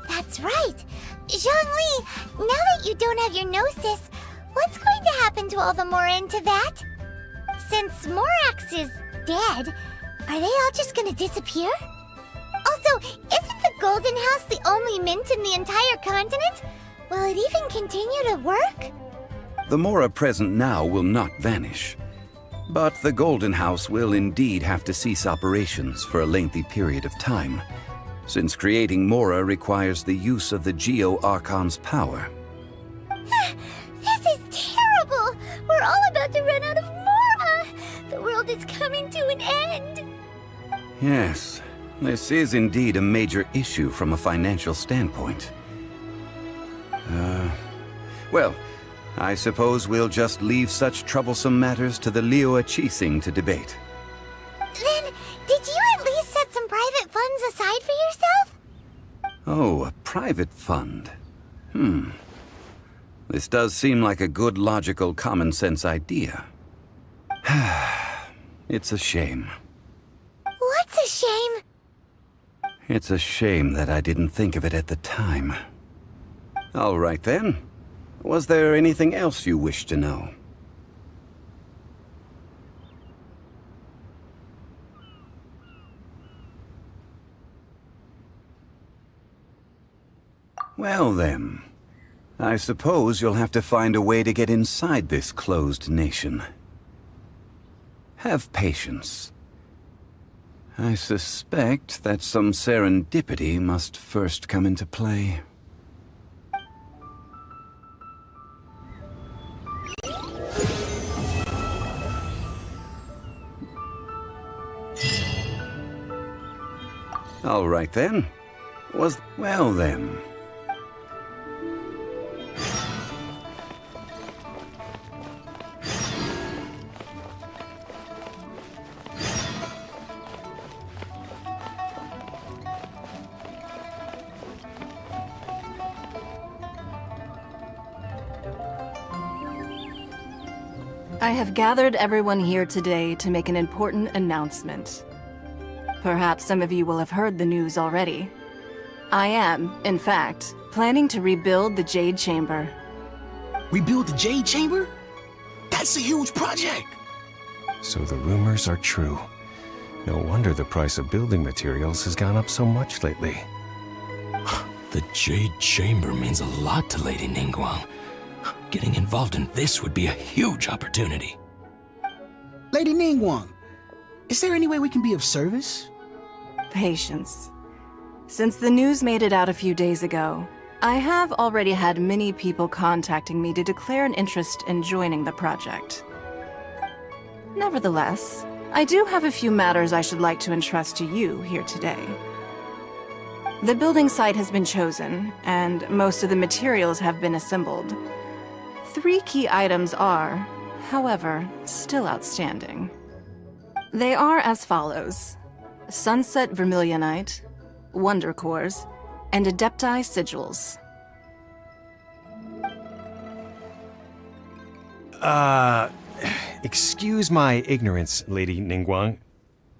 That's right. Zhongli, now that you don't have your gnosis, what's going to happen to all the Mora in Teyvat? Since Morax is dead, are they all just gonna disappear? Also, isn't the Golden House the only mint in the entire continent? Will it even continue to work? The Mora present now will not vanish. But the Golden House will indeed have to cease operations for a lengthy period of time, since creating Mora requires the use of the Geo Archon's power. This is terrible! We're all about to run out of Mora! The world is coming to an end! Yes, this is indeed a major issue from a financial standpoint. Well, I suppose we'll just leave such troublesome matters to the Liyue Chising to debate. Then, did you at least set some private funds aside for yourself? Oh, a private fund. This does seem like a good, logical, common-sense idea. It's a shame. What's a shame? It's a shame that I didn't think of it at the time. All right then. Was there anything else you wished to know? Well then, I suppose you'll have to find a way to get inside this closed nation. Have patience. I suspect that some serendipity must first come into play. All right then. Well then. I have gathered everyone here today to make an important announcement. Perhaps some of you will have heard the news already. I am, in fact, planning to rebuild the Jade Chamber. Rebuild the Jade Chamber? That's a huge project! So the rumors are true. No wonder the price of building materials has gone up so much lately. The Jade Chamber means a lot to Lady Ningguang. Getting involved in this would be a huge opportunity. Lady Ningguang, is there any way we can be of service? Patience. Since the news made it out a few days ago, I have already had many people contacting me to declare an interest in joining the project. Nevertheless, I do have a few matters I should like to entrust to you here today. The building site has been chosen, and most of the materials have been assembled. 3 key items are, however, still outstanding. They are as follows: Sunset Vermilionite, Wonder Cores, and Adepti Sigils. Excuse my ignorance, Lady Ningguang.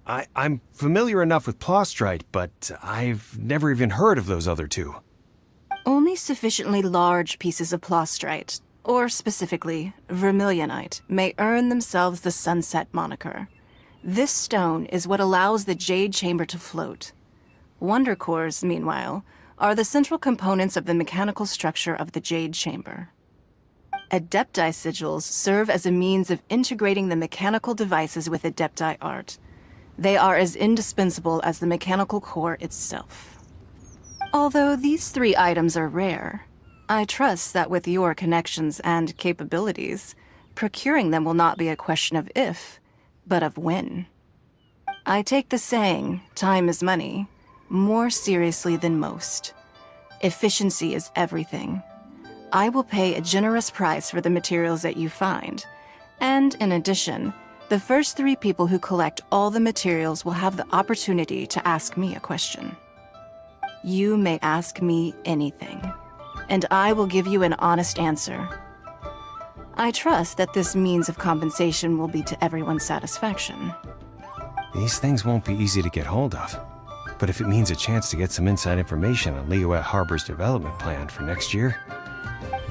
I'm familiar enough with Plostrite, but I've never even heard of those other 2. Only sufficiently large pieces of Plostrite, or specifically, Vermilionite, may earn themselves the Sunset moniker. This stone is what allows the Jade Chamber to float. Wonder Cores, meanwhile, are the central components of the mechanical structure of the Jade Chamber. Adepti Sigils serve as a means of integrating the mechanical devices with Adepti art. They are as indispensable as the mechanical core itself. Although these 3 items are rare, I trust that with your connections and capabilities, procuring them will not be a question of if, but of when. I take the saying, time is money, more seriously than most. Efficiency is everything. I will pay a generous price for the materials that you find, and in addition, the first 3 people who collect all the materials will have the opportunity to ask me a question. You may ask me anything, and I will give you an honest answer. I trust that this means of compensation will be to everyone's satisfaction. These things won't be easy to get hold of. But if it means a chance to get some inside information on Liyue Harbor's development plan for next year...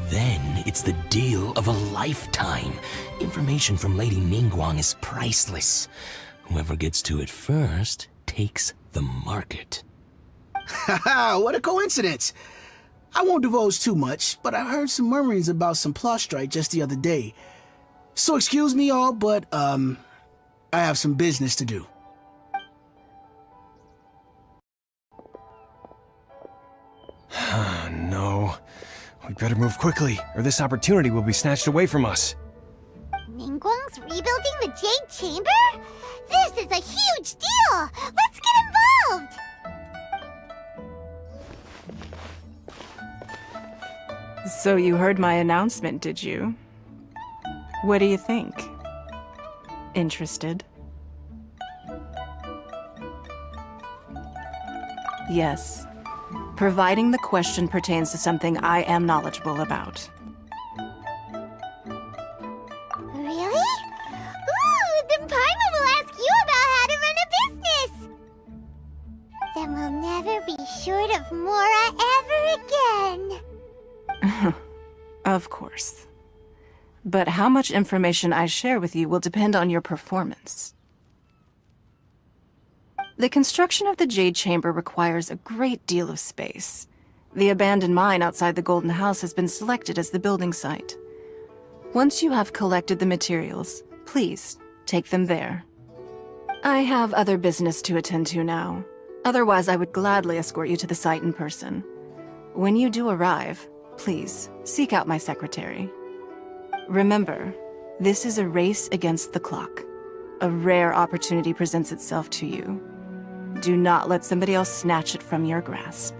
Then it's the deal of a lifetime. Information from Lady Ningguang is priceless. Whoever gets to it first takes the market. Haha, what a coincidence! I won't divulge too much, but I heard some murmurings about some Plostrite just the other day. So excuse me all, but, I have some business to do. No. We better move quickly, or this opportunity will be snatched away from us. Ningguang's rebuilding the Jade Chamber? This is a huge deal! Let's get involved! So you heard my announcement, did you? What do you think? Interested? Yes. Providing the question pertains to something I am knowledgeable about. Really? Ooh, then Paimon will ask you about how to run a business! Then we'll never be short of Mora ever again. Of course. But how much information I share with you will depend on your performance. The construction of the Jade Chamber requires a great deal of space. The abandoned mine outside the Golden House has been selected as the building site. Once you have collected the materials, please take them there. I have other business to attend to now. Otherwise, I would gladly escort you to the site in person. When you do arrive, please seek out my secretary. Remember, this is a race against the clock. A rare opportunity presents itself to you. Do not let somebody else snatch it from your grasp.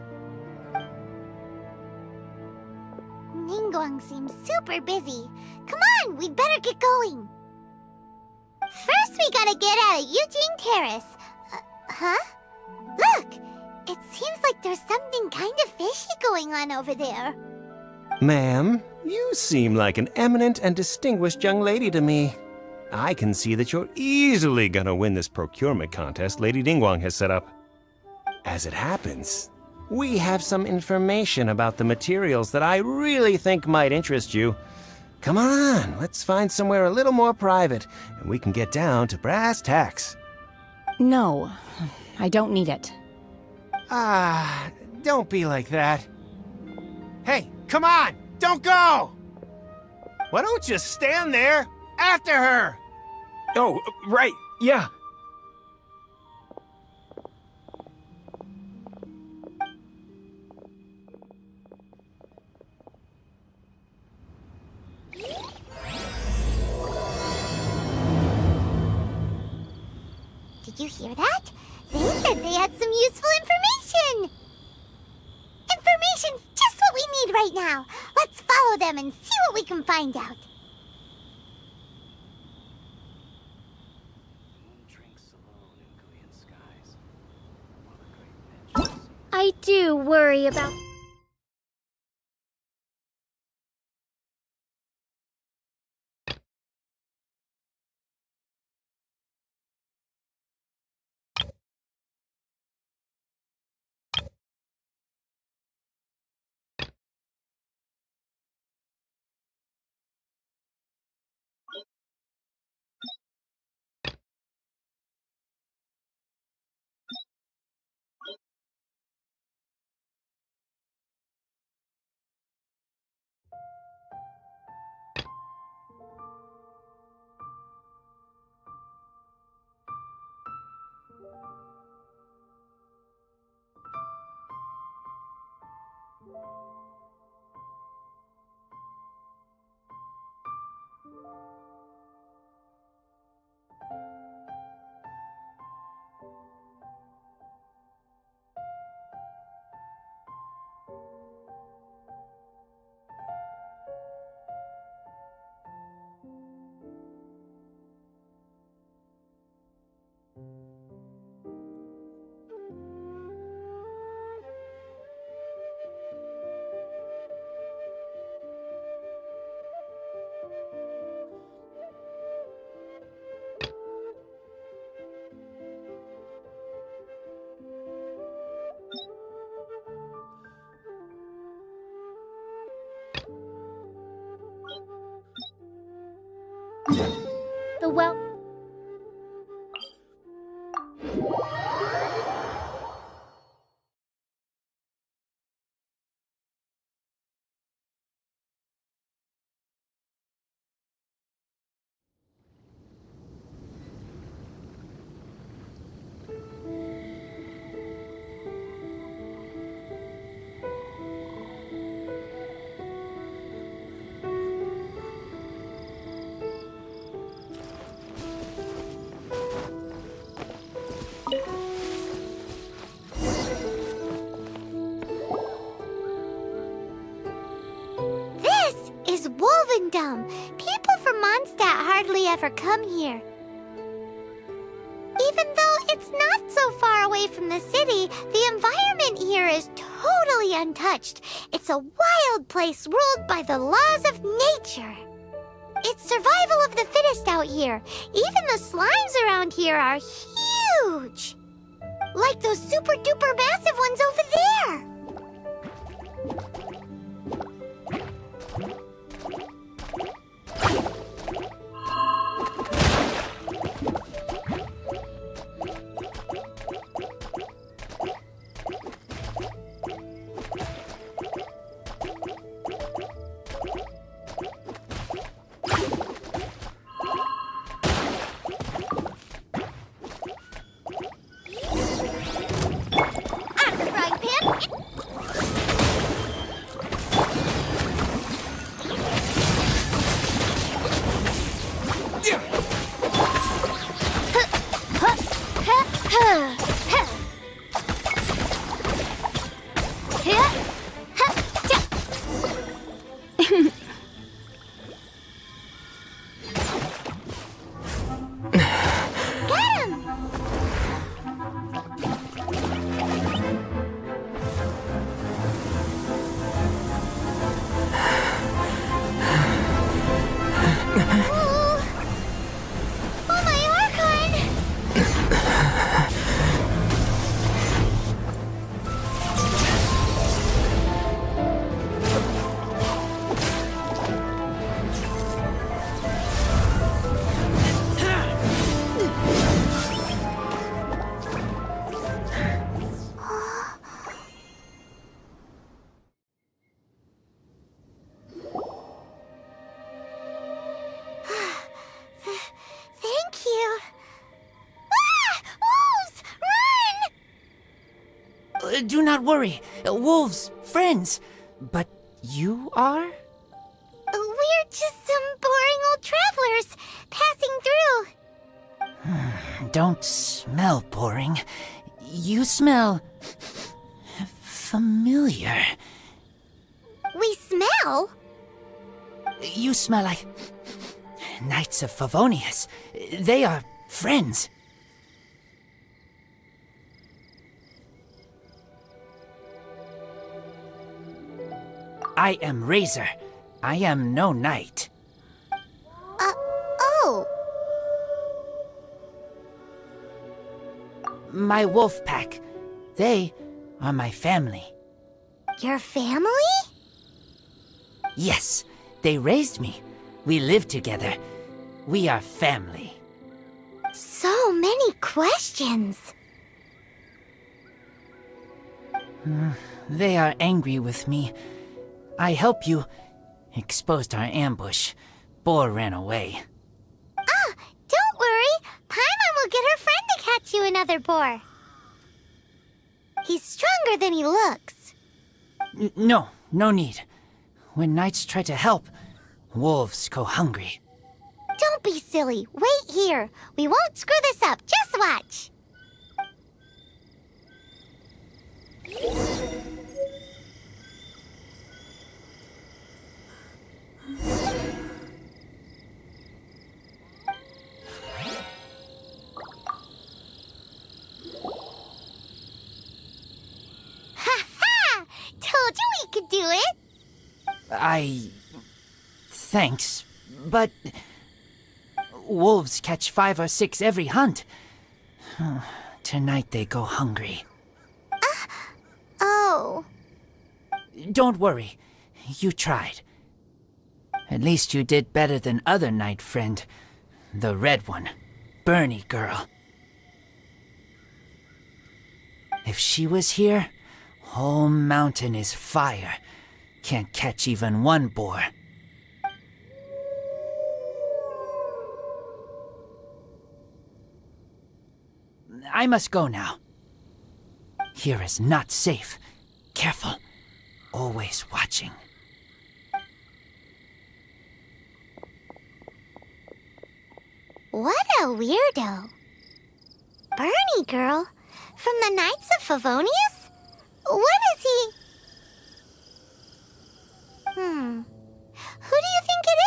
Ningguang seems super busy. Come on, we'd better get going. First, we gotta get out of Eugene Terrace. Huh? Look! It seems like there's something kind of fishy going on over there. Ma'am, you seem like an eminent and distinguished young lady to me. I can see that you're easily gonna win this procurement contest Lady Ningguang has set up. As it happens, we have some information about the materials that I really think might interest you. Come on, let's find somewhere a little more private, and we can get down to brass tacks. No, I don't need it. Ah, don't be like that. Hey, come on, don't go! Why don't you stand there after her? Oh, right, yeah. Did you hear that? They said they had some useful information! Information's just what we need right now. Let's follow them and see what we can find out. I do worry about... The well... dumb. People from Mondstadt hardly ever come here. Even though it's not so far away from the city, the environment here is totally untouched. It's a wild place ruled by the laws of nature. It's survival of the fittest out here. Even the slimes around here are huge. Like those super duper massive ones over there. Do not worry. Wolves, friends. But you are? We're just some boring old travelers passing through. Don't smell boring. You smell familiar. We smell? You smell like Knights of Favonius. They are friends. I am Razor. I am no knight. Oh. My wolf pack. They are my family. Your family? Yes, they raised me. We live together. We are family. So many questions. They are angry with me. I help you. Exposed our ambush. Boar ran away. Ah, don't worry. Paimon will get her friend to catch you another boar. He's stronger than he looks. No need. When knights try to help, wolves go hungry. Don't be silly. Wait here. We won't screw this up. Just watch. Ha-ha! Told you we could do it. Thanks, but wolves catch 5 or 6 every hunt. Tonight they go hungry. Oh. Don't worry. You tried. At least you did better than other knight friend. The red one. Bernie girl. If she was here, whole mountain is fire. Can't catch even one boar. I must go now. Here is not safe. Careful. Always watching. What a weirdo. Bernie girl? From the Knights of Favonius? What is he? Who do you think it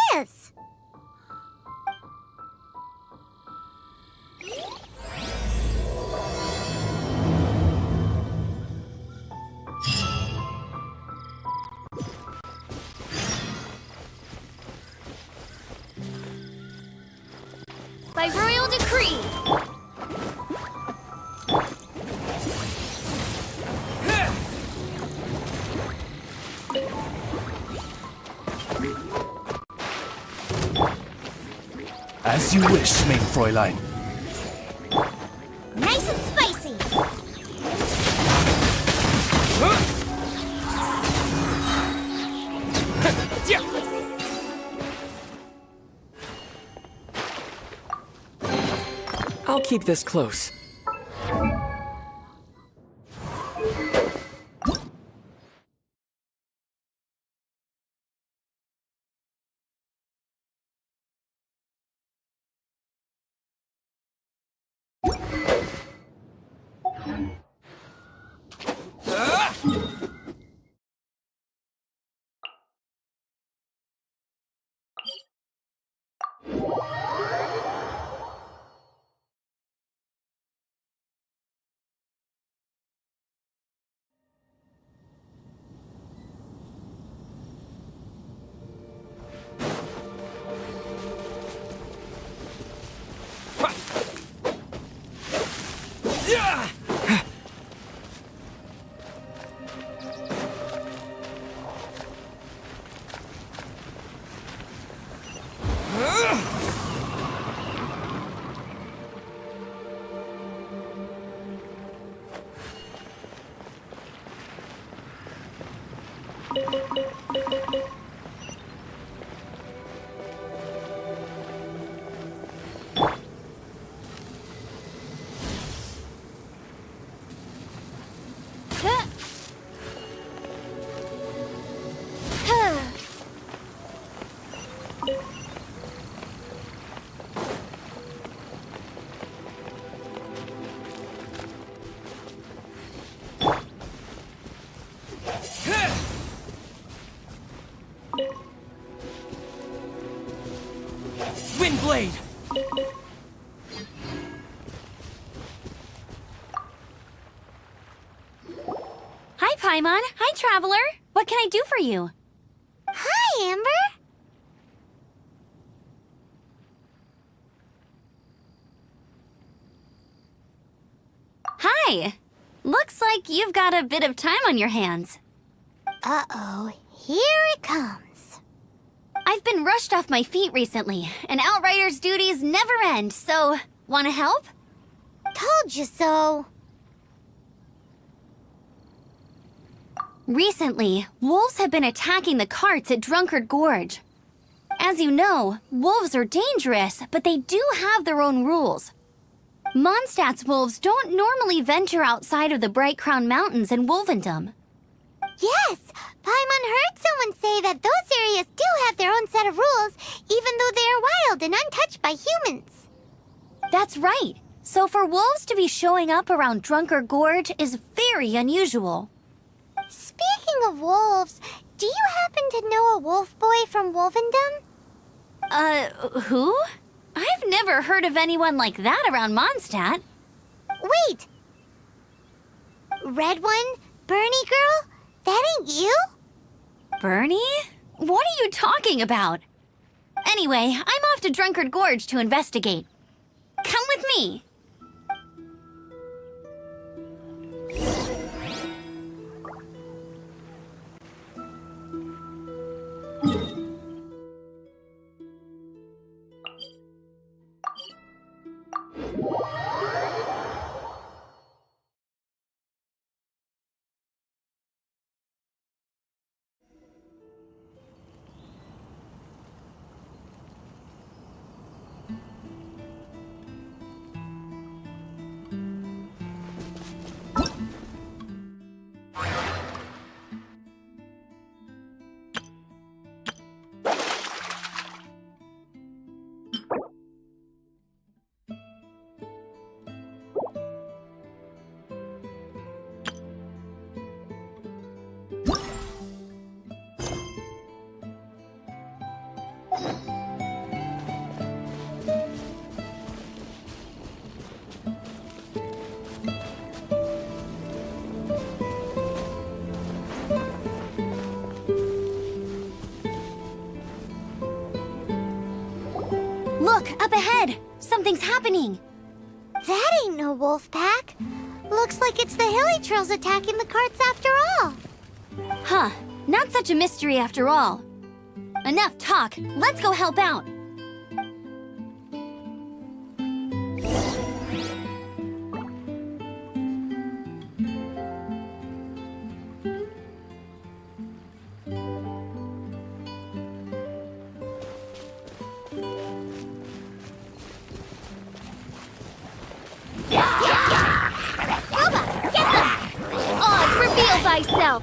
As you wish, main Fräulein. Nice and spicy. I'll keep this close. Windblade! Hi, Paimon. Hi, Traveler. What can I do for you? Hi, Amber. Hi. Looks like you've got a bit of time on your hands. Uh-oh, here it comes. I've been rushed off my feet recently, and Outrider's duties never end, so wanna help? Told you so. Recently, wolves have been attacking the carts at Drunkard Gorge. As you know, wolves are dangerous, but they do have their own rules. Mondstadt's wolves don't normally venture outside of the Bright Crown Mountains in Wolvendom. Yes, Paimon heard someone say that those areas do have their own set of rules, even though they are wild and untouched by humans. That's right. So for wolves to be showing up around Drunkard Gorge is very unusual. Speaking of wolves, do you happen to know a wolf boy from Wolvendom? Who? I've never heard of anyone like that around Mondstadt. Wait! Red one? Bernie girl? That ain't you? Bernie? What are you talking about? Anyway, I'm off to Drunkard Gorge to investigate. Come with me! Look, up ahead! Something's happening! That ain't no wolf pack. Looks like it's the hilly trails attacking the carts after all. Huh, not such a mystery after all. Enough talk, let's go help out. thyself.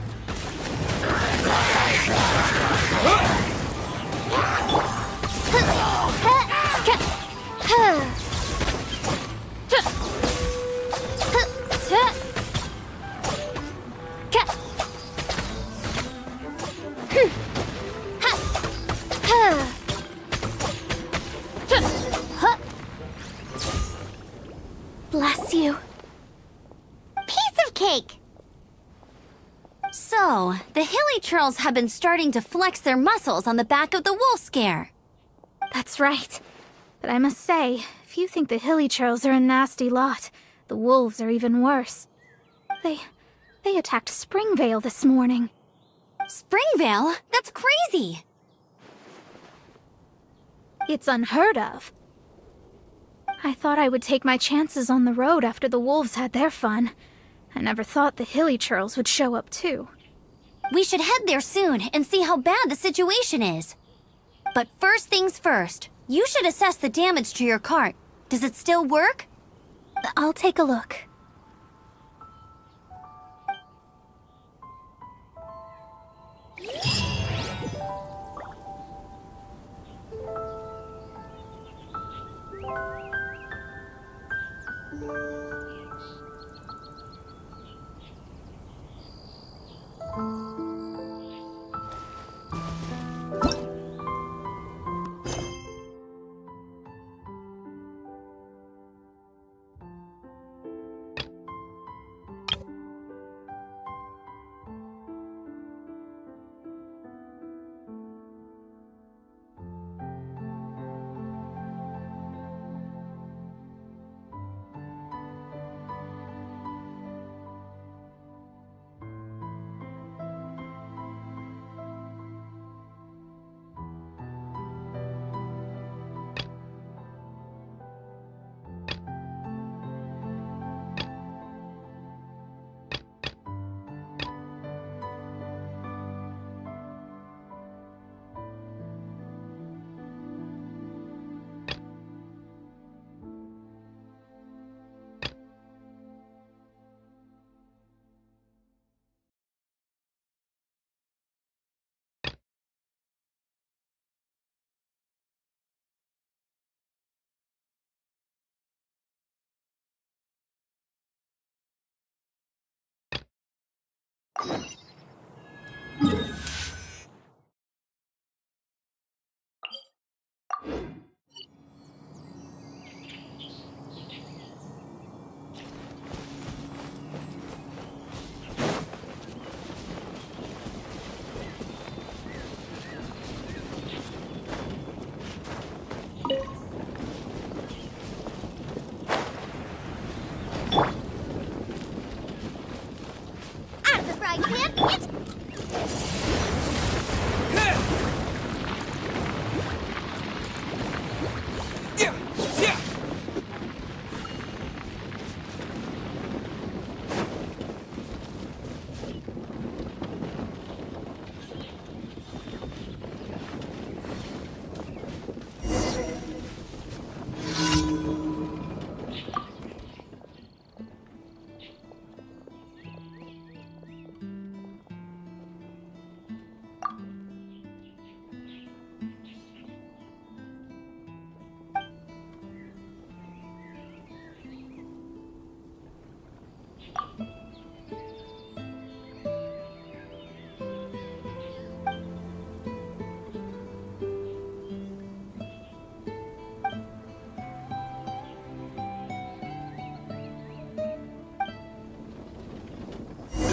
Bless you. Piece of cake. So, the hilly trolls have been starting to flex their muscles on the back of the wolf scare. That's right. But I must say, if you think the hilly trolls are a nasty lot, the wolves are even worse. They attacked Springvale this morning. Springvale? That's crazy! It's unheard of. I thought I would take my chances on the road after the wolves had their fun. I never thought the hilly trolls would show up too. We should head there soon and see how bad the situation is. But first things first, you should assess the damage to your cart. Does it still work? I'll take a look.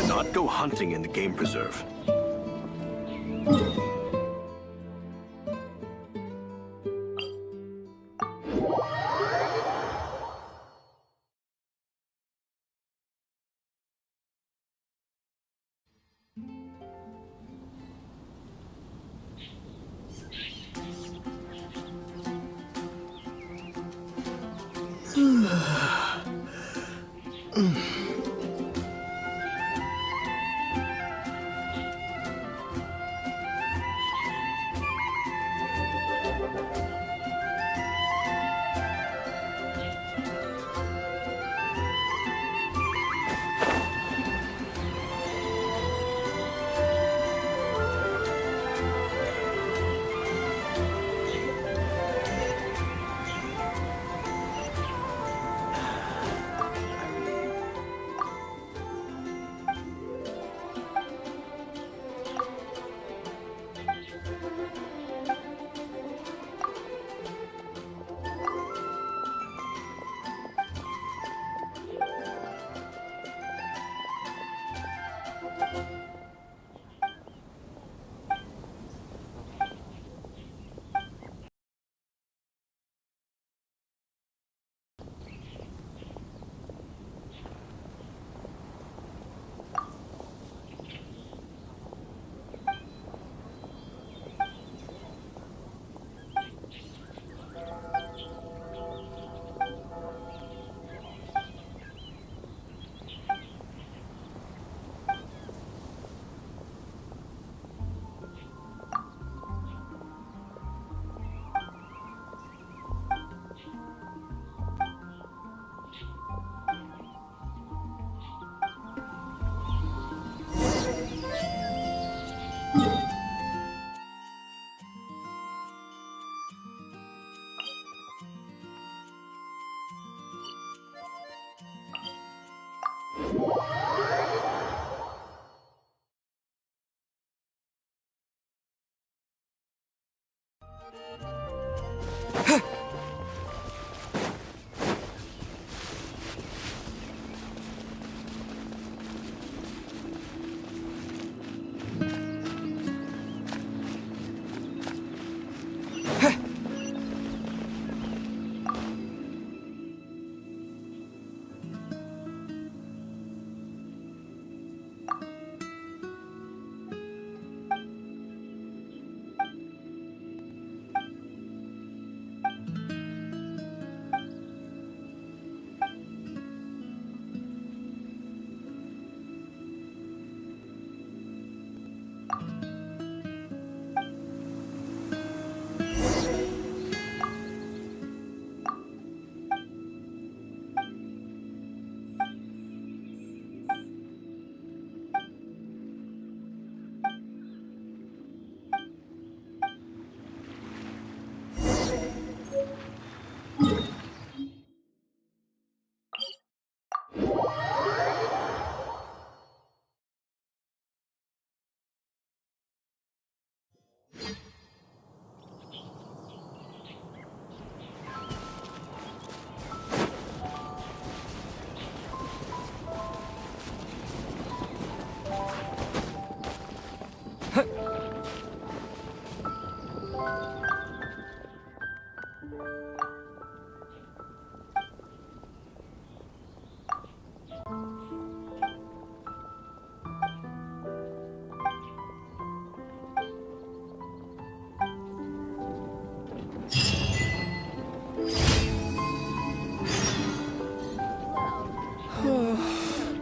Not go hunting in the game preserve.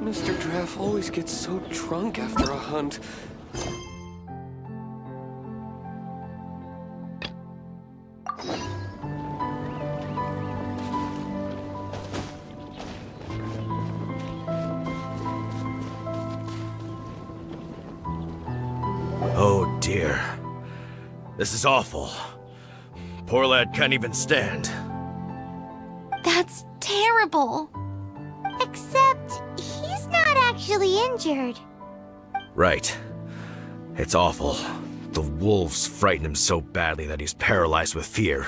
Mr. Draff always gets so drunk after a hunt. Oh dear. This is awful. Poor lad can't even stand. That's terrible. Except, he's not actually injured. Right. It's awful. The wolves frighten him so badly that he's paralyzed with fear.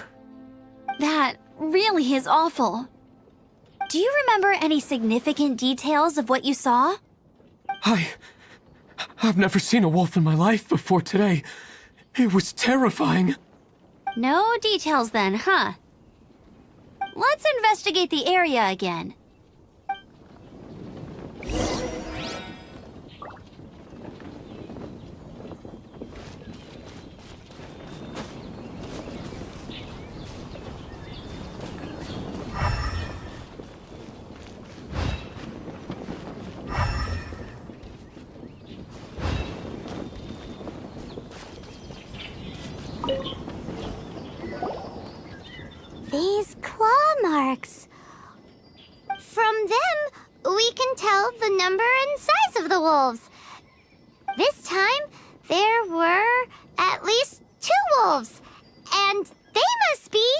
That really is awful. Do you remember any significant details of what you saw? I've never seen a wolf in my life before today. It was terrifying. No details then, huh? Let's investigate the area again. These claw marks. From them, we can tell the number and size of the wolves. This time, there were at least 2 wolves, and they must be...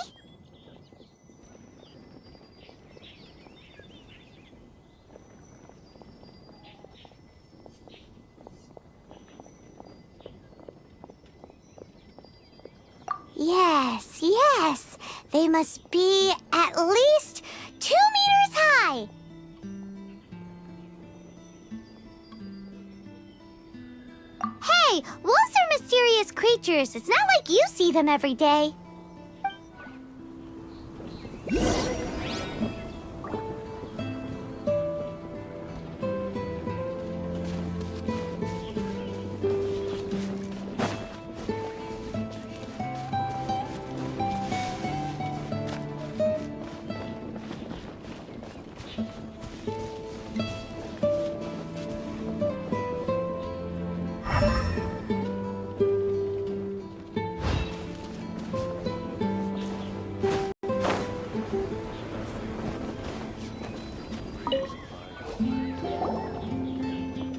Yes, yes. They must be at least 2 meters high. Hey, wolves are mysterious creatures. It's not like you see them every day.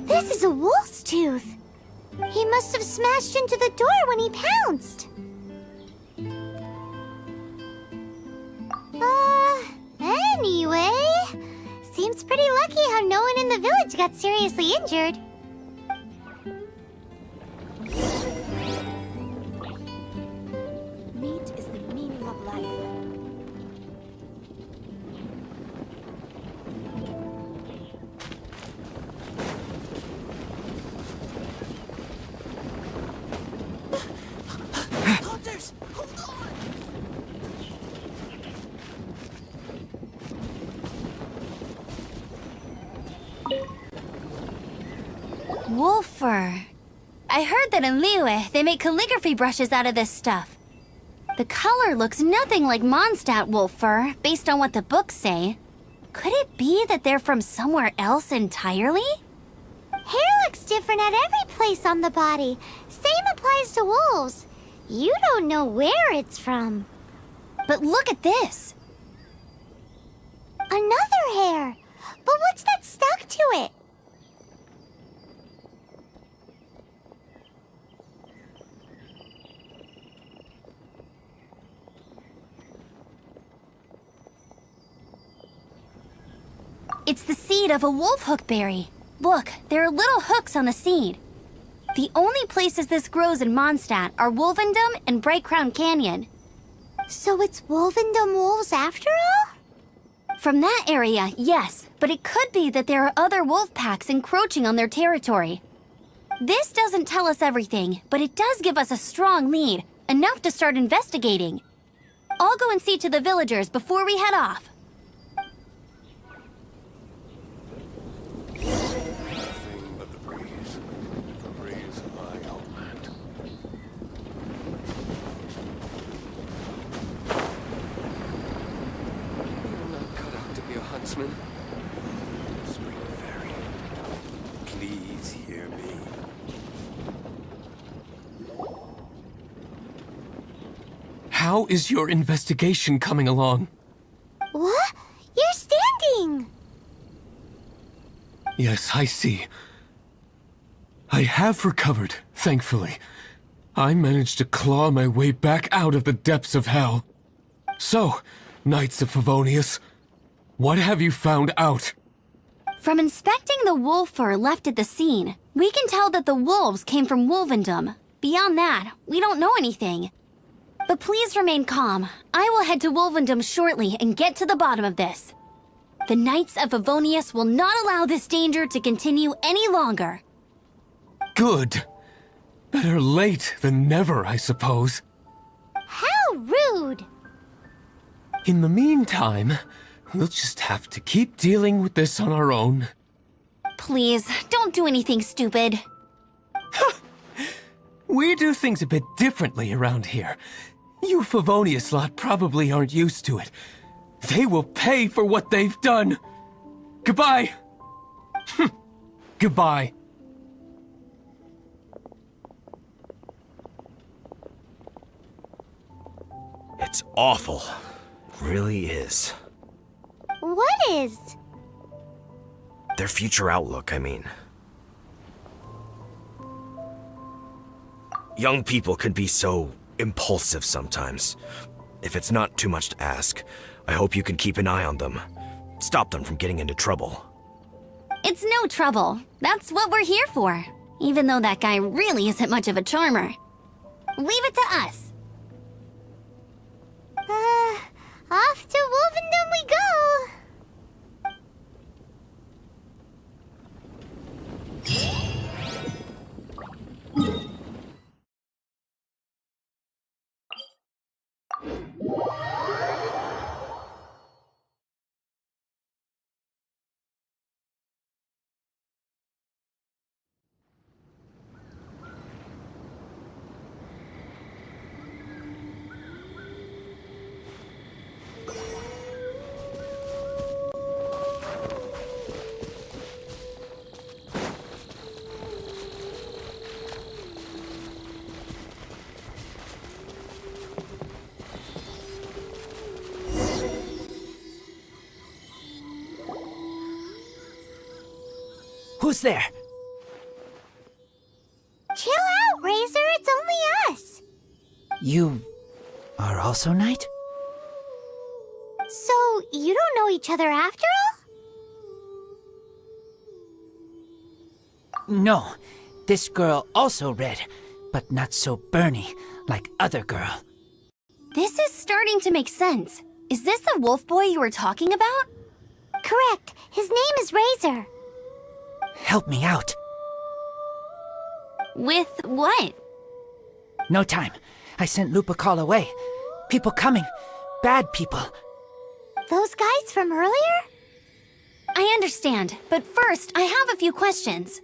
This is a wolf's tooth. He must have smashed into the door when he pounced. Anyway, seems pretty lucky how no one in the village got seriously injured. Meat is the meaning of life. Hunters! Hold on! Wolf fur. I heard that in Liyue, they make calligraphy brushes out of this stuff. The color looks nothing like Mondstadt wolf fur, based on what the books say. Could it be that they're from somewhere else entirely? Hair looks different at every place on the body. Same applies to wolves. You don't know where it's from. But look at this. Another hair. But what's that stuck to it? It's the seed of a wolf hook berry. Look, there are little hooks on the seed. The only places this grows in Mondstadt are Wolvendom and Bright Crown Canyon. So it's Wolvendom wolves after all? From that area, yes, but it could be that there are other wolf packs encroaching on their territory. This doesn't tell us everything, but it does give us a strong lead, enough to start investigating. I'll go and see to the villagers before we head off. Nothing but the breeze. The breeze of my outland. You're not cut out to be a huntsman. Spring Fairy, please hear me. How is your investigation coming along? What? You're standing! Yes, I see. I have recovered, thankfully. I managed to claw my way back out of the depths of hell. So, Knights of Favonius, what have you found out? From inspecting the wolf fur left at the scene, we can tell that the wolves came from Wolvendom. Beyond that, we don't know anything. But please remain calm. I will head to Wolvendom shortly and get to the bottom of this. The Knights of Favonius will not allow this danger to continue any longer. Good. Better late than never, I suppose. How rude! In the meantime, we'll just have to keep dealing with this on our own. Please, don't do anything stupid. We do things a bit differently around here. You Favonius lot probably aren't used to it. They will pay for what they've done. Goodbye. Goodbye. It's awful. Really is. What is? Their future outlook, I mean. Young people can be so impulsive sometimes. If it's not too much to ask, I hope you can keep an eye on them. Stop them from getting into trouble. It's no trouble. That's what we're here for. Even though that guy really isn't much of a charmer. Leave it to us. Off to Wolvendom we go! Who's there? Chill out, Razor. It's only us. You are also Knight? So, you don't know each other after all? No, this girl also red, but not so burny like other girl. This is starting to make sense. Is this the wolf boy you were talking about? Correct. His name is Razor. Help me out. With what? No time. I sent Lupercal away. People coming. Bad people. Those guys from earlier? I understand, but first, I have a few questions.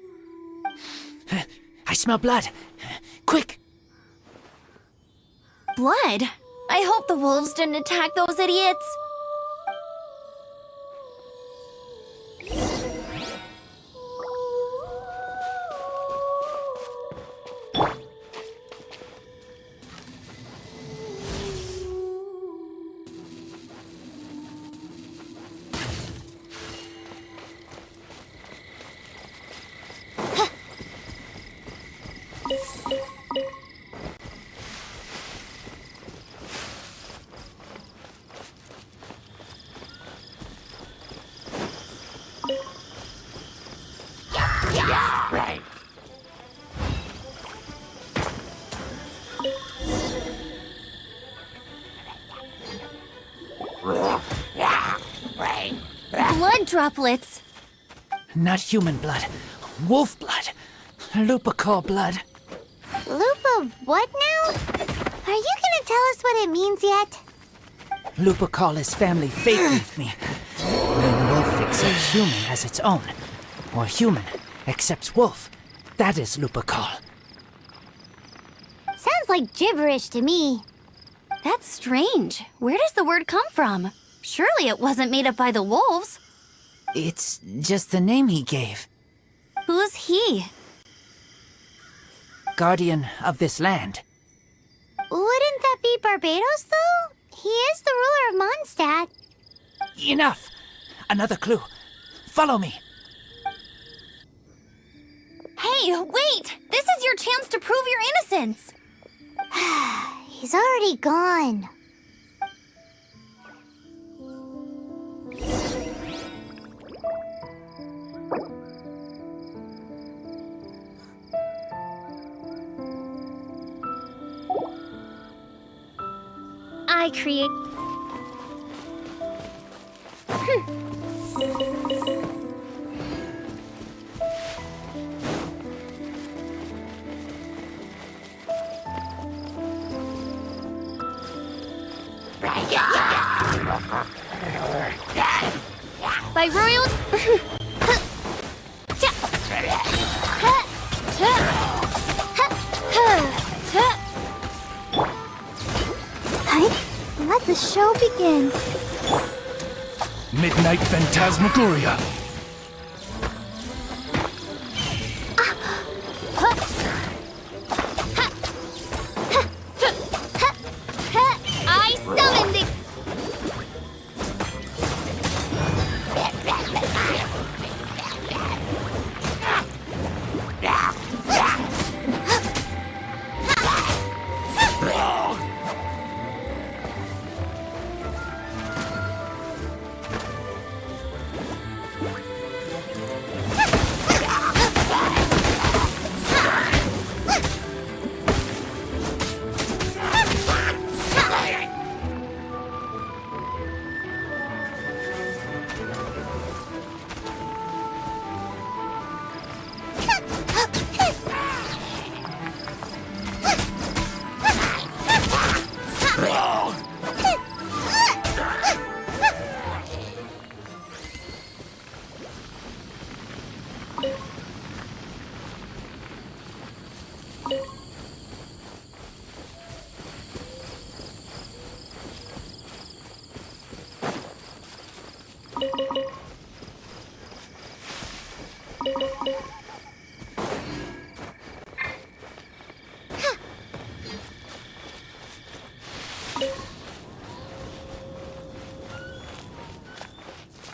I smell blood. Quick! Blood? I hope the wolves didn't attack those idiots. Blood droplets. Not human blood. Wolf blood. Lupercal blood. Lupa what now? Are you gonna tell us what it means yet? Lupercal is family fate gave me. When wolf accepts human as its own, or human accepts wolf, that is Lupercal. Sounds like gibberish to me. That's strange. Where does the word come from? Surely it wasn't made up by the wolves. It's just the name he gave. Who's he? Guardian of this land. Wouldn't that be Barbados, though? He is the ruler of Mondstadt. Enough! Another clue. Follow me. Hey, wait! This is your chance to prove your innocence! He's already gone. I create... By royal... Let the show begin. Midnight Phantasmagoria. I summoned the...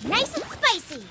Nice and spicy.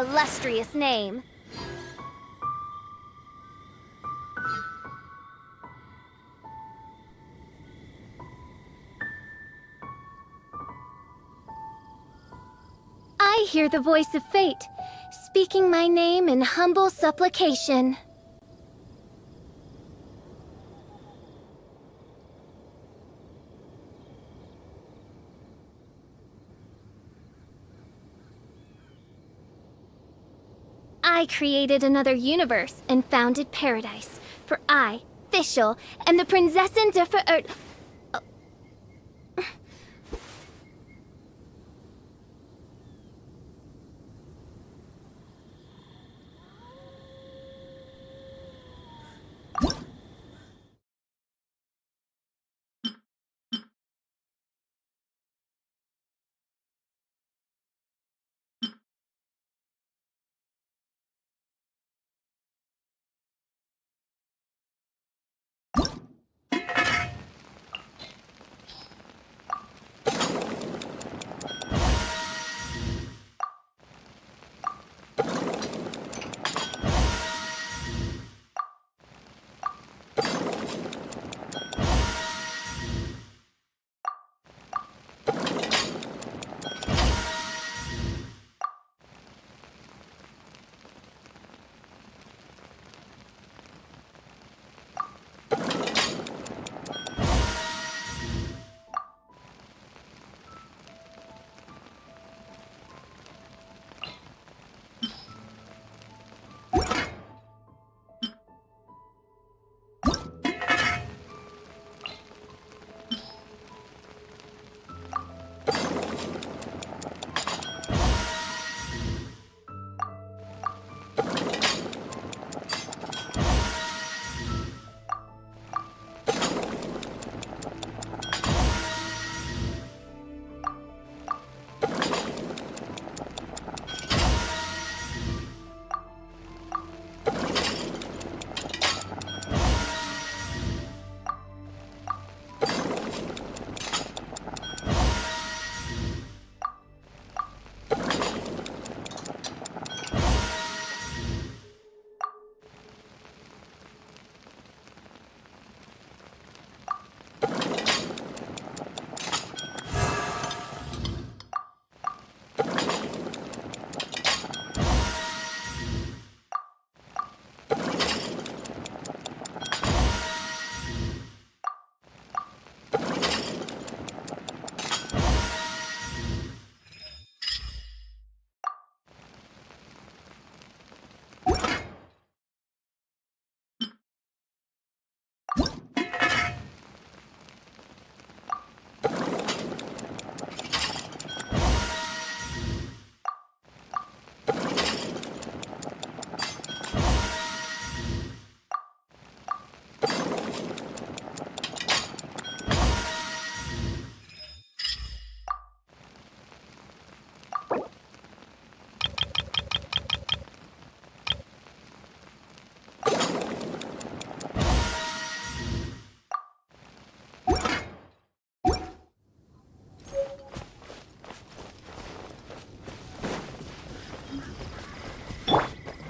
illustrious name. I hear the voice of fate, speaking my name in humble supplication. I created another universe and founded paradise, for I, Fischl, am the Prinzessin der Verirrt...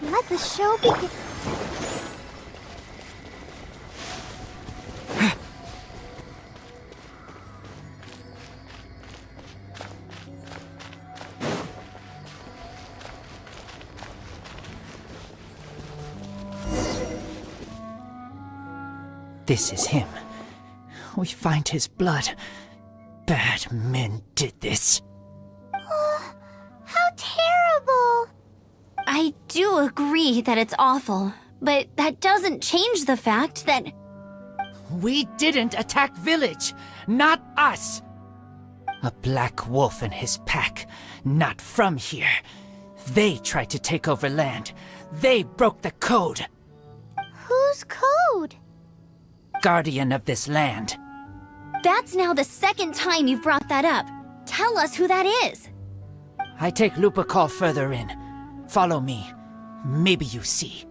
Let the show begin. This is him. We find his blood. Bad men did this. How terrible! I do agree that it's awful, but that doesn't change the fact that... We didn't attack village, not us. A black wolf and his pack, not from here. They tried to take over land. They broke the code. Whose code? Guardian of this land. That's now the second time you've brought that up. Tell us who that is. I take Lupa call further in. Follow me. Maybe you see.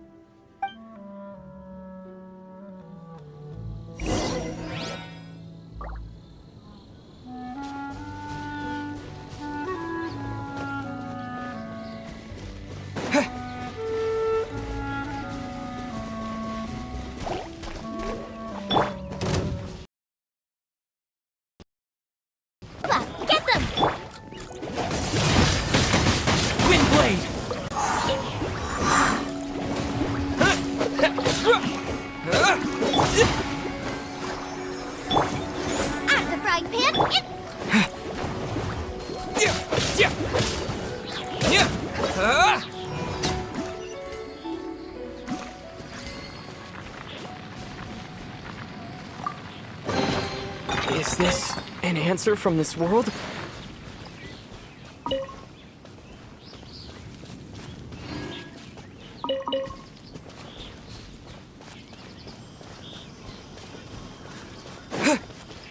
Is this an answer from this world?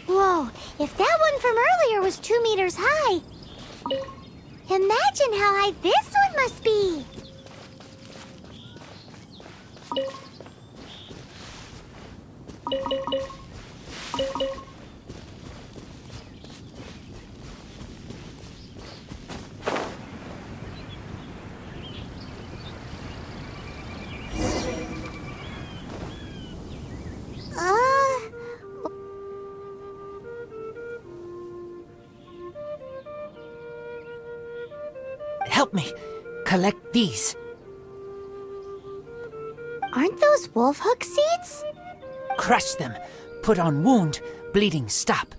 Whoa, if that one from earlier was 2 meters high, imagine how high this one must be. Help me. Collect these. Aren't those wolf hook seeds? Crush them. Put on wound. Bleeding stop.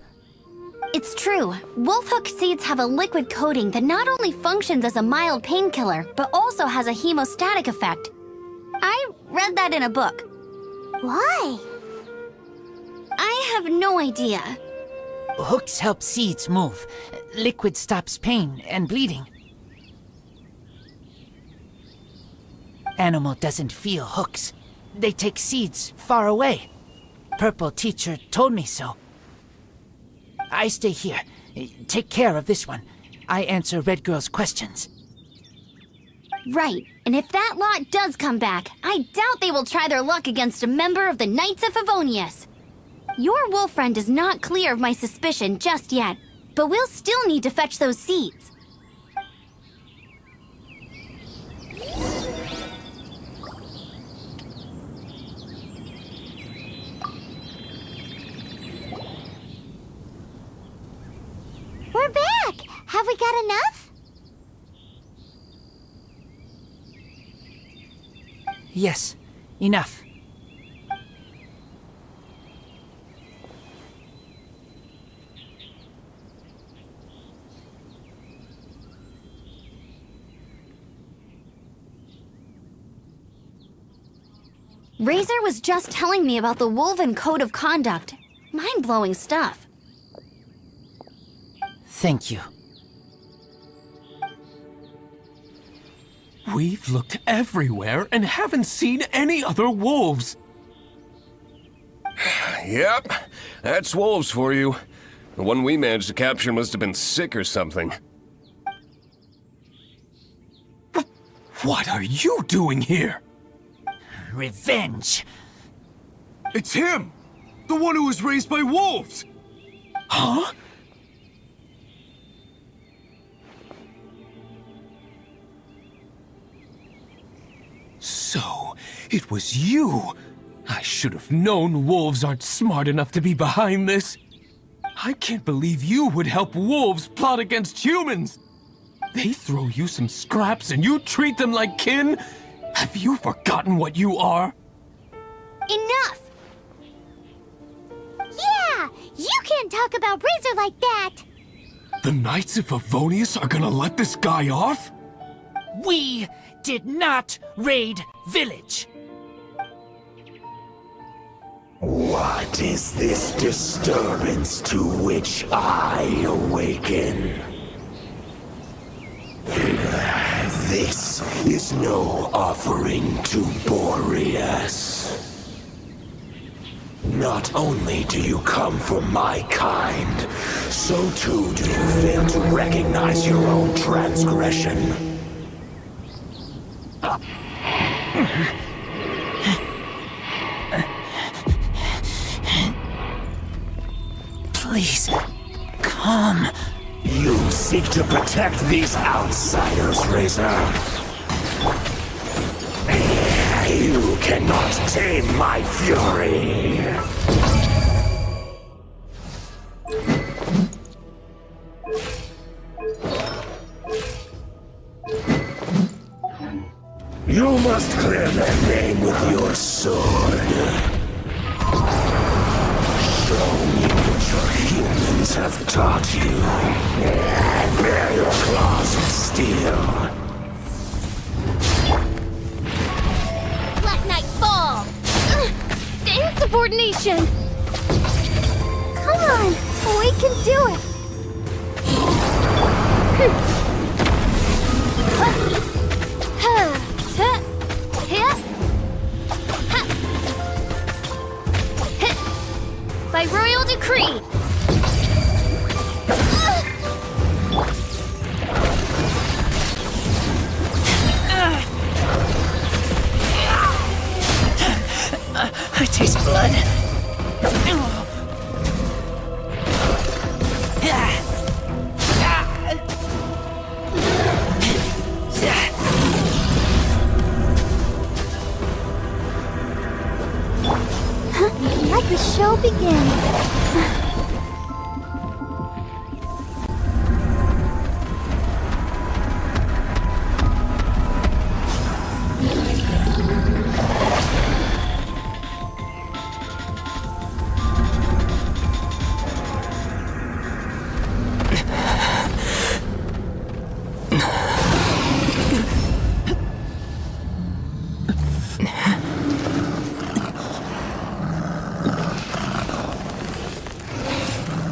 It's true. Wolfhook seeds have a liquid coating that not only functions as a mild painkiller, but also has a hemostatic effect. I read that in a book. Why? I have no idea. Hooks help seeds move. Liquid stops pain and bleeding. Animal doesn't feel hooks. They take seeds far away. Purple teacher told me so. I stay here. Take care of this one. I answer Red Girl's questions. Right, and if that lot does come back, I doubt they will try their luck against a member of the Knights of Favonius. Your wolf friend is not clear of my suspicion just yet, but we'll still need to fetch those seeds. We're back! Have we got enough? Yes, enough. Razor was just telling me about the Wolven Code of Conduct. Mind-blowing stuff. Thank you. We've looked everywhere and haven't seen any other wolves. Yep, that's wolves for you. The one we managed to capture must have been sick or something. What are you doing here? Revenge. It's him! The one who was raised by wolves! Huh? So, it was you! I should have known wolves aren't smart enough to be behind this. I can't believe you would help wolves plot against humans! They throw you some scraps and you treat them like kin? Have you forgotten what you are? Enough! Yeah! You can't talk about Razor like that! The Knights of Favonius are gonna let this guy off? We did not raid village. What is this disturbance to which I awaken? This is no offering to Boreas. Not only do you come from my kind, so too do you fail to recognize your own transgression. Please, come. You seek to protect these outsiders, Razor. You cannot tame my fury. You must clear their name with your sword. Show me what your humans have taught you, and bear your claws of steel. Black Knight fall! Insubordination! Come on, We can do it! By royal decree! I taste blood. Let the show begin.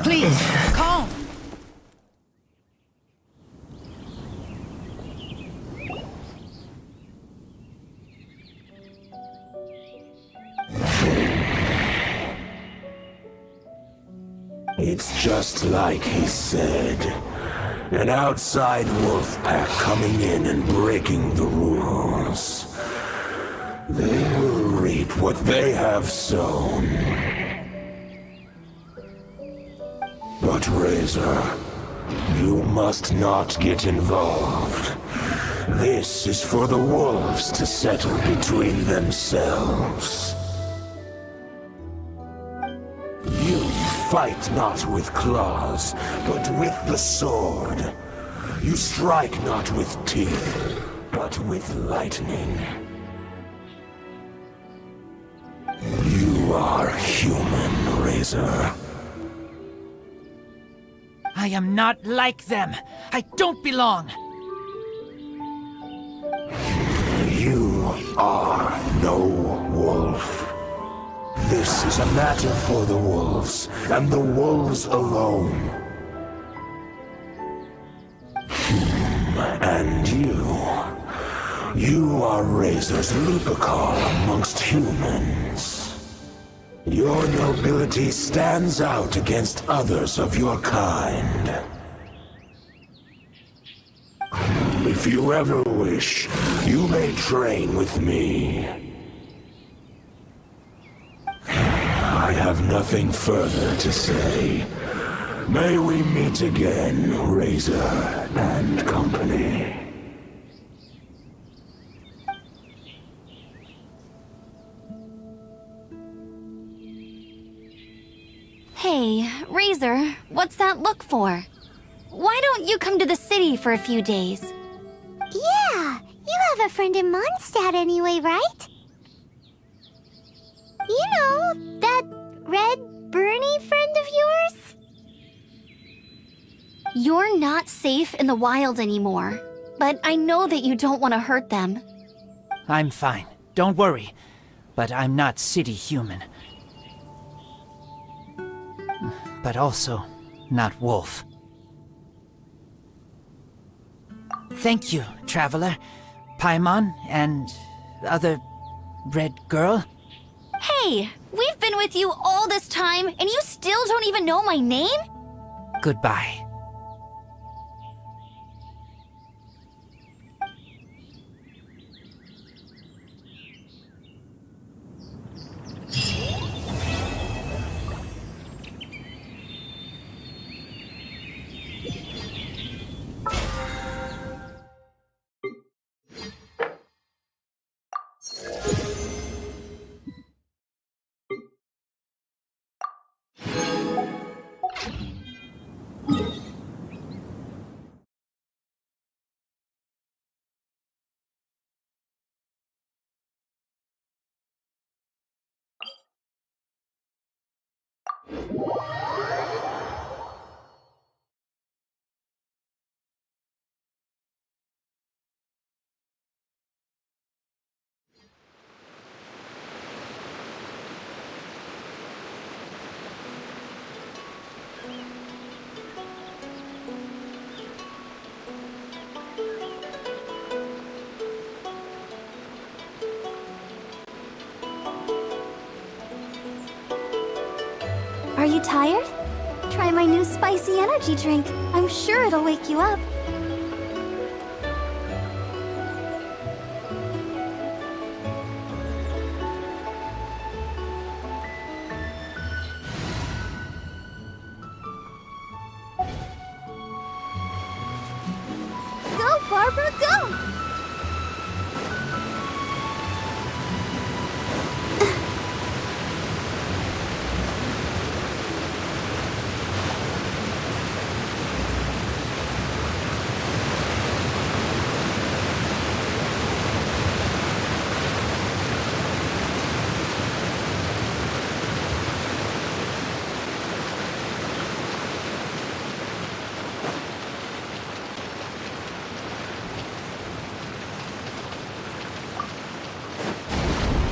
Please, calm. It's just like he said. An outside wolf pack coming in and breaking the rules. They will reap what they have sown. But Razor, you must not get involved. This is for the wolves to settle between themselves. You fight not with claws, but with the sword. You strike not with teeth, but with lightning. You are human, Razor. I am not like them. I don't belong. You are no wolf. This is a matter for the wolves, and the wolves alone. And you are Razor's Lupicar amongst humans. Your nobility stands out against others of your kind. If you ever wish, you may train with me. I have nothing further to say. May we meet again, Razor and company. Hey, Razor, what's that look for? Why don't you come to the city for a few days? Yeah, you have a friend in Mondstadt anyway, right? You know, that red Bernie friend of yours? You're not safe in the wild anymore, but I know that you don't want to hurt them. I'm fine. Don't worry. But I'm not city human. But also not wolf. Thank you, traveler. Paimon and other red girl. Hey, we've been with you all this time, and you still don't even know my name? Goodbye. Are you tired? Try my new spicy energy drink. I'm sure it'll wake you up. Go, Barbara, go!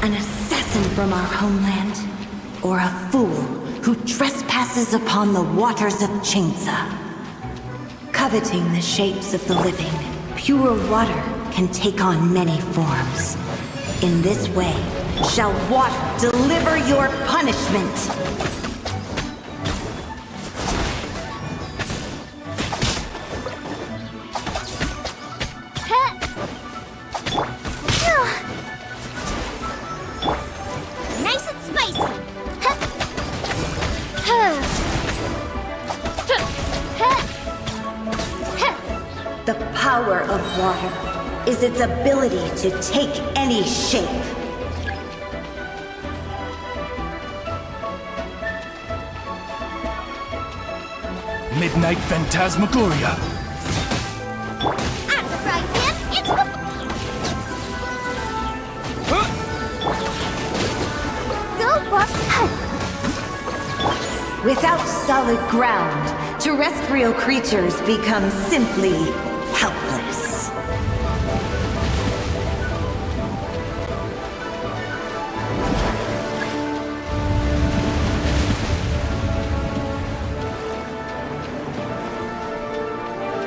An assassin from our homeland, or a fool who trespasses upon the waters of Chingsa. Coveting the shapes of the living, pure water can take on many forms. In this way, shall water deliver your punishment. Nice and spicy. The power of water is its ability to take any shape. Midnight Phantasmagoria. At the right hand, into the... Go, Buck! Without solid ground, terrestrial creatures become simply helpless.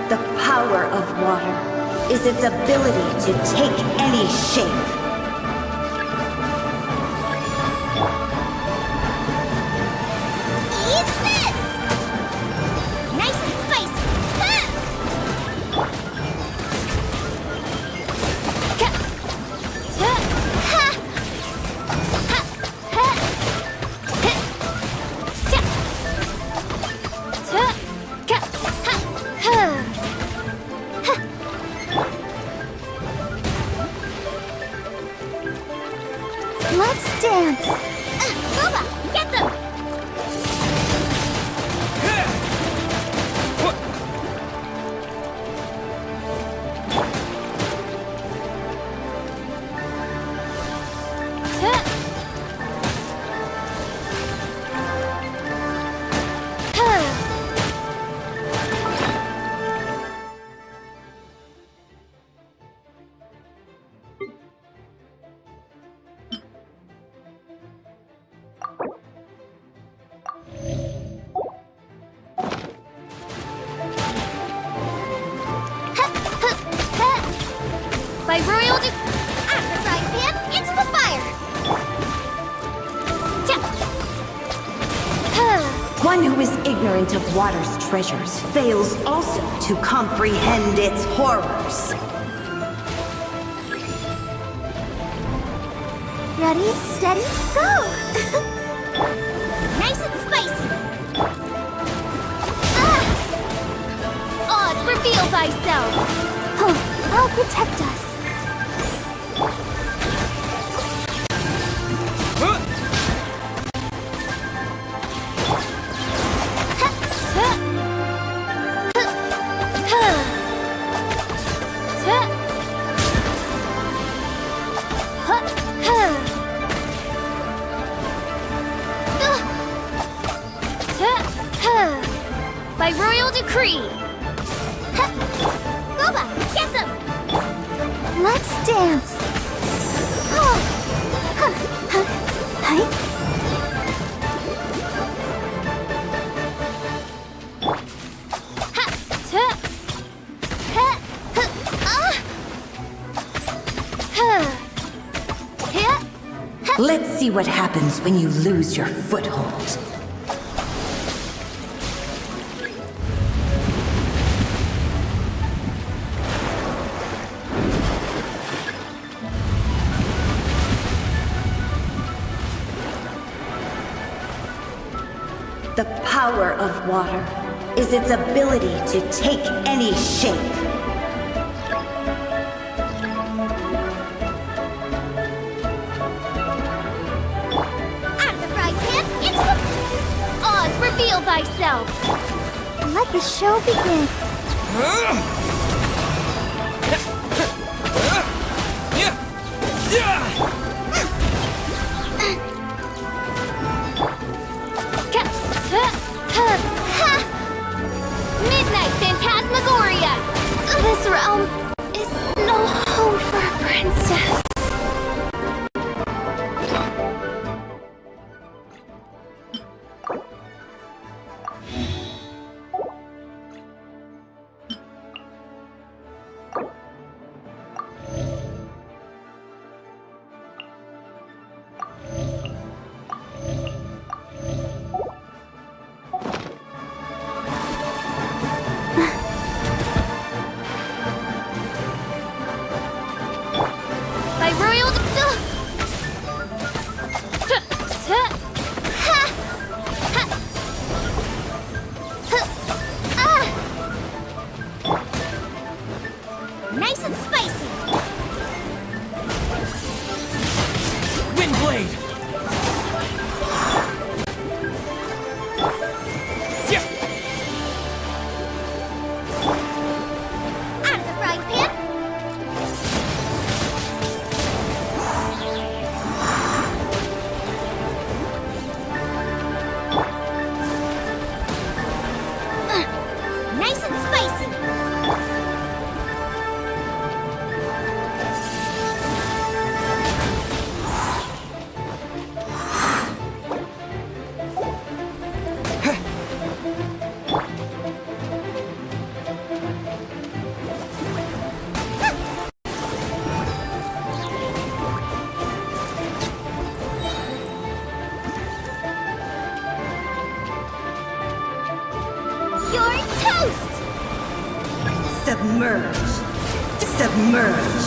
The power of water is its ability to take any shape. Eat this! Nice and spicy. Let's dance. Boba, get them! By royal At the right hand, into the fire! One who is ignorant of water's treasures fails also to comprehend its horrors. Ready, steady, go! Nice and spicy. Oz, reveal thyself! Oh, I'll protect us. By royal decree! Boba, get them! Let's dance. Let's see what happens when you lose your foothold. The power of water is its ability to take any shape. Out of the frying pan, it's Oz, reveal thyself! Let the show begin. Midnight Phantasmagoria! This realm is no home for a princess. By royal... Nice and spicy. Windblade! Out of the frying pan. Nice and spicy. You're toast! Submerge. Submerge.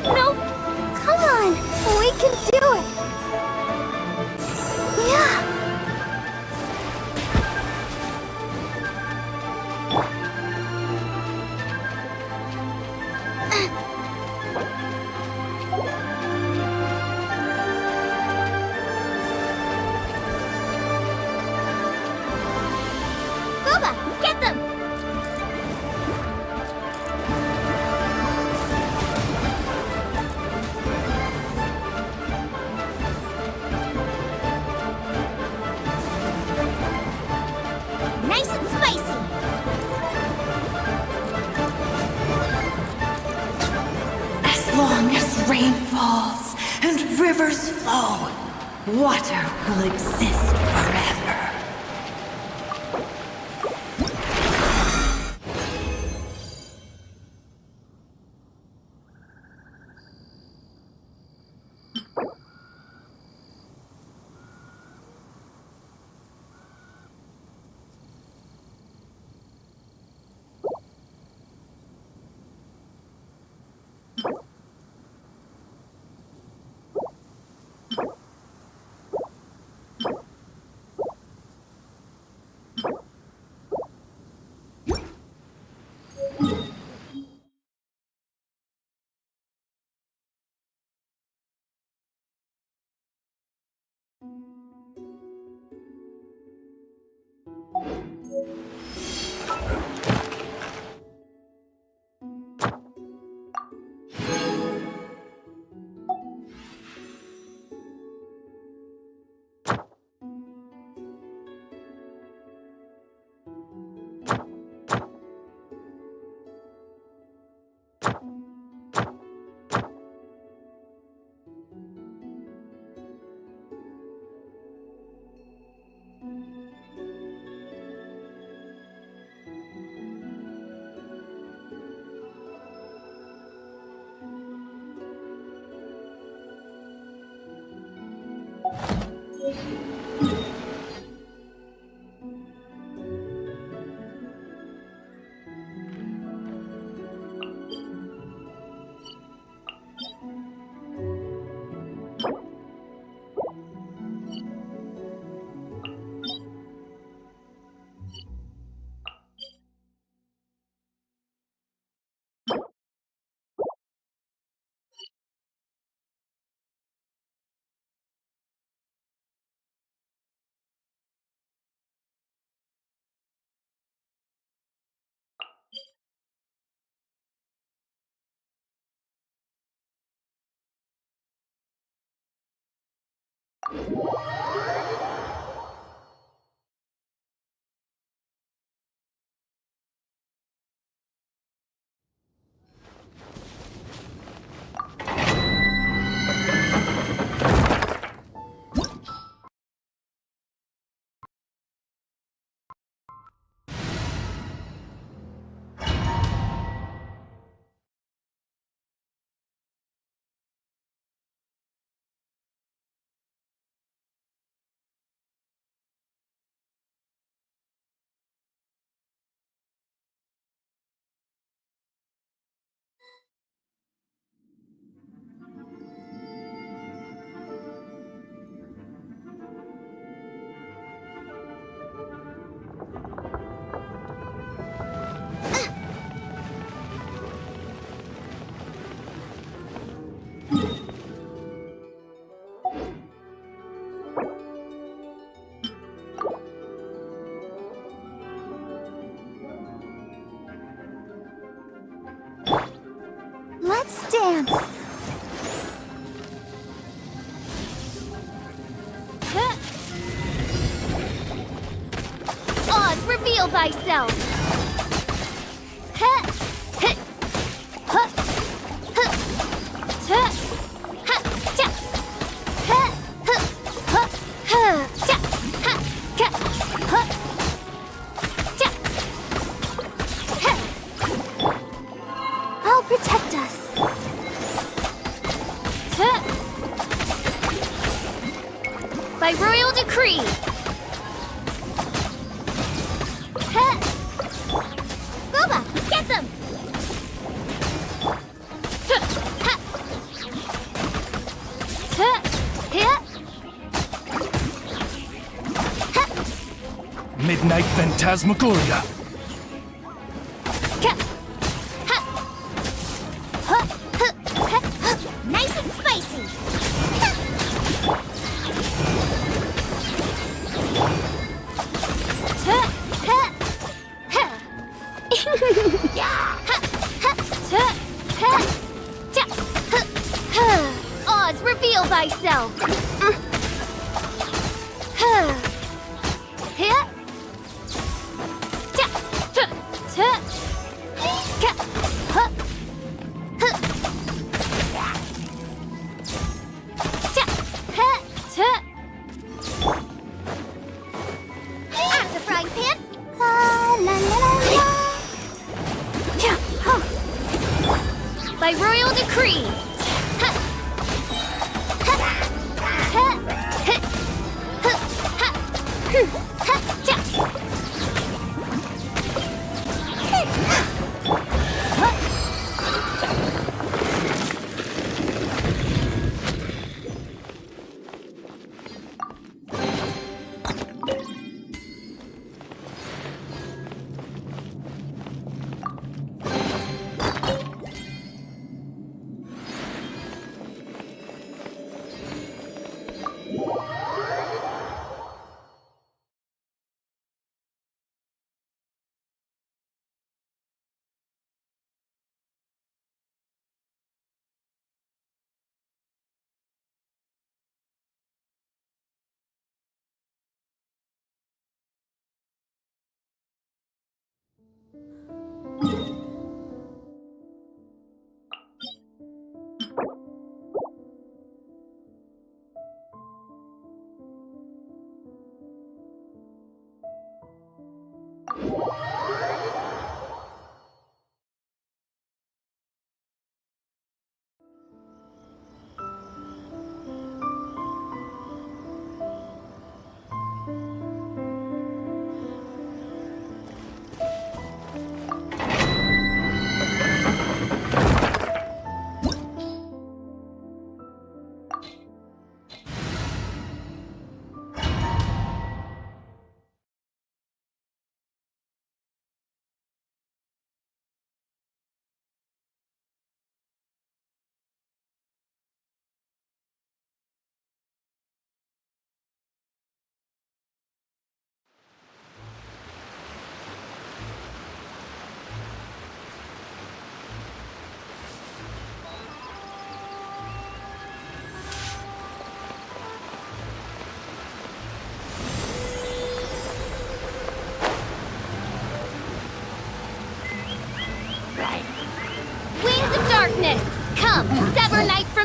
No, come on. We can do it. Yeah. Booba, get them! Nice and spicy. As long as rain falls and rivers flow, water will exist forever. Let's dance. Oz, reveal thyself! I'll protect us. By royal decree! Booba, get them! Midnight Phantasmagoria. Nice and spicy. Oz, reveal thyself! Out of the frying pan. La la la la. By royal decree!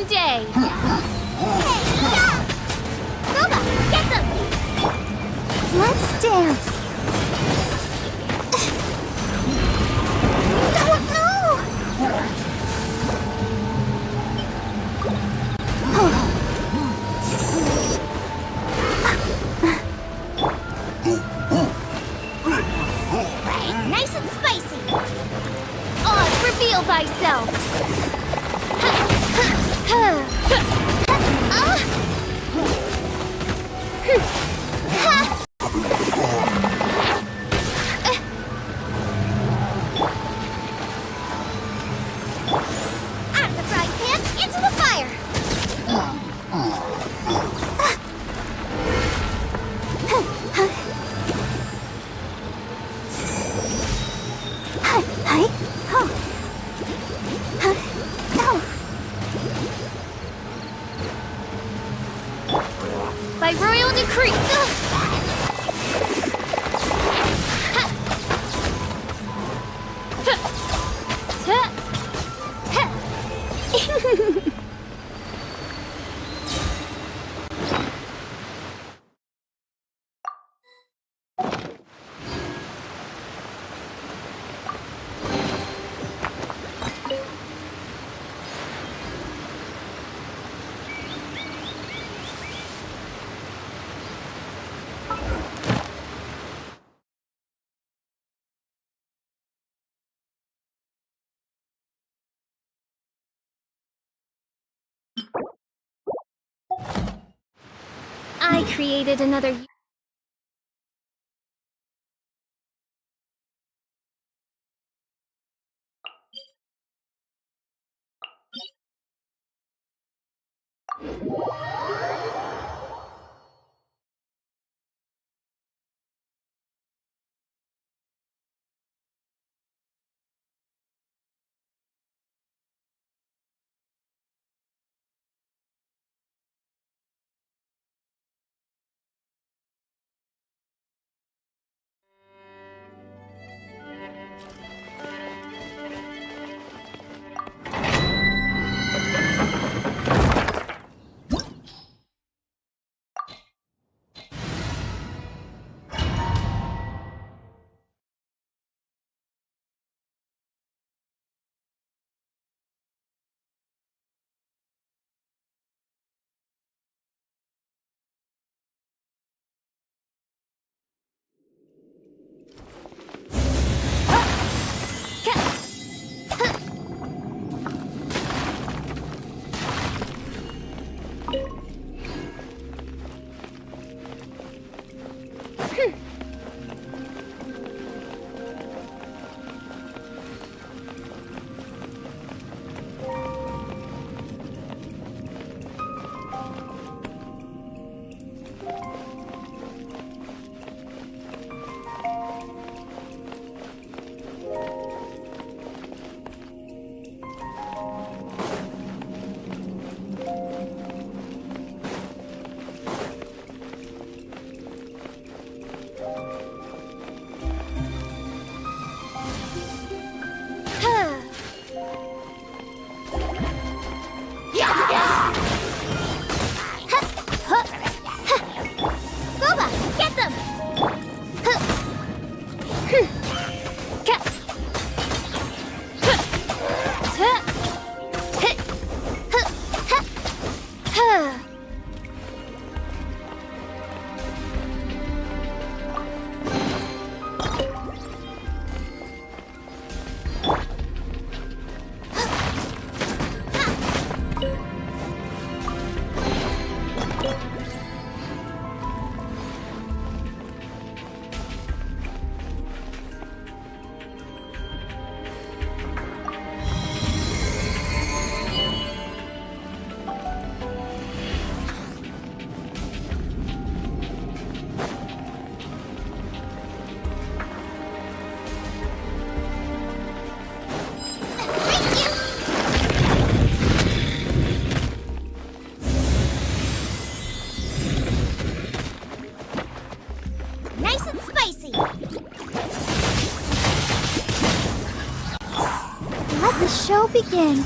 someday! Hey, stop! Boba, get them! Let's dance. Nice and spicy! Oz, reveal thyself! Out of the frying pan, into the fire! By royal decree! I created another... Let the show begin.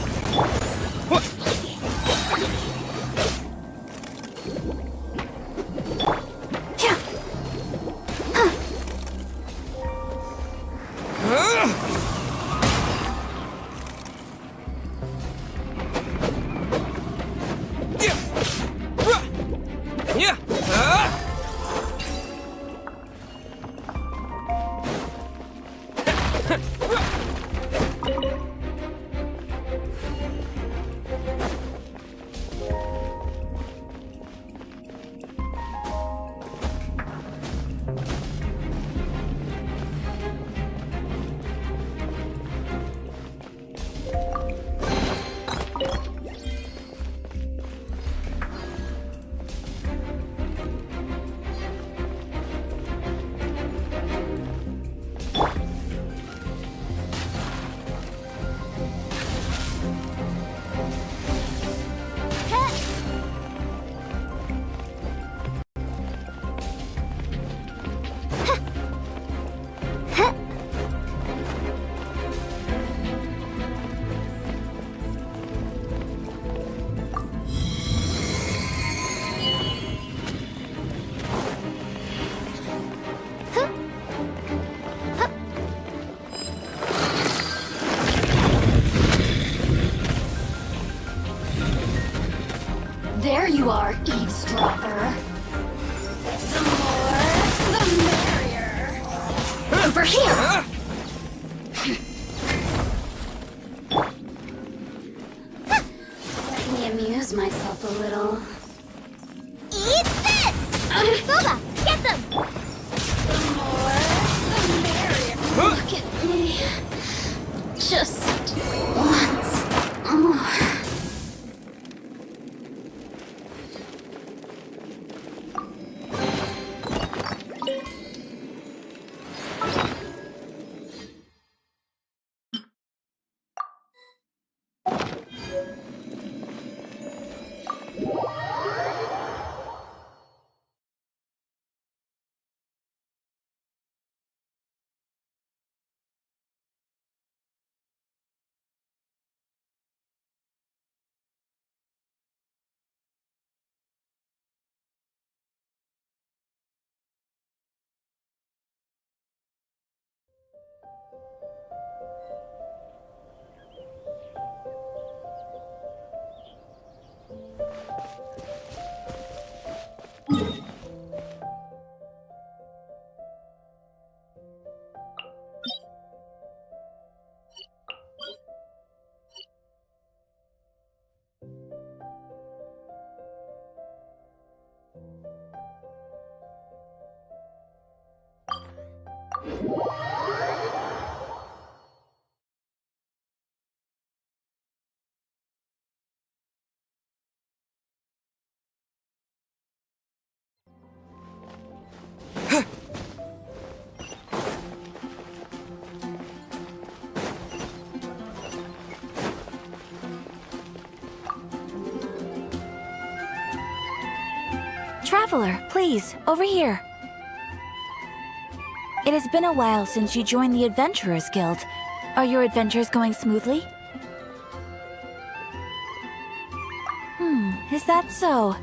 There you are, eavesdropper. The more, the merrier. Over here! Let me amuse myself a little. Eat this! Boba, get them! The more, the merrier. Look at me. Just once more. Traveler, please, over here. It has been a while since you joined the Adventurers Guild. Are your adventures going smoothly? Is that so?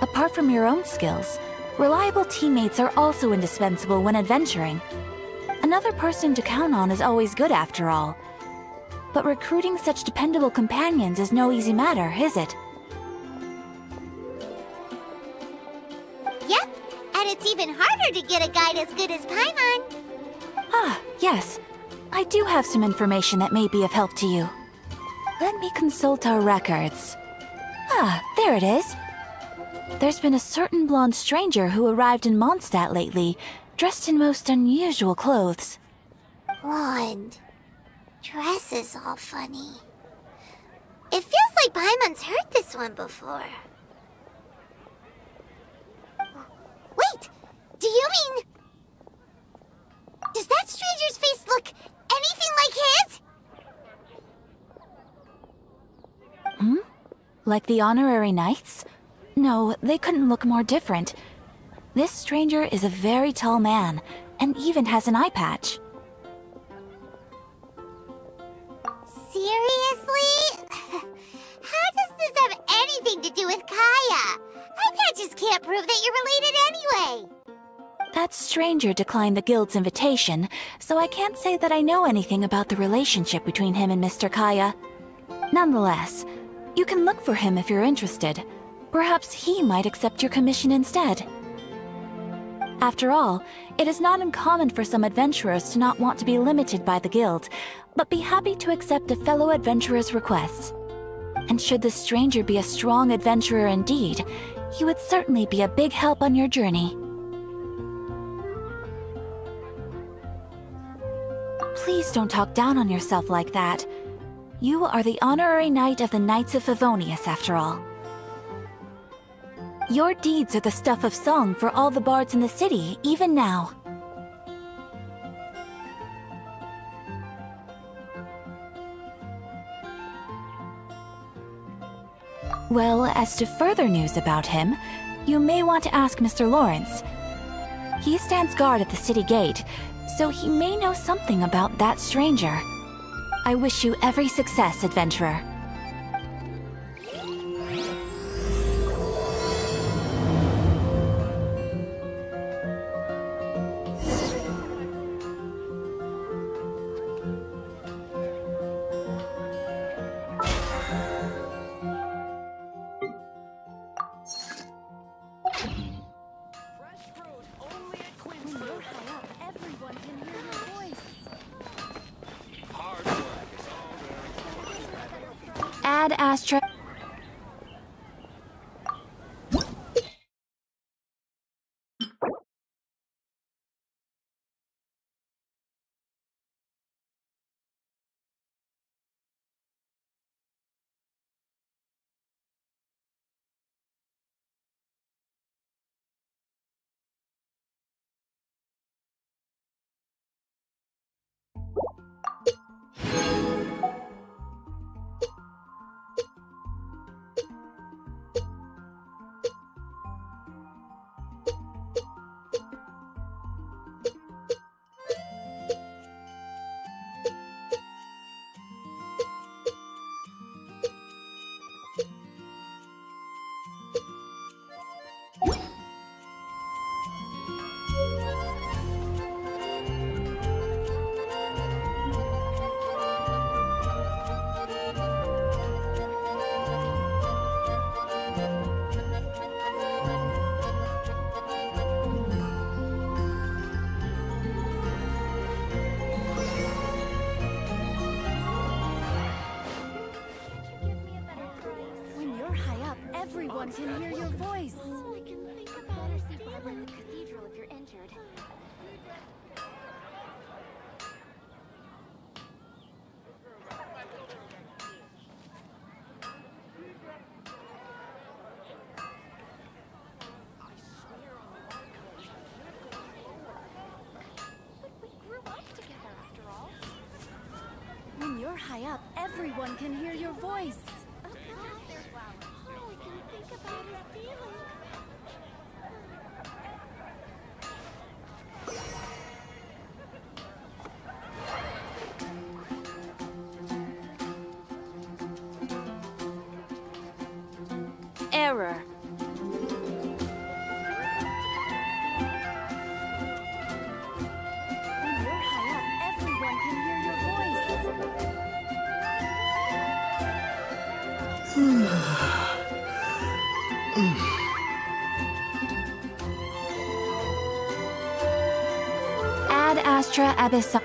Apart from your own skills, reliable teammates are also indispensable when adventuring. Another person to count on is always good after all. But recruiting such dependable companions is no easy matter, is it? Yep, and it's even harder to get a guide as good as Paimon. Ah, yes. I do have some information that may be of help to you. Let me consult our records. Ah, there it is. There's been a certain blonde stranger who arrived in Mondstadt lately, dressed in most unusual clothes. Blonde. Dress is all funny. It feels like Paimon's heard this one before. Wait! Do you mean... Does that stranger's face look anything like his? Like the honorary knights? No, they couldn't look more different. This stranger is a very tall man, and even has an eye patch. Seriously? How does this have anything to do with Kaya? Eye patches can't prove that you're related anyway. That stranger declined the guild's invitation, so I can't say that I know anything about the relationship between him and Mr. Kaya. Nonetheless, you can look for him if you're interested. Perhaps he might accept your commission instead. After all, it is not uncommon for some adventurers to not want to be limited by the guild, but be happy to accept a fellow adventurer's requests. And should the stranger be a strong adventurer indeed, he would certainly be a big help on your journey. Please don't talk down on yourself like that. You are the honorary knight of the Knights of Favonius, after all. Your deeds are the stuff of song for all the bards in the city, even now. Well, as to further news about him, you may want to ask Mr. Lawrence. He stands guard at the city gate, so he may know something about that stranger. I wish you every success, adventurer. Ad Astra. Everyone can hear your voice. Oh, I can think about it. See Barbara in the cathedral if you're injured. When you're high up, everyone can hear your voice. Error. When you're high up, everyone can hear your voice. Ad Astra Abyssal.